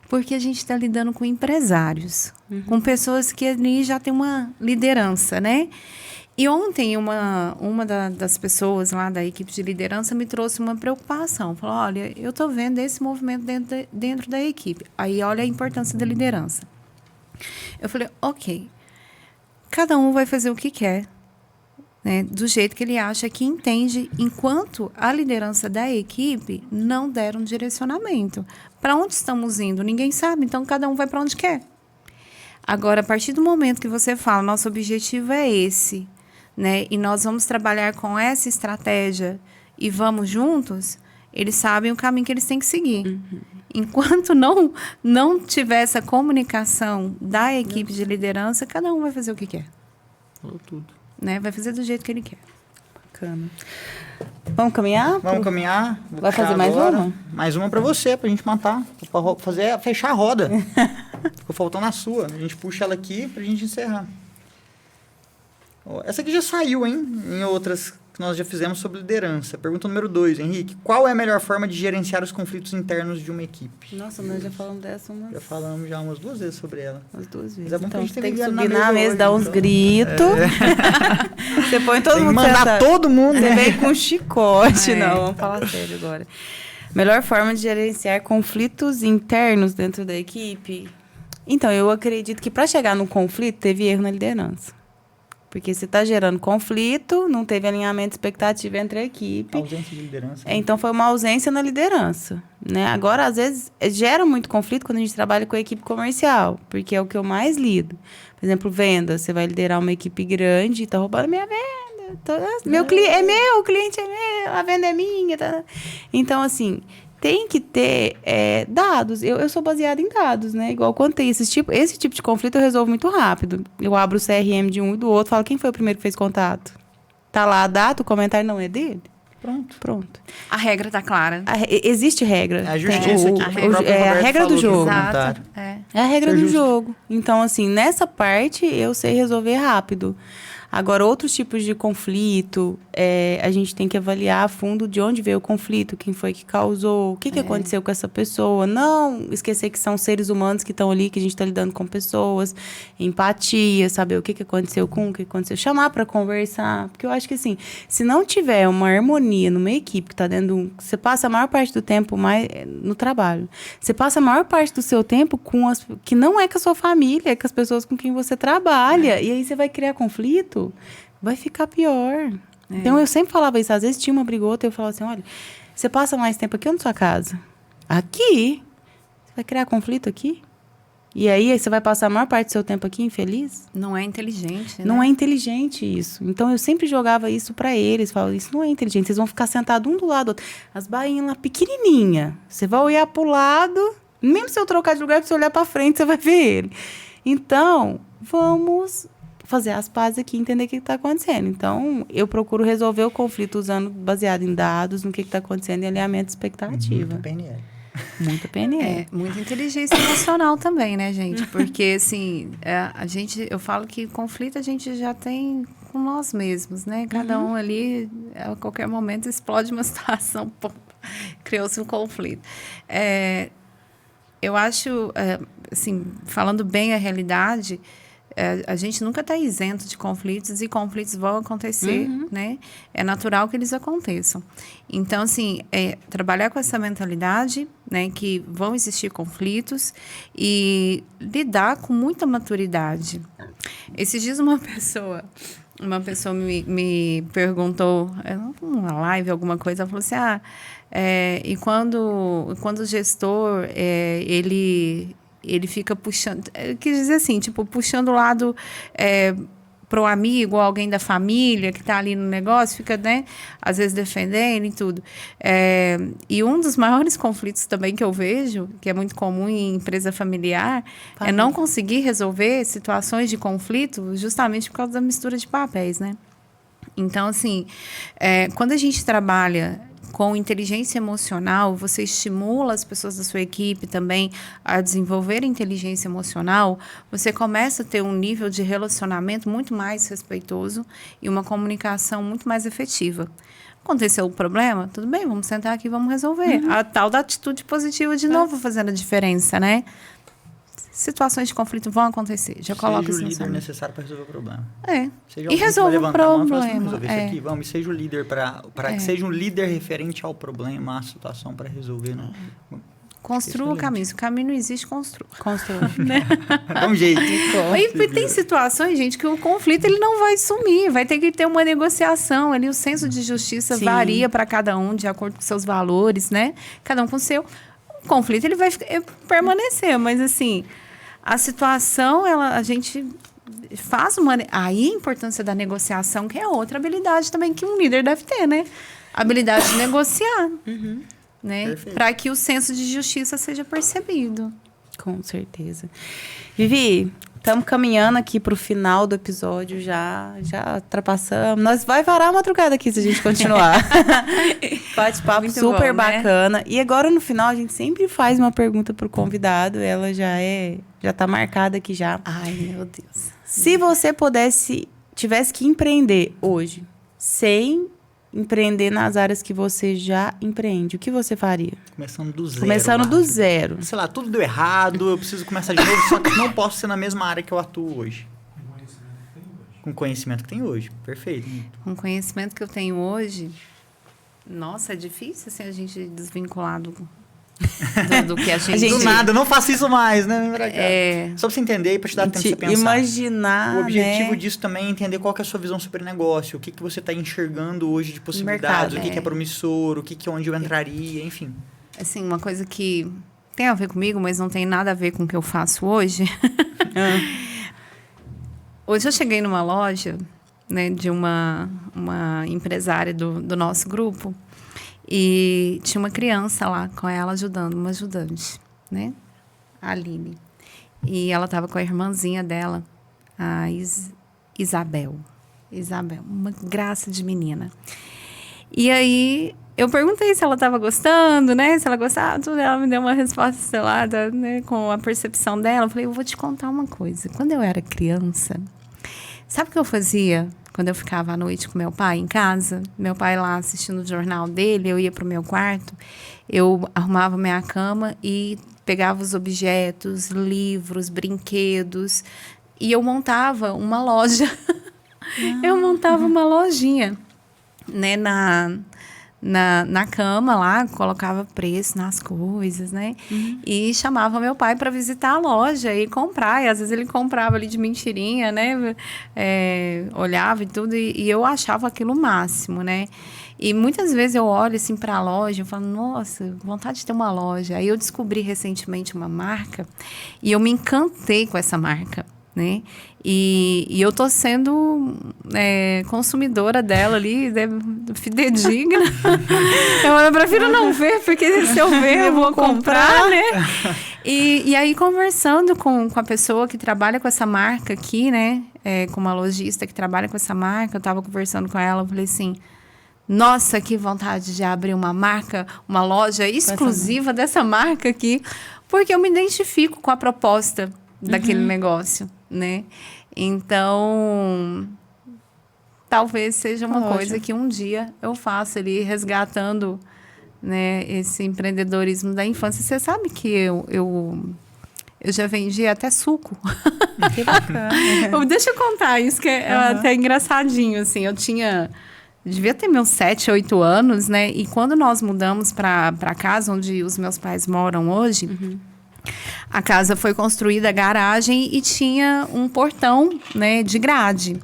Porque a gente está lidando com empresários, com pessoas que ali já têm uma liderança, né? E ontem, das pessoas lá da equipe de liderança me trouxe uma preocupação. Falou, olha, eu estou vendo esse movimento dentro da equipe. Aí, olha a importância da liderança. Eu falei, ok, cada um vai fazer o que quer, né, do jeito que ele acha que entende, enquanto a liderança da equipe não der um direcionamento. Para onde estamos indo? Ninguém sabe, então cada um vai para onde quer. Agora, a partir do momento que você fala, nosso objetivo é esse, né, e nós vamos trabalhar com essa estratégia e vamos juntos, eles sabem o caminho que eles têm que seguir. Uhum. Enquanto não tiver essa comunicação da equipe de liderança, cada um vai fazer o que quer. Falou tudo. Né? Vai fazer do jeito que ele quer. Bacana. Vamos caminhar? Vamos caminhar. Vai fazer mais uma? Mais uma pra você, pra gente matar. Pra fechar a roda. Ficou faltando a sua. A gente puxa ela aqui pra gente encerrar. Essa aqui já saiu, hein? Em outras que nós já fizemos sobre liderança. Pergunta número 2, Henrique. Qual é a melhor forma de gerenciar os conflitos internos de uma equipe? Nossa, nós já falamos dessa Já falamos umas 2 vezes sobre ela. Umas 2 vezes. Mas é bom então, que a gente tem que na subir na mesa, hoje, dar uns então. gritos. Você põe todo Tem mundo... que mandar todo mundo. Você vem com chicote. É. Não, vamos falar sério agora. Melhor forma de gerenciar conflitos internos dentro da equipe? Então, eu acredito que para chegar no conflito, teve erro na liderança. Porque você está gerando conflito, não teve alinhamento de expectativa entre a equipe. Ausência de liderança. Então, foi uma ausência na liderança, né? Agora, às vezes, gera muito conflito quando a gente trabalha com a equipe comercial, porque é o que eu mais lido. Por exemplo, venda. Você vai liderar uma equipe grande e está roubando minha venda. Meu cliente é meu, o cliente é meu, a venda é minha. Tá? Então, assim... Tem que ter dados. Eu sou baseada em dados, né? Igual quando tem esse tipo de conflito, eu resolvo muito rápido. Eu abro o CRM de um e do outro, falo quem foi o primeiro que fez contato. Tá lá a data, o comentário não é dele? Pronto. A regra tá clara. Existe regra. É a justiça aqui. É a regra do jogo. Exato. É a regra do jogo. Então, assim, nessa parte, eu sei resolver rápido. Agora, outros tipos de conflito, a gente tem que avaliar a fundo de onde veio o conflito, quem foi que causou, o que aconteceu com essa pessoa. Não esquecer que são seres humanos que estão ali, que a gente está lidando com pessoas. Empatia, saber o que aconteceu com o que aconteceu. Chamar para conversar. Porque eu acho que, assim, se não tiver uma harmonia numa equipe que está dentro... Você passa a maior parte do tempo no trabalho. Você passa a maior parte do seu tempo com que não é com a sua família, é com as pessoas com quem você trabalha. E aí você vai criar conflito. Vai ficar pior. Então, eu sempre falava isso. Às vezes, tinha uma briga ou outra, eu falava assim, olha, você passa mais tempo aqui ou na sua casa? Aqui? Você vai criar conflito aqui? E aí, você vai passar a maior parte do seu tempo aqui infeliz? Não é inteligente, né? Não é inteligente isso. Então, eu sempre jogava isso pra eles. Falava, isso não é inteligente. Vocês vão ficar sentados um do lado do outro. As bainhas lá pequenininha. Você vai olhar pro lado. Mesmo se eu trocar de lugar, se você olhar pra frente, você vai ver ele. Então, vamos... fazer as pazes aqui e entender o que está acontecendo. Então, eu procuro resolver o conflito baseado em dados, no que está acontecendo e alinhamento de expectativa. Muita PNL. Muita PNL. Muita inteligência emocional também, né, gente? Porque, assim, eu falo que conflito a gente já tem com nós mesmos, né? Cada um ali, a qualquer momento, explode uma situação, criou-se um conflito. Eu acho, assim, falando bem a realidade... a gente nunca está isento de conflitos e conflitos vão acontecer, né? É natural que eles aconteçam. Então, assim, trabalhar com essa mentalidade, né? Que vão existir conflitos e lidar com muita maturidade. Esses dias uma pessoa me perguntou, numa live, alguma coisa, ela falou assim, e quando o gestor, ele fica puxando... Quer dizer assim, tipo, puxando o lado para o amigo ou alguém da família que está ali no negócio, fica, né, às vezes defendendo e tudo. E um dos maiores conflitos também que eu vejo, que é muito comum em empresa familiar, é não conseguir resolver situações de conflito justamente por causa da mistura de papéis, né? Então, assim, quando a gente trabalha... com inteligência emocional, você estimula as pessoas da sua equipe também a desenvolver inteligência emocional, você começa a ter um nível de relacionamento muito mais respeitoso e uma comunicação muito mais efetiva. Aconteceu o problema? Tudo bem, vamos sentar aqui e vamos resolver. A tal da atitude positiva, de novo, fazendo a diferença, né? situações de conflito vão acontecer. Já coloca Seja isso o na líder sua mente. necessário para resolver o problema. É. Seja E alguém que resolve vai o levantar a mão e falar assim, problema. vamos resolver isso aqui, vamos. E seja o líder para que seja um líder referente ao problema, à situação para resolver. Né? Construa o caminho. Se o caminho não existe, construa. Dá um jeito. E tem situações, gente, que o conflito ele não vai sumir. Vai ter que ter uma negociação ali. O senso de justiça varia para cada um, de acordo com seus valores, né? Cada um com o seu. O conflito ele vai permanecer, mas assim, a situação, a gente faz uma... Aí a importância da negociação, que é outra habilidade também que um líder deve ter, né? A habilidade de negociar. Né? Para que o senso de justiça seja percebido. Com certeza. Vivi, estamos caminhando aqui para o final do episódio, já ultrapassamos. Nós vai varar a madrugada aqui se a gente continuar. Bate-papo super bom, bacana. Né? E agora no final a gente sempre faz uma pergunta para o convidado, ela já está marcada aqui já. Ai, meu Deus. Se você tivesse que empreender hoje, sem empreender nas áreas que você já empreende, o que você faria? Começando do zero. Começando do zero. Sei lá, tudo deu errado, eu preciso começar de novo, só que não posso ser na mesma área que eu atuo hoje. Com o conhecimento que tem hoje. Perfeito. Com o conhecimento que eu tenho hoje, nossa, é difícil assim, a gente desvincular do que a gente... Do nada, não faça isso mais, né? Só pra você entender e pra te dar tempo de você pensar. Imaginar, o objetivo disso também é entender qual que é a sua visão sobre o negócio, o que você está enxergando hoje de possibilidades, mercado, o que é promissor, o que é onde eu entraria, enfim. Assim, uma coisa que tem a ver comigo, mas não tem nada a ver com o que eu faço hoje. Hoje eu cheguei numa loja, né, de uma empresária do nosso grupo, e tinha uma criança lá com ela ajudando, uma ajudante, né? A Aline. E ela estava com a irmãzinha dela, a Isabel. Isabel, uma graça de menina. E aí, eu perguntei se ela estava gostando, né? Se ela gostava, tudo. Ela me deu uma resposta selada, né? Com a percepção dela. Eu falei, eu vou te contar uma coisa. Quando eu era criança, sabe o que eu fazia? Quando eu ficava à noite com meu pai em casa, meu pai lá assistindo o jornal dele, eu ia para o meu quarto, eu arrumava minha cama e pegava os objetos, livros, brinquedos, e eu montava uma loja. Eu montava uma lojinha, né, na cama lá, colocava preço nas coisas, né? E chamava meu pai para visitar a loja e comprar. E às vezes ele comprava ali de mentirinha, né? Olhava e tudo, e eu achava aquilo o máximo, né? E muitas vezes eu olho assim para a loja e falo, nossa, vontade de ter uma loja. Aí eu descobri recentemente uma marca e eu me encantei com essa marca, né? E eu tô sendo consumidora dela ali, fidedigna. Eu prefiro não ver, porque se eu ver, eu vou comprar, né? E aí, conversando com a pessoa que trabalha com essa marca aqui, né? Com uma lojista que trabalha com essa marca, eu tava conversando com ela, eu falei assim, nossa, que vontade de abrir uma marca, uma loja exclusiva dessa marca aqui, porque eu me identifico com a proposta daquele negócio, né? Então, talvez seja uma coisa que um dia eu faça ali, resgatando, né, esse empreendedorismo da infância. Você sabe que eu já vendi até suco. Que bacana. Deixa eu contar isso, que é até engraçadinho, assim. Eu devia ter meus 7, 8 anos, né? E quando nós mudamos para a casa onde os meus pais moram hoje... A casa foi construída, a garagem, e tinha um portão, né, de grade.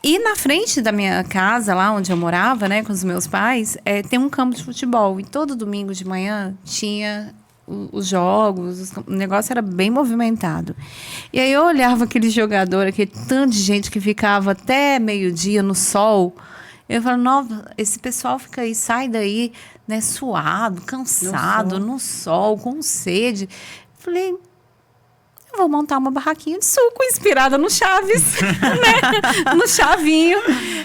E na frente da minha casa, lá onde eu morava, né, com os meus pais, tem um campo de futebol. E todo domingo de manhã tinha os jogos, o negócio era bem movimentado. E aí eu olhava aquele jogador, aquele tanto de gente que ficava até meio-dia no sol. Eu falava, nossa, esse pessoal fica aí, sai daí, né, suado, cansado, no sol, com sede. Falei, eu vou montar uma barraquinha de suco inspirada no Chaves, né, no Chavinho.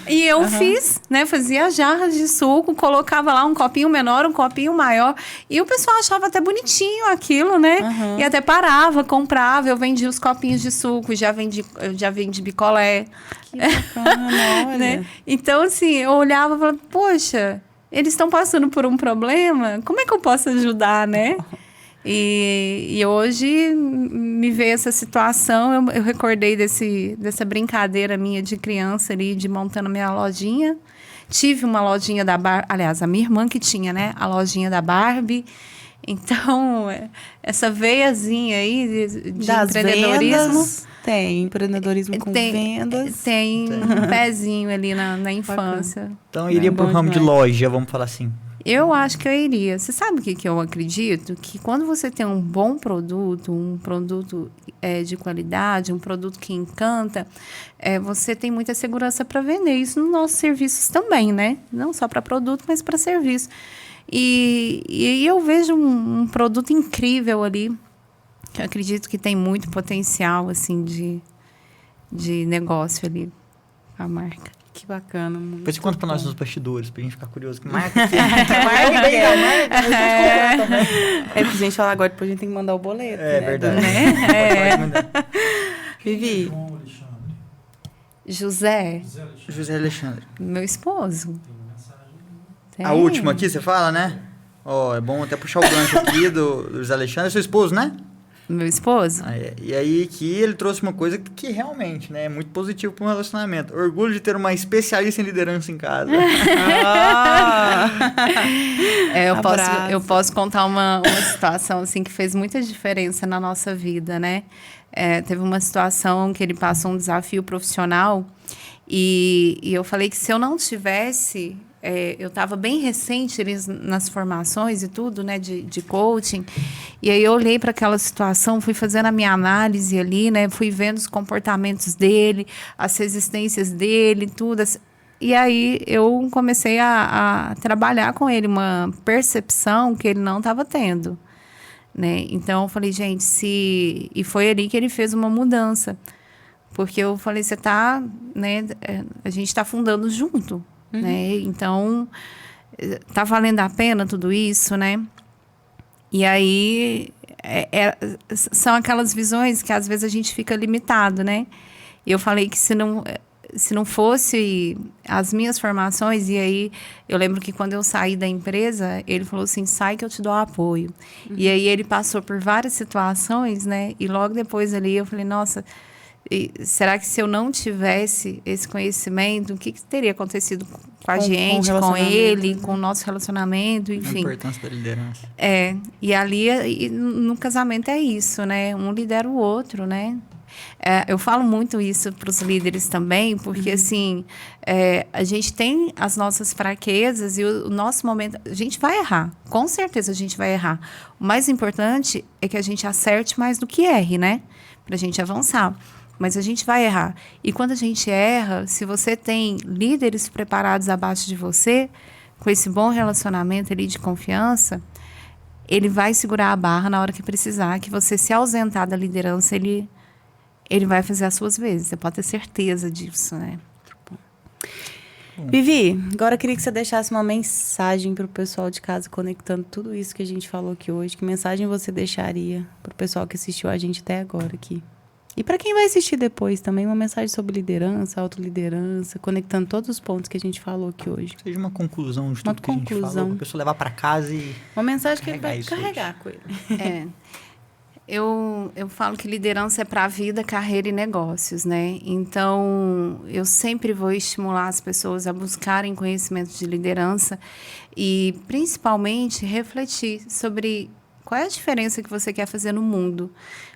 E eu fiz, né, fazia jarras de suco, colocava lá um copinho menor, um copinho maior. E o pessoal achava até bonitinho aquilo, né? E até parava, comprava, eu vendia os copinhos de suco, já vendi picolé. Que bacana, olha. Né? Então, assim, eu olhava e falava, poxa, eles estão passando por um problema, como é que eu posso ajudar, né? E hoje me veio essa situação, eu recordei dessa brincadeira minha de criança ali, de montando minha lojinha. Tive uma lojinha da Barbie, aliás, a minha irmã que tinha, né? A lojinha da Barbie. Então, essa veiazinha aí de Das empreendedorismo. vendas, tem empreendedorismo com vendas. Tem um pezinho ali na infância. Então iria pro bom ramo de demais. loja, vamos falar assim. Eu acho que eu iria. Você sabe o que eu acredito? Que quando você tem um bom produto, um produto de qualidade, um produto que encanta, você tem muita segurança para vender. Isso nos nossos serviços também, né? Não só para produto, mas para serviço. E eu vejo um produto incrível ali, que eu acredito que tem muito potencial, assim, de negócio ali, a marca. Que bacana. Depois você conta pra nós nos bastidores, pra gente ficar curioso. Que marca que é? Que marca que é? É pra gente falar agora, depois a gente tem que mandar o boleto. É né? verdade. Né? Pode mandar. Vivi, João Alexandre. José, José Alexandre. José Alexandre. meu esposo. Tem mensagem. Tem. A última aqui, você fala, né? Ó, é bom até puxar o gancho aqui do José Alexandre, seu esposo, né? Meu esposo? E aí que ele trouxe uma coisa que realmente, né, é muito positivo para um relacionamento. Orgulho de ter uma especialista em liderança em casa. Eu posso contar uma situação assim que fez muita diferença na nossa vida, né? Teve uma situação que ele passou um desafio profissional e eu falei que se eu não tivesse... eu estava bem recente nas formações e tudo, né, de coaching. E aí eu olhei para aquela situação, fui fazendo a minha análise ali, né, fui vendo os comportamentos dele, as resistências dele, tudo. E aí eu comecei a trabalhar com ele uma percepção que ele não estava tendo, né? Então eu falei, gente, e foi ali que ele fez uma mudança. Porque eu falei, você tá, né, a gente está fundando junto. Né? Então, tá valendo a pena tudo isso, né? E aí, são aquelas visões que às vezes a gente fica limitado, né? E eu falei que se não fosse as minhas formações, e aí eu lembro que quando eu saí da empresa, ele falou assim, sai que eu te dou apoio. E aí ele passou por várias situações, né? E logo depois ali eu falei, nossa... será que se eu não tivesse esse conhecimento, o que teria acontecido com a gente, com ele, com o nosso relacionamento, enfim. A importância da liderança. E ali, no casamento é isso, né? Um lidera o outro, né? Eu falo muito isso para os líderes também, porque, assim, a gente tem as nossas fraquezas e o nosso momento... A gente vai errar, com certeza a gente vai errar. O mais importante é que a gente acerte mais do que erre, né? Para a gente avançar. Mas a gente vai errar. E quando a gente erra, se você tem líderes preparados abaixo de você, com esse bom relacionamento ali de confiança, ele vai segurar a barra na hora que precisar, que você se ausentar da liderança, ele vai fazer as suas vezes. Você pode ter certeza disso, né? Vivi, agora eu queria que você deixasse uma mensagem para o pessoal de casa, conectando tudo isso que a gente falou aqui hoje. Que mensagem você deixaria para o pessoal que assistiu a gente até agora aqui? E para quem vai assistir depois também, uma mensagem sobre liderança, autoliderança, conectando todos os pontos que a gente falou aqui hoje. Seja uma conclusão de tudo que a gente conclusão. falou, pra pessoa levar para casa e... Uma mensagem que ele vai isso carregar com ele. Eu falo que liderança é para a vida, carreira e negócios, né? Então, eu sempre vou estimular as pessoas a buscarem conhecimento de liderança e, principalmente, refletir sobre qual é a diferença que você quer fazer no mundo.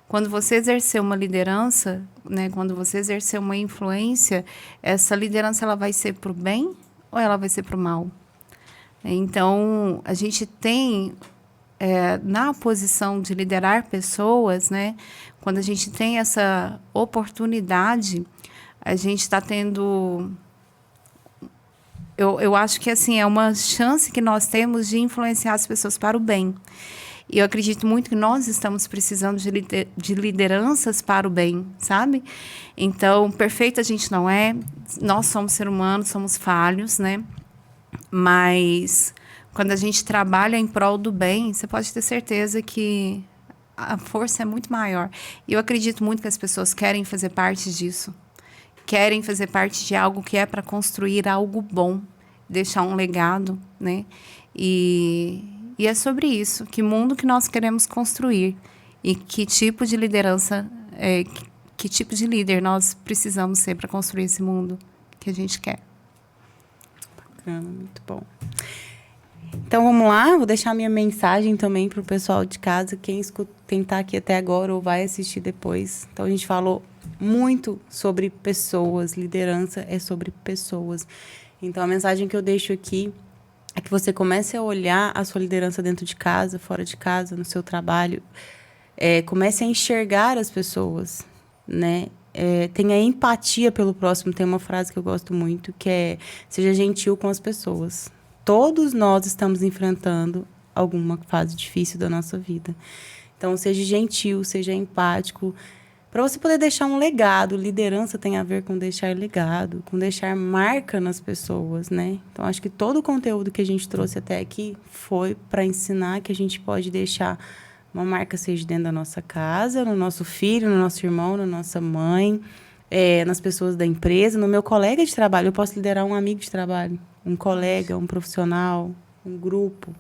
Quando você exercer uma liderança, né, quando você exercer uma influência, essa liderança ela vai ser para o bem ou ela vai ser para o mal? Então, a gente tem, na posição de liderar pessoas, né, quando a gente tem essa oportunidade, a gente está tendo... Eu acho que assim, é uma chance que nós temos de influenciar as pessoas para o bem. E eu acredito muito que nós estamos precisando de lideranças para o bem, sabe? Então, perfeito a gente não é. Nós somos seres humanos, somos falhos, né? Mas quando a gente trabalha em prol do bem, você pode ter certeza que a força é muito maior. E eu acredito muito que as pessoas querem fazer parte disso. Querem fazer parte de algo que é para construir algo bom, deixar um legado, né? E E é sobre isso, que mundo que nós queremos construir e que tipo de liderança, que tipo de líder nós precisamos ser para construir esse mundo que a gente quer. Bacana, muito bom. Então vamos lá, vou deixar minha mensagem também para o pessoal de casa, quem está aqui até agora ou vai assistir depois. Então a gente falou muito sobre pessoas, liderança é sobre pessoas. Então a mensagem que eu deixo aqui é que você comece a olhar a sua liderança dentro de casa, fora de casa, no seu trabalho. Comece a enxergar as pessoas, né? Tenha empatia pelo próximo. Tem uma frase que eu gosto muito, que é: seja gentil com as pessoas. Todos nós estamos enfrentando alguma fase difícil da nossa vida. Então, seja gentil, seja empático, para você poder deixar um legado. Liderança tem a ver com deixar legado, com deixar marca nas pessoas, né? Então, acho que todo o conteúdo que a gente trouxe até aqui foi para ensinar que a gente pode deixar uma marca, seja dentro da nossa casa, no nosso filho, no nosso irmão, na nossa mãe, nas pessoas da empresa, no meu colega de trabalho. Eu posso liderar um amigo de trabalho, um colega, um profissional, um grupo.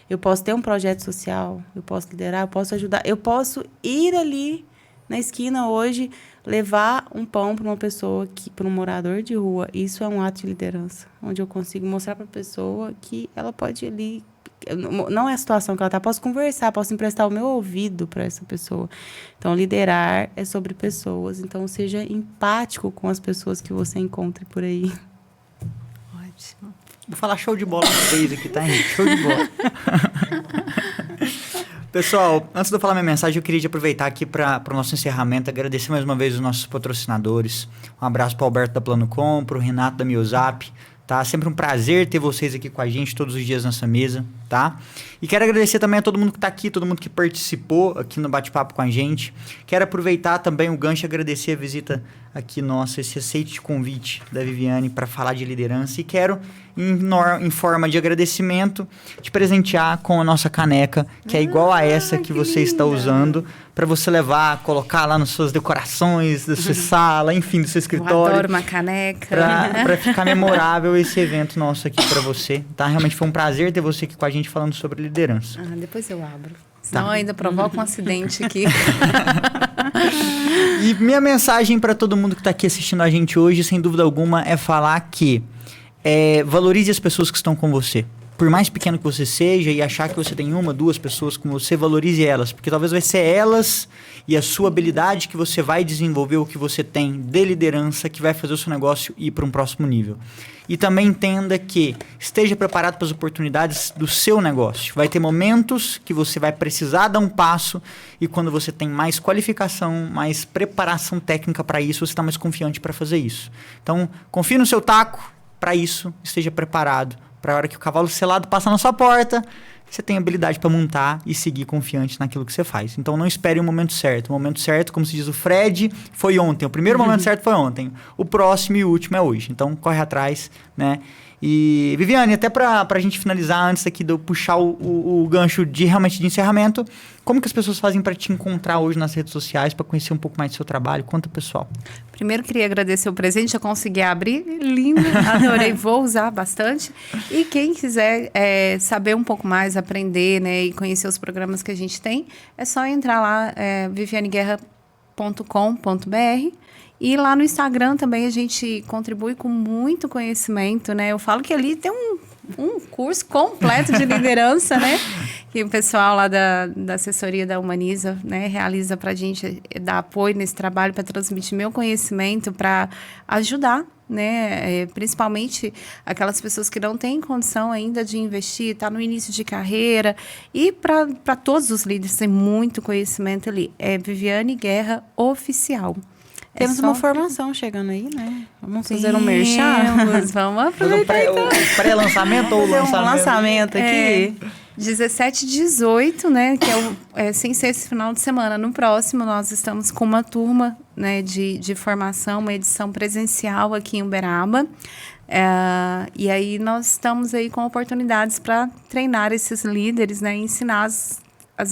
Eu posso ter um projeto social, eu posso liderar, eu posso ajudar. Eu posso ir ali na esquina hoje, levar um pão para uma pessoa, para um morador de rua. Isso é um ato de liderança, onde eu consigo mostrar para a pessoa que ela pode ir ali. Não é a situação que ela está. Posso conversar, posso emprestar o meu ouvido para essa pessoa. Então, liderar é sobre pessoas. Então, seja empático com as pessoas que você encontre por aí. Ótimo. Vou falar show de bola pra vocês aqui, tá, gente? Show de bola. Pessoal, antes de eu falar minha mensagem, eu queria aproveitar aqui para o nosso encerramento, agradecer mais uma vez os nossos patrocinadores. Um abraço para o Alberto da Plano Com, para o Renato da Miozap. Tá? Sempre um prazer ter vocês aqui com a gente todos os dias nessa mesa, tá? E quero agradecer também a todo mundo que está aqui, todo mundo que participou aqui no bate-papo com a gente. Quero aproveitar também o gancho e agradecer a visita aqui nossa, esse aceite de convite da Viviane para falar de liderança. E quero, em forma de agradecimento, te presentear com a nossa caneca, que é igual a essa que você está usando, para você levar, colocar lá nas suas decorações da sua sala, enfim, do seu escritório. Eu adoro uma caneca. Para ficar memorável esse evento nosso aqui para você, tá? Realmente foi um prazer ter você aqui com a gente falando sobre liderança. Depois eu abro. Senão eu ainda provoca um acidente aqui. E minha mensagem para todo mundo que está aqui assistindo a gente hoje, sem dúvida alguma, é falar que valorize as pessoas que estão com você. Por mais pequeno que você seja e achar que você tem uma, duas pessoas com você, valorize elas. Porque talvez vai ser elas e a sua habilidade que você vai desenvolver, o que você tem de liderança, que vai fazer o seu negócio ir para um próximo nível. E também entenda que esteja preparado para as oportunidades do seu negócio. Vai ter momentos que você vai precisar dar um passo e quando você tem mais qualificação, mais preparação técnica para isso, você está mais confiante para fazer isso. Então, confie no seu taco. Para isso, esteja preparado. Para a hora que o cavalo selado passar na sua porta, você tem habilidade para montar e seguir confiante naquilo que você faz. Então, não espere o momento certo. O momento certo, como se diz o Fred, foi ontem. O primeiro momento certo foi ontem. O próximo e o último é hoje. Então, corre atrás, né? E, Viviane, até para a gente finalizar, antes aqui de eu puxar o gancho realmente de encerramento, como que as pessoas fazem para te encontrar hoje nas redes sociais, para conhecer um pouco mais do seu trabalho? Conta, pessoal. Primeiro, queria agradecer o presente, eu consegui abrir, lindo, adorei, vou usar bastante. E quem quiser saber um pouco mais, aprender, né, e conhecer os programas que a gente tem, é só entrar lá, vivianeguerra.com.br. E lá no Instagram também a gente contribui com muito conhecimento, né? Eu falo que ali tem um curso completo de liderança, né? Que o pessoal lá da assessoria da Humaniza, né, realiza para a gente, dar apoio nesse trabalho para transmitir meu conhecimento, para ajudar, né? Principalmente aquelas pessoas que não têm condição ainda de investir, tá no início de carreira. E para todos os líderes, tem muito conhecimento ali. É Viviane Guerra Oficial. Temos uma formação chegando aí, né? Vamos fazer um merchan. Vamos aproveitar, então. O pré-lançamento ou o lançamento? Um lançamento aqui. 17 e 18, né? Que sem ser esse final de semana. No próximo, nós estamos com uma turma, né, de formação, uma edição presencial aqui em Uberaba. E aí nós estamos aí com oportunidades para treinar esses líderes, né? Ensinar as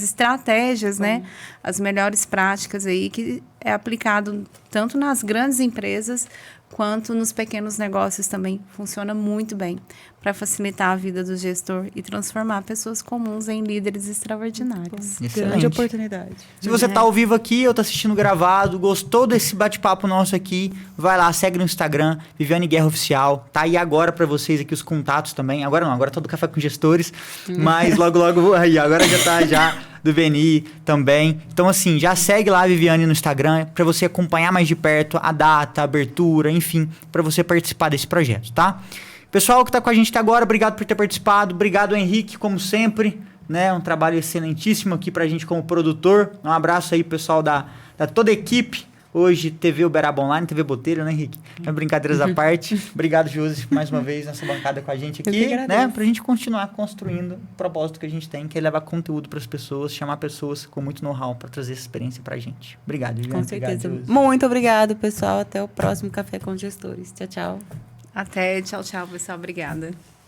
estratégias, né? As melhores práticas aí que é aplicado tanto nas grandes empresas quanto nos pequenos negócios também. Funciona muito bem para facilitar a vida do gestor e transformar pessoas comuns em líderes extraordinários. Excelente. Grande oportunidade. Se você tá ao vivo aqui ou tá assistindo gravado, gostou desse bate-papo nosso aqui, vai lá, segue no Instagram, Viviane Guerra Oficial. Tá aí agora pra vocês aqui os contatos também. Agora não, agora tá do Café com Gestores, mas logo aí, agora já tá do Beni também. Então assim, já segue lá a Viviane no Instagram pra você acompanhar mais de perto a data, a abertura, enfim, pra você participar desse projeto, tá? Pessoal que tá com a gente até agora, obrigado por ter participado. Obrigado, Henrique, como sempre, né? Um trabalho excelentíssimo aqui pra gente como produtor. Um abraço aí, pessoal da toda a equipe. Hoje, TV Uberaba Online, TV Botelho, né, Henrique? Brincadeiras à parte. Obrigado, Josi, mais uma vez nessa bancada com a gente aqui, né? Pra gente continuar construindo o propósito que a gente tem, que é levar conteúdo pras pessoas, chamar pessoas com muito know-how pra trazer essa experiência pra gente. Obrigado, Viviane. Com certeza. Obrigado, Muito obrigado, pessoal. Até o próximo Café com Gestores. Tchau, tchau. Até, tchau, pessoal. Obrigada.